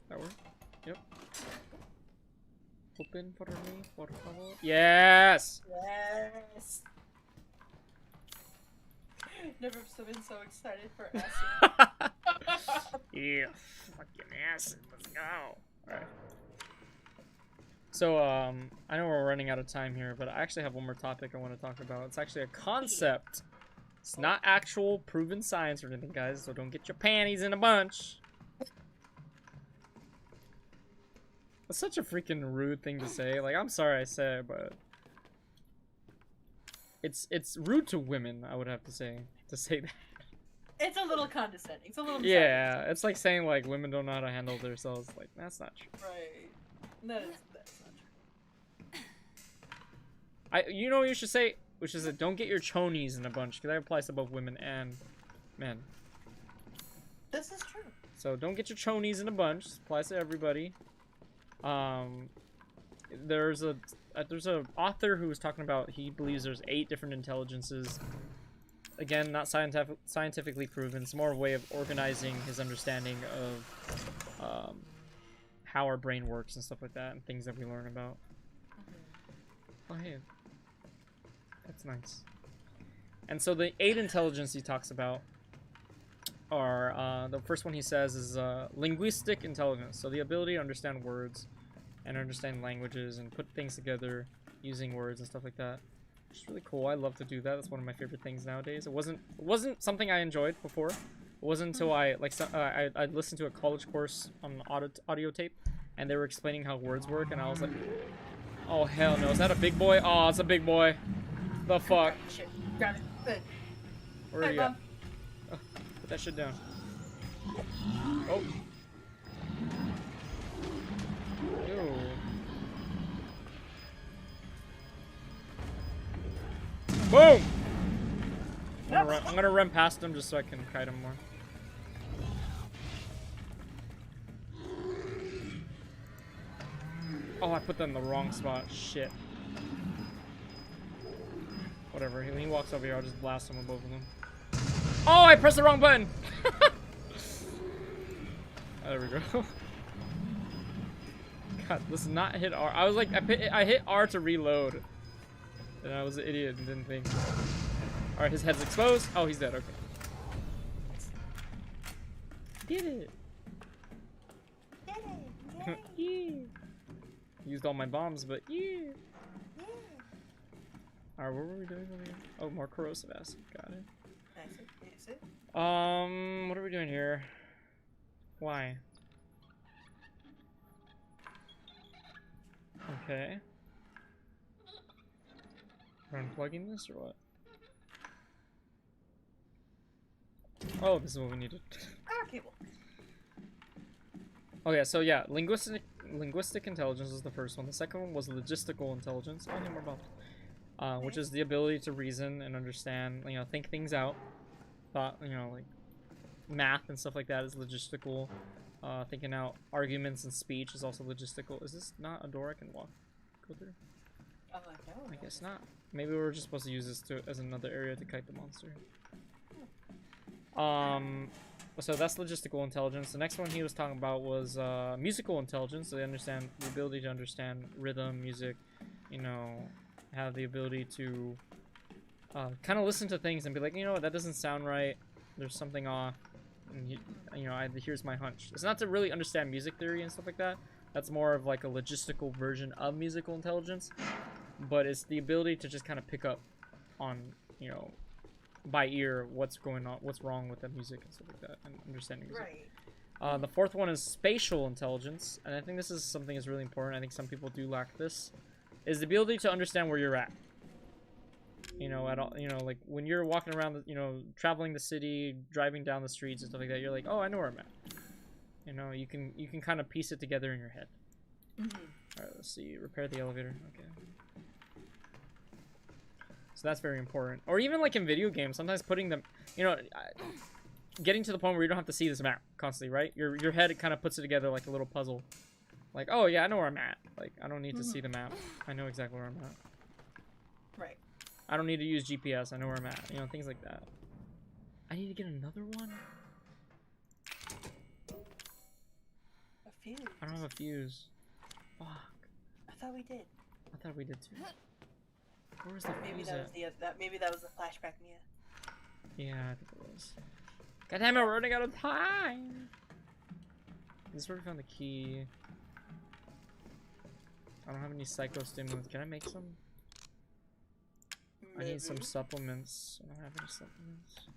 That work? Yep. Open for me, por favor. Yes! Yes! Never been so excited for acid. Yeah, fucking acid. Let's go. Alright. So, I know we're running out of time here, but I actually have one more topic I want to talk about. It's actually a concept. It's not actual proven science or anything, guys, so don't get your panties in a bunch. That's such a freaking rude thing to say. Like, I'm sorry I said it, but it's rude to women, I would have to say that. It's a little condescending. It's a little Yeah, it's like saying like women don't know how to handle themselves. Like, that's not true. Right. That's not true. You know what you should say? Which is that don't get your chonies in a bunch, because that applies to both women and men. This is true. So don't get your chonies in a bunch. This applies to everybody. There's a author who was talking about, he believes there's 8 different intelligences. Again, not scientifically proven. It's more a way of organizing his understanding of how our brain works and stuff like that, and things that we learn about. Oh hey, that's nice. And so the 8 intelligence he talks about are, the first one he says is linguistic intelligence. So the ability to understand words and understand languages and put things together using words and stuff like that. Which is really cool. I love to do that. That's one of my favorite things nowadays. It wasn't something I enjoyed before. It wasn't until I listened to a college course on audio tape, and they were explaining how words work, and I was like, oh hell no, is that a big boy? Oh, it's a big boy. The fuck? Shit. Got it. Good. Where are you at? Oh, put that shit down. Oh. Ew. Boom! I'm gonna run past him just so I can kite him more. Oh, I put that in the wrong spot. Shit. Whatever. When he walks over here, I'll just blast him with both of them. Oh, I pressed the wrong button! There we go. God, let's not hit R. I was like, I hit R to reload. And I was an idiot and didn't think. Alright, his head's exposed. Oh, he's dead. Okay. Did it. Yeah. Used all my bombs, but yeah. Alright, what were we doing over here? Oh, more corrosive acid. Got it. What are we doing here? Why? Okay. We're unplugging this or what? Oh, this is what we needed. Power cable. Okay, so yeah, linguistic intelligence is the first one. The second one was logistical intelligence. Oh, more about, which is the ability to reason and understand, you know, think things out. Thought, you know, like math and stuff like that is logistical. Thinking out arguments and speech is also logistical. Is this not a door I can go through? No. I guess not. Maybe we were just supposed to use this as another area to kite the monster. So that's logistical intelligence. The next one he was talking about was musical intelligence. So they understand the ability to understand rhythm, music, you know, have the ability to kind of listen to things and be like, you know what, that doesn't sound right. There's something off. And you know, here's my hunch. It's not to really understand music theory and stuff like that. That's more of like a logistical version of musical intelligence. But it's the ability to just kind of pick up on, you know, by ear what's going on, what's wrong with the music and stuff like that, and understanding music. Right. The fourth one is spatial intelligence, and I think this is something that's really important. I think some people do lack this. Is the ability to understand where you're at. You know, at all, you know, like when you're walking around, you know, traveling the city, driving down the streets and stuff like that, you're like, oh, I know where I'm at. You know, you can kind of piece it together in your head. Mm-hmm. All right, let's see. Repair the elevator. Okay. So that's very important. Or even like in video games, sometimes putting them, you know, getting to the point where you don't have to see this map constantly, right? Your head kind of puts it together like a little puzzle. Like, oh yeah, I know where I'm at. Like, I don't need to see the map. I know exactly where I'm at. Right. I don't need to use GPS. I know where I'm at. You know, things like that. I need to get another one? A fuse. I don't have a fuse. Fuck. I thought we did. I thought we did too. Where was the maybe fuse that at? was maybe that was the flashback, Mia. Yeah, I think it was. God damn it, we're running out of time! This is where we found the key. I don't have any psychostimulants. Can I make some? Maybe. I need some supplements. I don't have any supplements.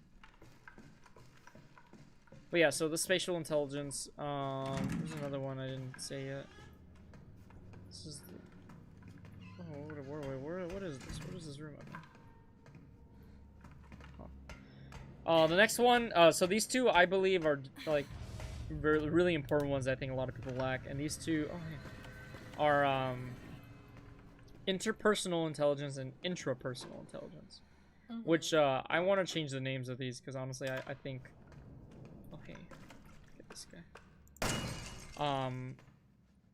But yeah, so the spatial intelligence. There's another one I didn't say yet. This is the... Oh, what is this? What is this room up? Oh. The next one, so these two I believe are like really important ones I think a lot of people lack, and these two are interpersonal intelligence and intrapersonal intelligence, which I want to change the names of these because honestly I think, okay, get this guy.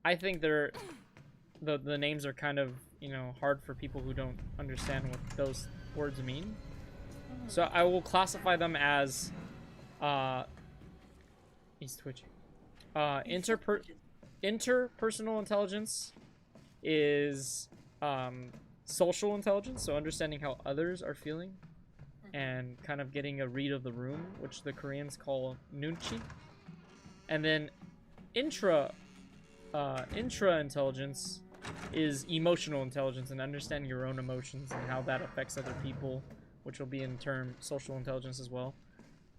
I think they're the names are kind of, you know, hard for people who don't understand what those words mean. So I will classify them as he's twitching. Interpersonal intelligence is social intelligence, so understanding how others are feeling and kind of getting a read of the room, which the Koreans call nunchi. And then intra intelligence is emotional intelligence and understanding your own emotions and how that affects other people, which will be in turn social intelligence as well,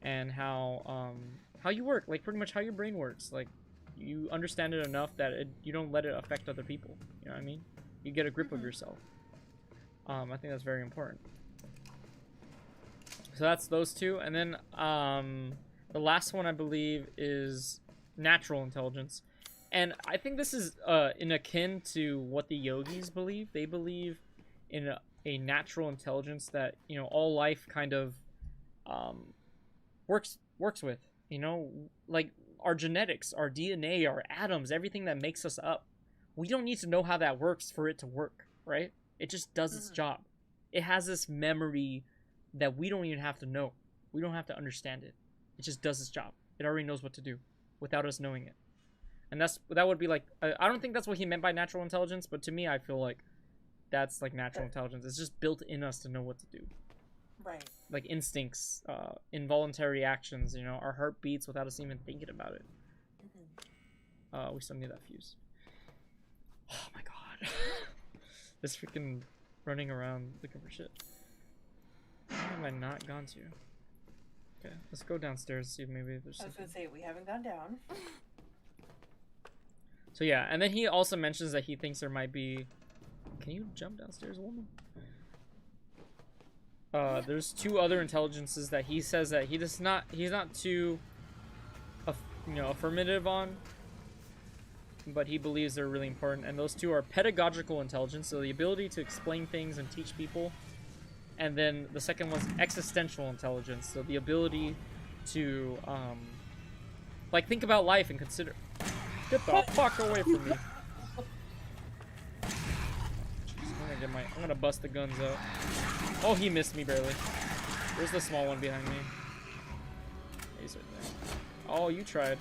and how you work, like pretty much how your brain works. Like you understand it enough that you don't let it affect other people. You know what I mean? You get a grip of yourself. I think that's very important. So that's those two, and then the last one I believe is natural intelligence. And I think this is in akin to what the yogis believe. They believe in a natural intelligence that, you know, all life kind of works with. You know, like our genetics, our DNA, our atoms, everything that makes us up. we don't need to know how that works for it to work, right? It just does its job. It has this memory that we don't even have to know. We don't have to understand it. It just does its job. It already knows what to do without us knowing it. And that would be like, I don't think that's what he meant by natural intelligence, but to me, I feel like that's like natural intelligence. It's just built in us to know what to do. Right. Like instincts, involuntary actions, you know, our heart beats without us even thinking about it. We still need that fuse. Oh my god. This freaking running around looking for shit. Where have I not gone to? Okay, let's go downstairs, see if maybe there's something. I was gonna say, we haven't gone down. So yeah, and then he also mentions that he thinks there might be... Can you jump downstairs, woman? There's 2 other intelligences that he says that he's not too, you know, affirmative on, but he believes they're really important. And those 2 are pedagogical intelligence, so the ability to explain things and teach people. And then the second one's existential intelligence, so the ability to, like, think about life and consider... Get the fuck away from me. Jeez, I'm gonna bust the guns out. Oh, he missed me barely. Where's the small one behind me? He's right there. Oh, you tried.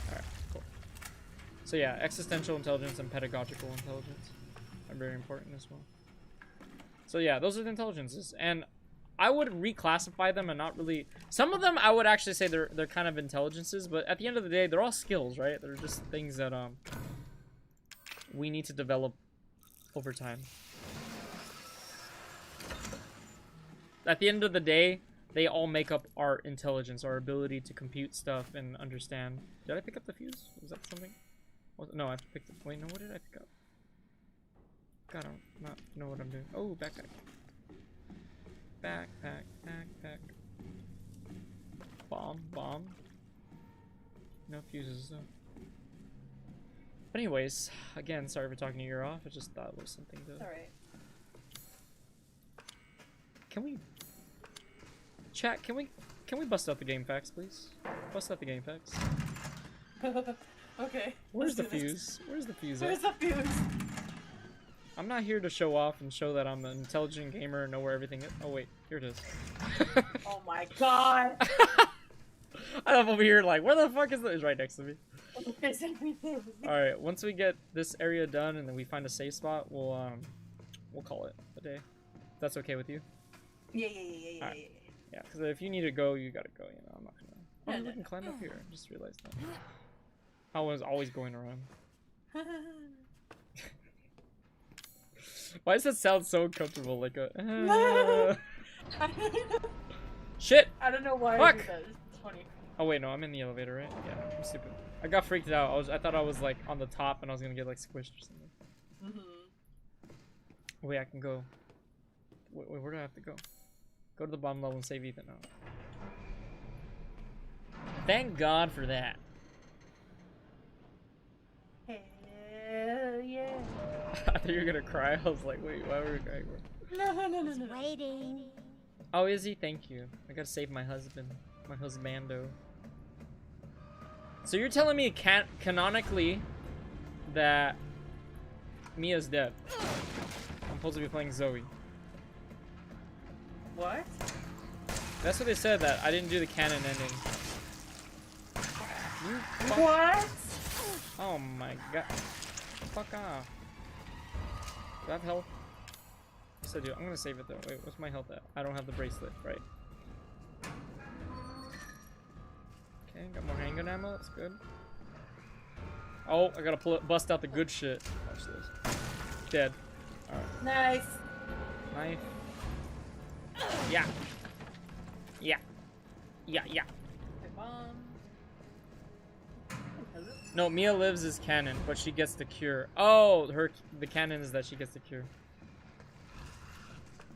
Alright, cool. So yeah, existential intelligence and pedagogical intelligence are very important as well. So yeah, those are the intelligences. And I would reclassify them and not really... Some of them I would actually say they're kind of intelligences, but at the end of the day, they're all skills, right? They're just things that we need to develop over time. At the end of the day, they all make up our intelligence, our ability to compute stuff and understand. Did I pick up the fuse? Was that something? No, I picked it. Wait, no, what did I pick up? God, I don't not know what I'm doing. Oh, backpack. Backpack. Bomb. No fuses though. But anyways, again, sorry for talking your ear off. I just thought it was something to... Alright. Can we... Chat, can we bust out the game facts, please? Bust out the game facts. Okay. Where's the fuse? Where's the fuse at? Where's the fuse? I'm not here to show off and show that I'm an intelligent gamer and know where everything is. Oh wait, here it is. Oh my god! I'm over here like, where the fuck is this? It's right next to me. There's everything. Alright, once we get this area done and then we find a safe spot, we'll call it a day. If that's okay with you? Yeah. Right. Yeah, because if you need to go, you gotta go, you know, I'm not gonna... No, we can climb up here. I just realized that. I was always going around. Why does that sound so uncomfortable? Like a... Shit! I don't know why Fuck! I do that. It's funny. Oh wait, no, I'm in the elevator, right? Yeah, I'm stupid. I got freaked out. I thought I was like on the top and I was gonna get like squished or something. Wait, I can go. Wait, where do I have to go? Go to the bottom level and save Ethan now. Thank God for that. Hell yeah. I thought you were gonna cry. I was like, wait, why were you crying? No. Waiting. Oh, is he? Thank you. I gotta save my husband. My husbando. So you're telling me canonically that Mia's dead. I'm supposed to be playing Zoe. What? That's what they said, that I didn't do the canon ending. You fuck. What? Oh my god. Fuck off. Do I have health? Yes, I do. I'm gonna save it though. Wait, what's my health at? I don't have the bracelet, right? Okay, got more handgun ammo. That's good. Oh, I gotta bust out the good shit. Watch this. Dead. Alright. Nice. Knife. Yeah. The bomb. No, Mia lives is canon, but she gets the cure. Oh, the canon is that she gets the cure.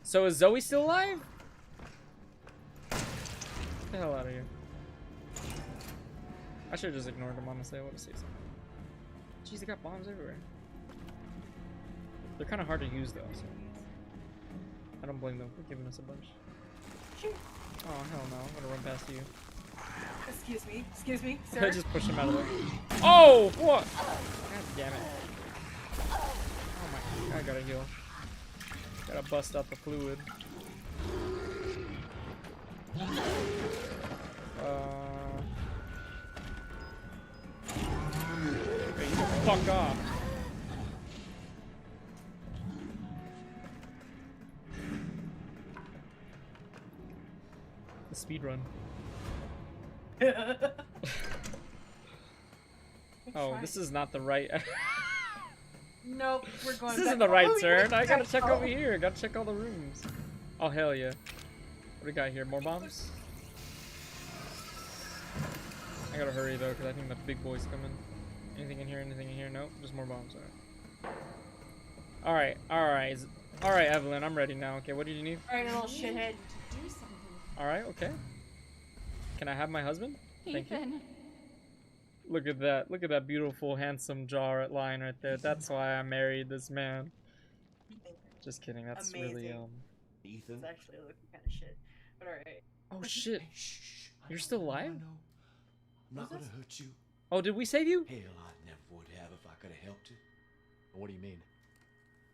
So is Zoe still alive? Get the hell out of here. I should have just ignored him, honestly. I would have saved something. Jeez, they got bombs everywhere. They're kind of hard to use, though, so... I don't blame them for giving us a bunch. Oh, hell no. I'm gonna run past you. Excuse me, I sir. just push him out of the way. Oh, what? God damn it. Oh my, I gotta heal. Gotta bust out the fluid. Hey, you fuck off. The speed run. Oh, this is not the right. Nope, we're going. This back. isn't the right Oh, turn. you're I gotta back. check Oh. over here. Gotta check all the rooms. Oh hell yeah! What do we got here? More bombs? I gotta hurry though, cause I think the big boy's coming. Anything in here? Anything in here? Nope. Just more bombs. All right. All right, Evelyn. I'm ready now. Okay. What do you need? All right, you little shithead. All right. Okay. Can I have my husband? Thank you. Ethan. Look at that. Look at that beautiful, handsome jaw line right there. That's why I married this man. Just kidding. That's really Amazing. Ethan? It's actually looking kind of shit. But all right. Oh shit. Hey, shh. You're still alive? No. I'm not gonna hurt you. Oh, did we save you? Hell, I never would have if I could have helped you. What do you mean?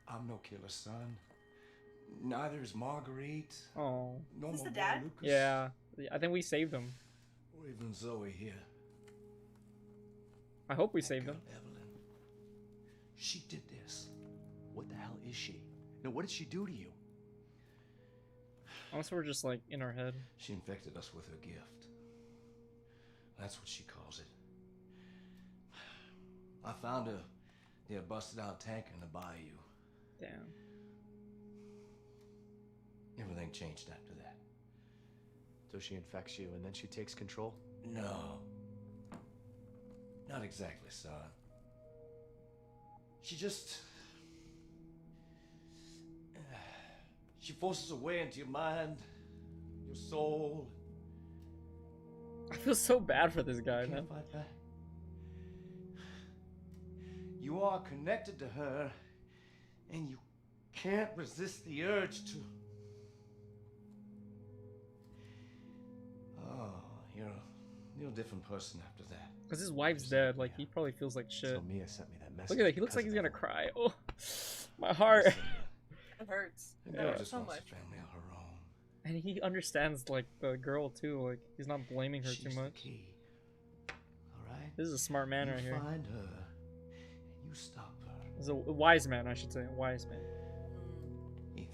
I'm no killer, son. Neither is Marguerite. Oh. No Is this more the dad? Lucas. Yeah. I think we saved him. Or even Zoe here. I hope we That saved him. girl, Evelyn. She did this. What the hell is she? No, what did she do to you? Unless we're just like in our head. She infected us with her gift. That's what she calls it. I found her near a busted out tanker in the bayou. Damn. Everything changed after that. So she infects you and then she takes control? No. Not exactly, son. She just... She forces her way into your mind, your soul. I feel so bad for this guy, You man. can't fight back. You are connected to her, and you can't resist the urge to... Oh, you're a different person after that. Because his wife's dead. Like, he probably feels like shit. So Mia sent me that message. Look at that. He looks like because he's of gonna that. cry. Oh, my heart. It hurts. The It girl hurts just so wants much. a family of her own. And he understands, like, the girl, too. Like, he's not blaming her She's too the much. key. All right? This is a smart man you right here. find her, and you stop her. He's a wise man, I should say. A wise man. Ethan.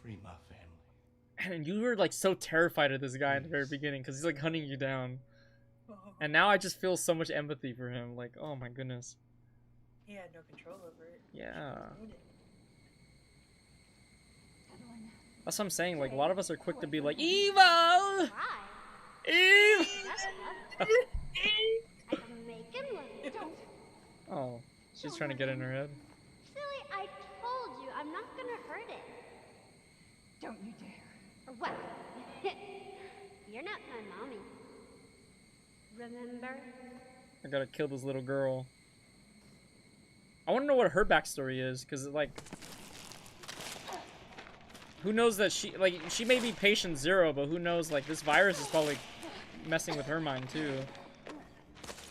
Free my family. And you were, like, so terrified of this guy in the very beginning. Because he's, like, hunting you down. And now I just feel so much empathy for him. Like, oh my goodness. He had no control over it. Yeah. Evelyn. That's what I'm saying. Like, a lot of us are quick to be like, evil! Why? Evil! That's lovely. I can make him love you. Don't. Oh, she's trying to get in her head. Silly, I told you, I'm not gonna hurt it. Don't you dare. What? You're not my mommy. Remember? I gotta kill this little girl. I wanna know what her backstory is, because, like... Who knows that she, like, she may be patient zero, but who knows, like, this virus is probably messing with her mind, too.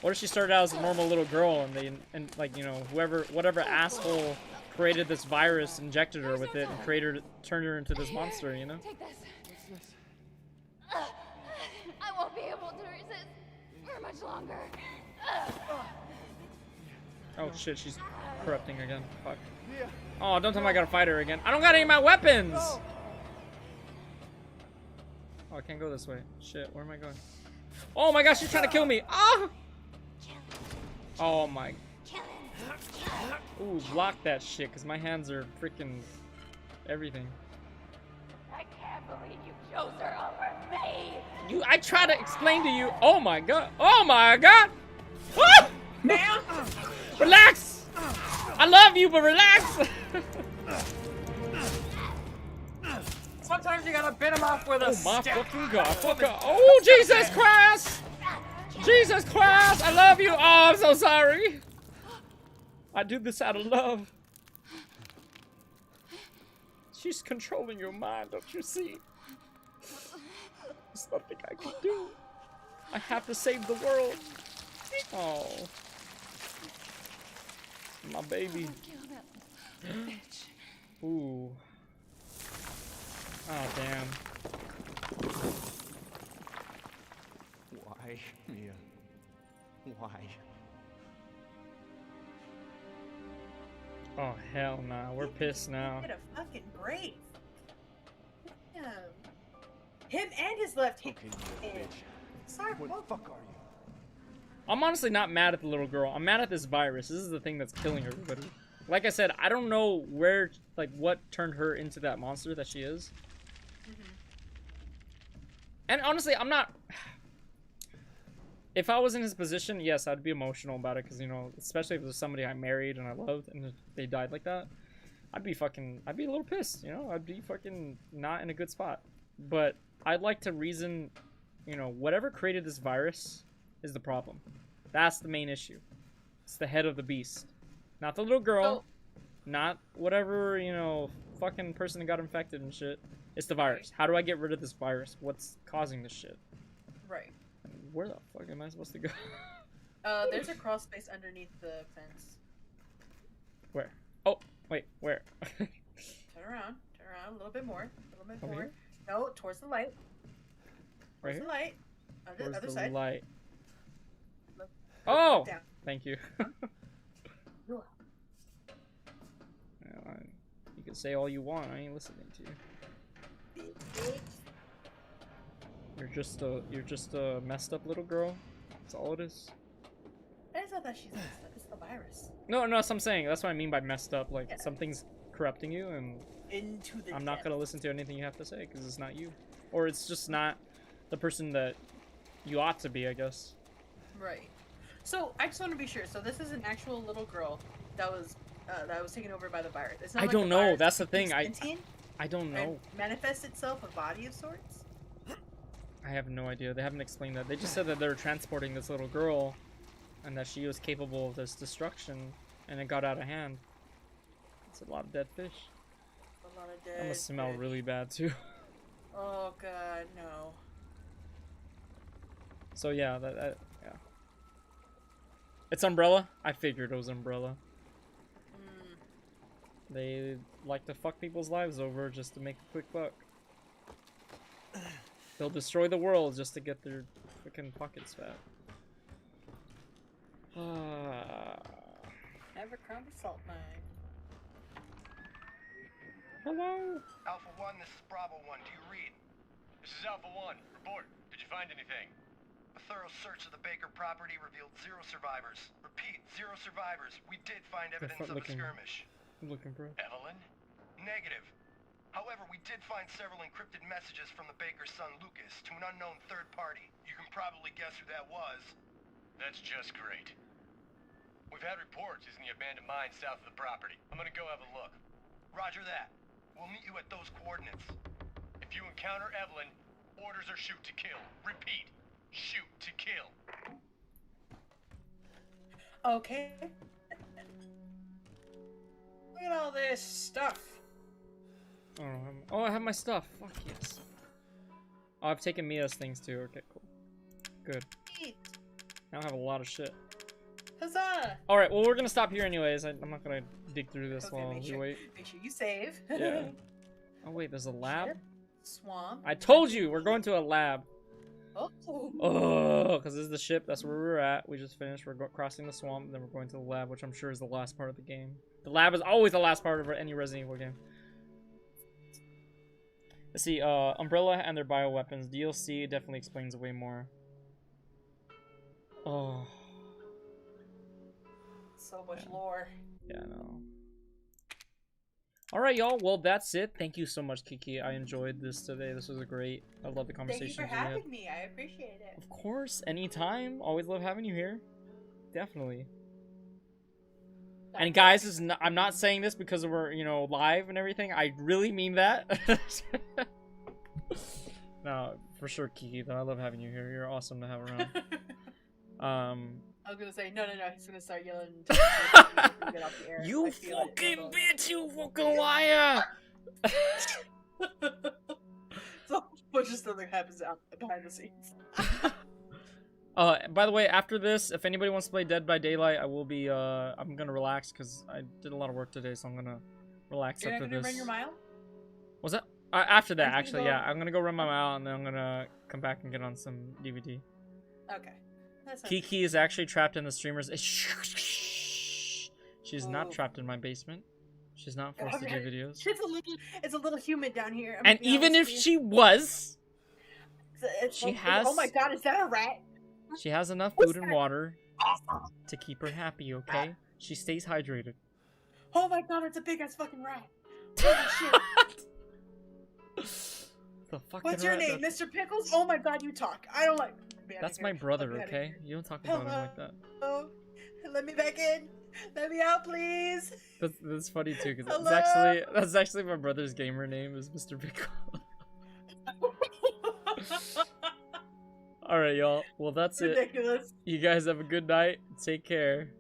What if she started out as a normal little girl, and like, you know, whatever asshole created this virus injected her with it and turned her into this monster, you know? Take this. I won't be able to resist for much longer. Oh shit, she's corrupting again. Fuck. Oh, don't tell me I gotta fight her again. I don't got any of my weapons! Oh, I can't go this way. Shit, where am I going? Oh my gosh, she's trying to kill me! Ah! Oh my. Ooh, block that shit, because my hands are freaking everything. I can't believe you chose her over me. I try to explain to you. Oh my god. Oh my god! Ah! Relax! I love you, but relax! Sometimes you gotta bit him off with a Oh my stick. fucking god. Fuck up. Oh, Jesus Christ! Jesus Christ! I love you! Oh, I'm so sorry! I do this out of love. She's controlling your mind, don't you see? nothing I can do. I have to save the world. Oh. My baby. Kill that bitch. Ooh. Oh, damn. Why, Mia? Why? Oh, hell nah. We're pissed now. Get a fucking break. Damn. Him and his left hand. Okay, you bitch. Sorry, What the fuck are you? I'm honestly not mad at the little girl. I'm mad at this virus. This is the thing that's killing everybody. Like I said, I don't know where, like, what turned her into that monster that she is. And honestly, I'm not... If I was in his position, yes, I'd be emotional about it. Because, you know, especially if it was somebody I married and I loved and they died like that. I'd be a little pissed, you know? I'd be fucking not in a good spot. But I'd like to reason, you know, whatever created this virus is the problem. That's the main issue. It's the head of the beast. Not the little girl. Not whatever, you know, fucking person that got infected and shit. It's the virus. How do I get rid of this virus? What's causing this shit? Right. Where the fuck am I supposed to go? There's a crawl space underneath the fence. Where? Oh, wait, where? Turn around a little bit more. Over here? No, towards the light. Right Towards here? the light. Towards Other the side. light. Look Oh! down. Thank you. You're You can say all you want. I ain't listening to you. You're just a messed up little girl. That's all it is. It's not that she's messed up. It's the virus. No, that's what I'm saying. That's what I mean by messed up. Like, something's corrupting you, and Into the I'm not gonna listen to anything you have to say, because it's not you. Or it's just not the person that you ought to be, I guess. Right. So, I just want to be sure. So, this is an actual little girl that was taken over by the virus. It's not I like don't the know. virus That's the is thing. sentient I don't know. and manifests itself a body of sorts. I have no idea. They haven't explained that. They just said that they were transporting this little girl, and that she was capable of this destruction, and it got out of hand. It's a lot of dead fish. A lot of dead. That must smell fish. really bad too. Oh god, no. So yeah, yeah. It's Umbrella. I figured it was Umbrella. They like to fuck people's lives over just to make a quick buck. They'll destroy the world just to get their freaking pockets fat. Abercrombie salt mine. Hello? Alpha 1, this is Bravo 1. Do you read? This is Alpha 1. Report. Did you find anything? A thorough search of the Baker property revealed 0 survivors. Repeat, 0 survivors. We did find evidence of a skirmish. I'm looking, bro. Evelyn? Negative. However, we did find several encrypted messages from the baker's son, Lucas, to an unknown third party. You can probably guess who that was. That's just great. We've had reports using the abandoned mine south of the property. I'm gonna go have a look. Roger that. We'll meet you at those coordinates. If you encounter Evelyn, orders are shoot to kill. Repeat, shoot to kill. Okay. Look at all this stuff. Oh, I have my stuff. Fuck yes. Oh, I've taken Mia's things too. Okay, cool. Good. Neat. Now I have a lot of shit. Huzzah! Alright, well, we're gonna stop here anyways. I'm not gonna dig through this Okay, while make we sure, wait. Make sure you save. Yeah. Oh, wait, there's a lab? Swamp. I told you! We're going to a lab. Oh. Oh, because this is the ship. That's where we're at. We just finished. We're crossing the swamp, and then we're going to the lab, which I'm sure is the last part of the game. The lab is always the last part of any Resident Evil game. Let's see, Umbrella and their bioweapons. DLC definitely explains way more. Oh. So much lore. Yeah, I know. Alright, y'all. Well, that's it. Thank you so much, Kiki. I enjoyed this today. This was a great... I love the conversation. Thank you for having me. I appreciate it. Of course. Anytime. Always love having you here. Definitely. And guys, this is not, I'm not saying this because we're, you know, live and everything. I really mean that. No, for sure, Kiki, though. I love having you here. You're awesome to have around. I was gonna say, no. He's gonna start yelling. Get off the air. You fucking bitch! You fucking liar! So bunch of stuff that happens out behind the scenes. By the way, after this, if anybody wants to play Dead by Daylight, I will be, I'm gonna relax because I did a lot of work today, so I'm gonna relax You're after not gonna this. run your mile? Was that? After that, Are you actually, gonna yeah. I'm gonna go run my mile, and then I'm gonna come back and get on some DVD. Okay. That's Kiki is actually trapped in the streamers. She's not trapped in my basement. She's not forced to do videos. It's a little humid down here. I'm And gonna be even if honest with she was, you. Oh my god, is that a rat? she has enough food and water to keep her happy, okay? She stays hydrated. Oh my god, it's a big ass fucking rat. Holy shit. The fucking What's your rat, name, Mr. Pickles? Oh my god, you talk. I don't like. That's my brother, okay? You don't talk about him like that. Oh, let me back in. Let me out, please. That's funny too, because Hello? that's actually my brother's gamer name is Mr. Pickle. All right, y'all. Well, that's ridiculous. it. You guys have a good night. Take care.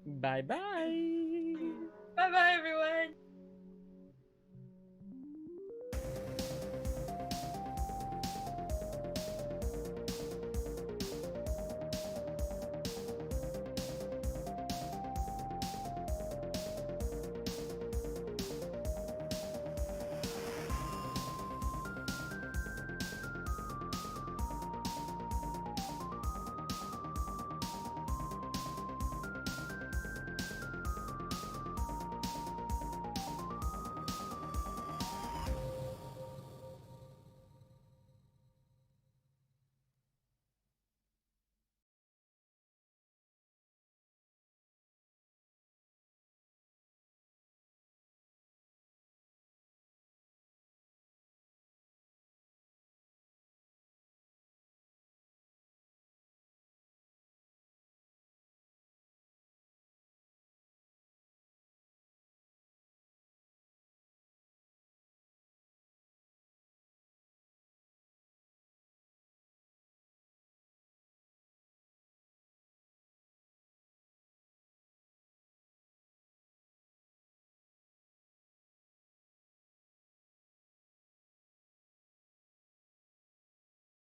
Bye bye. Bye bye, everyone.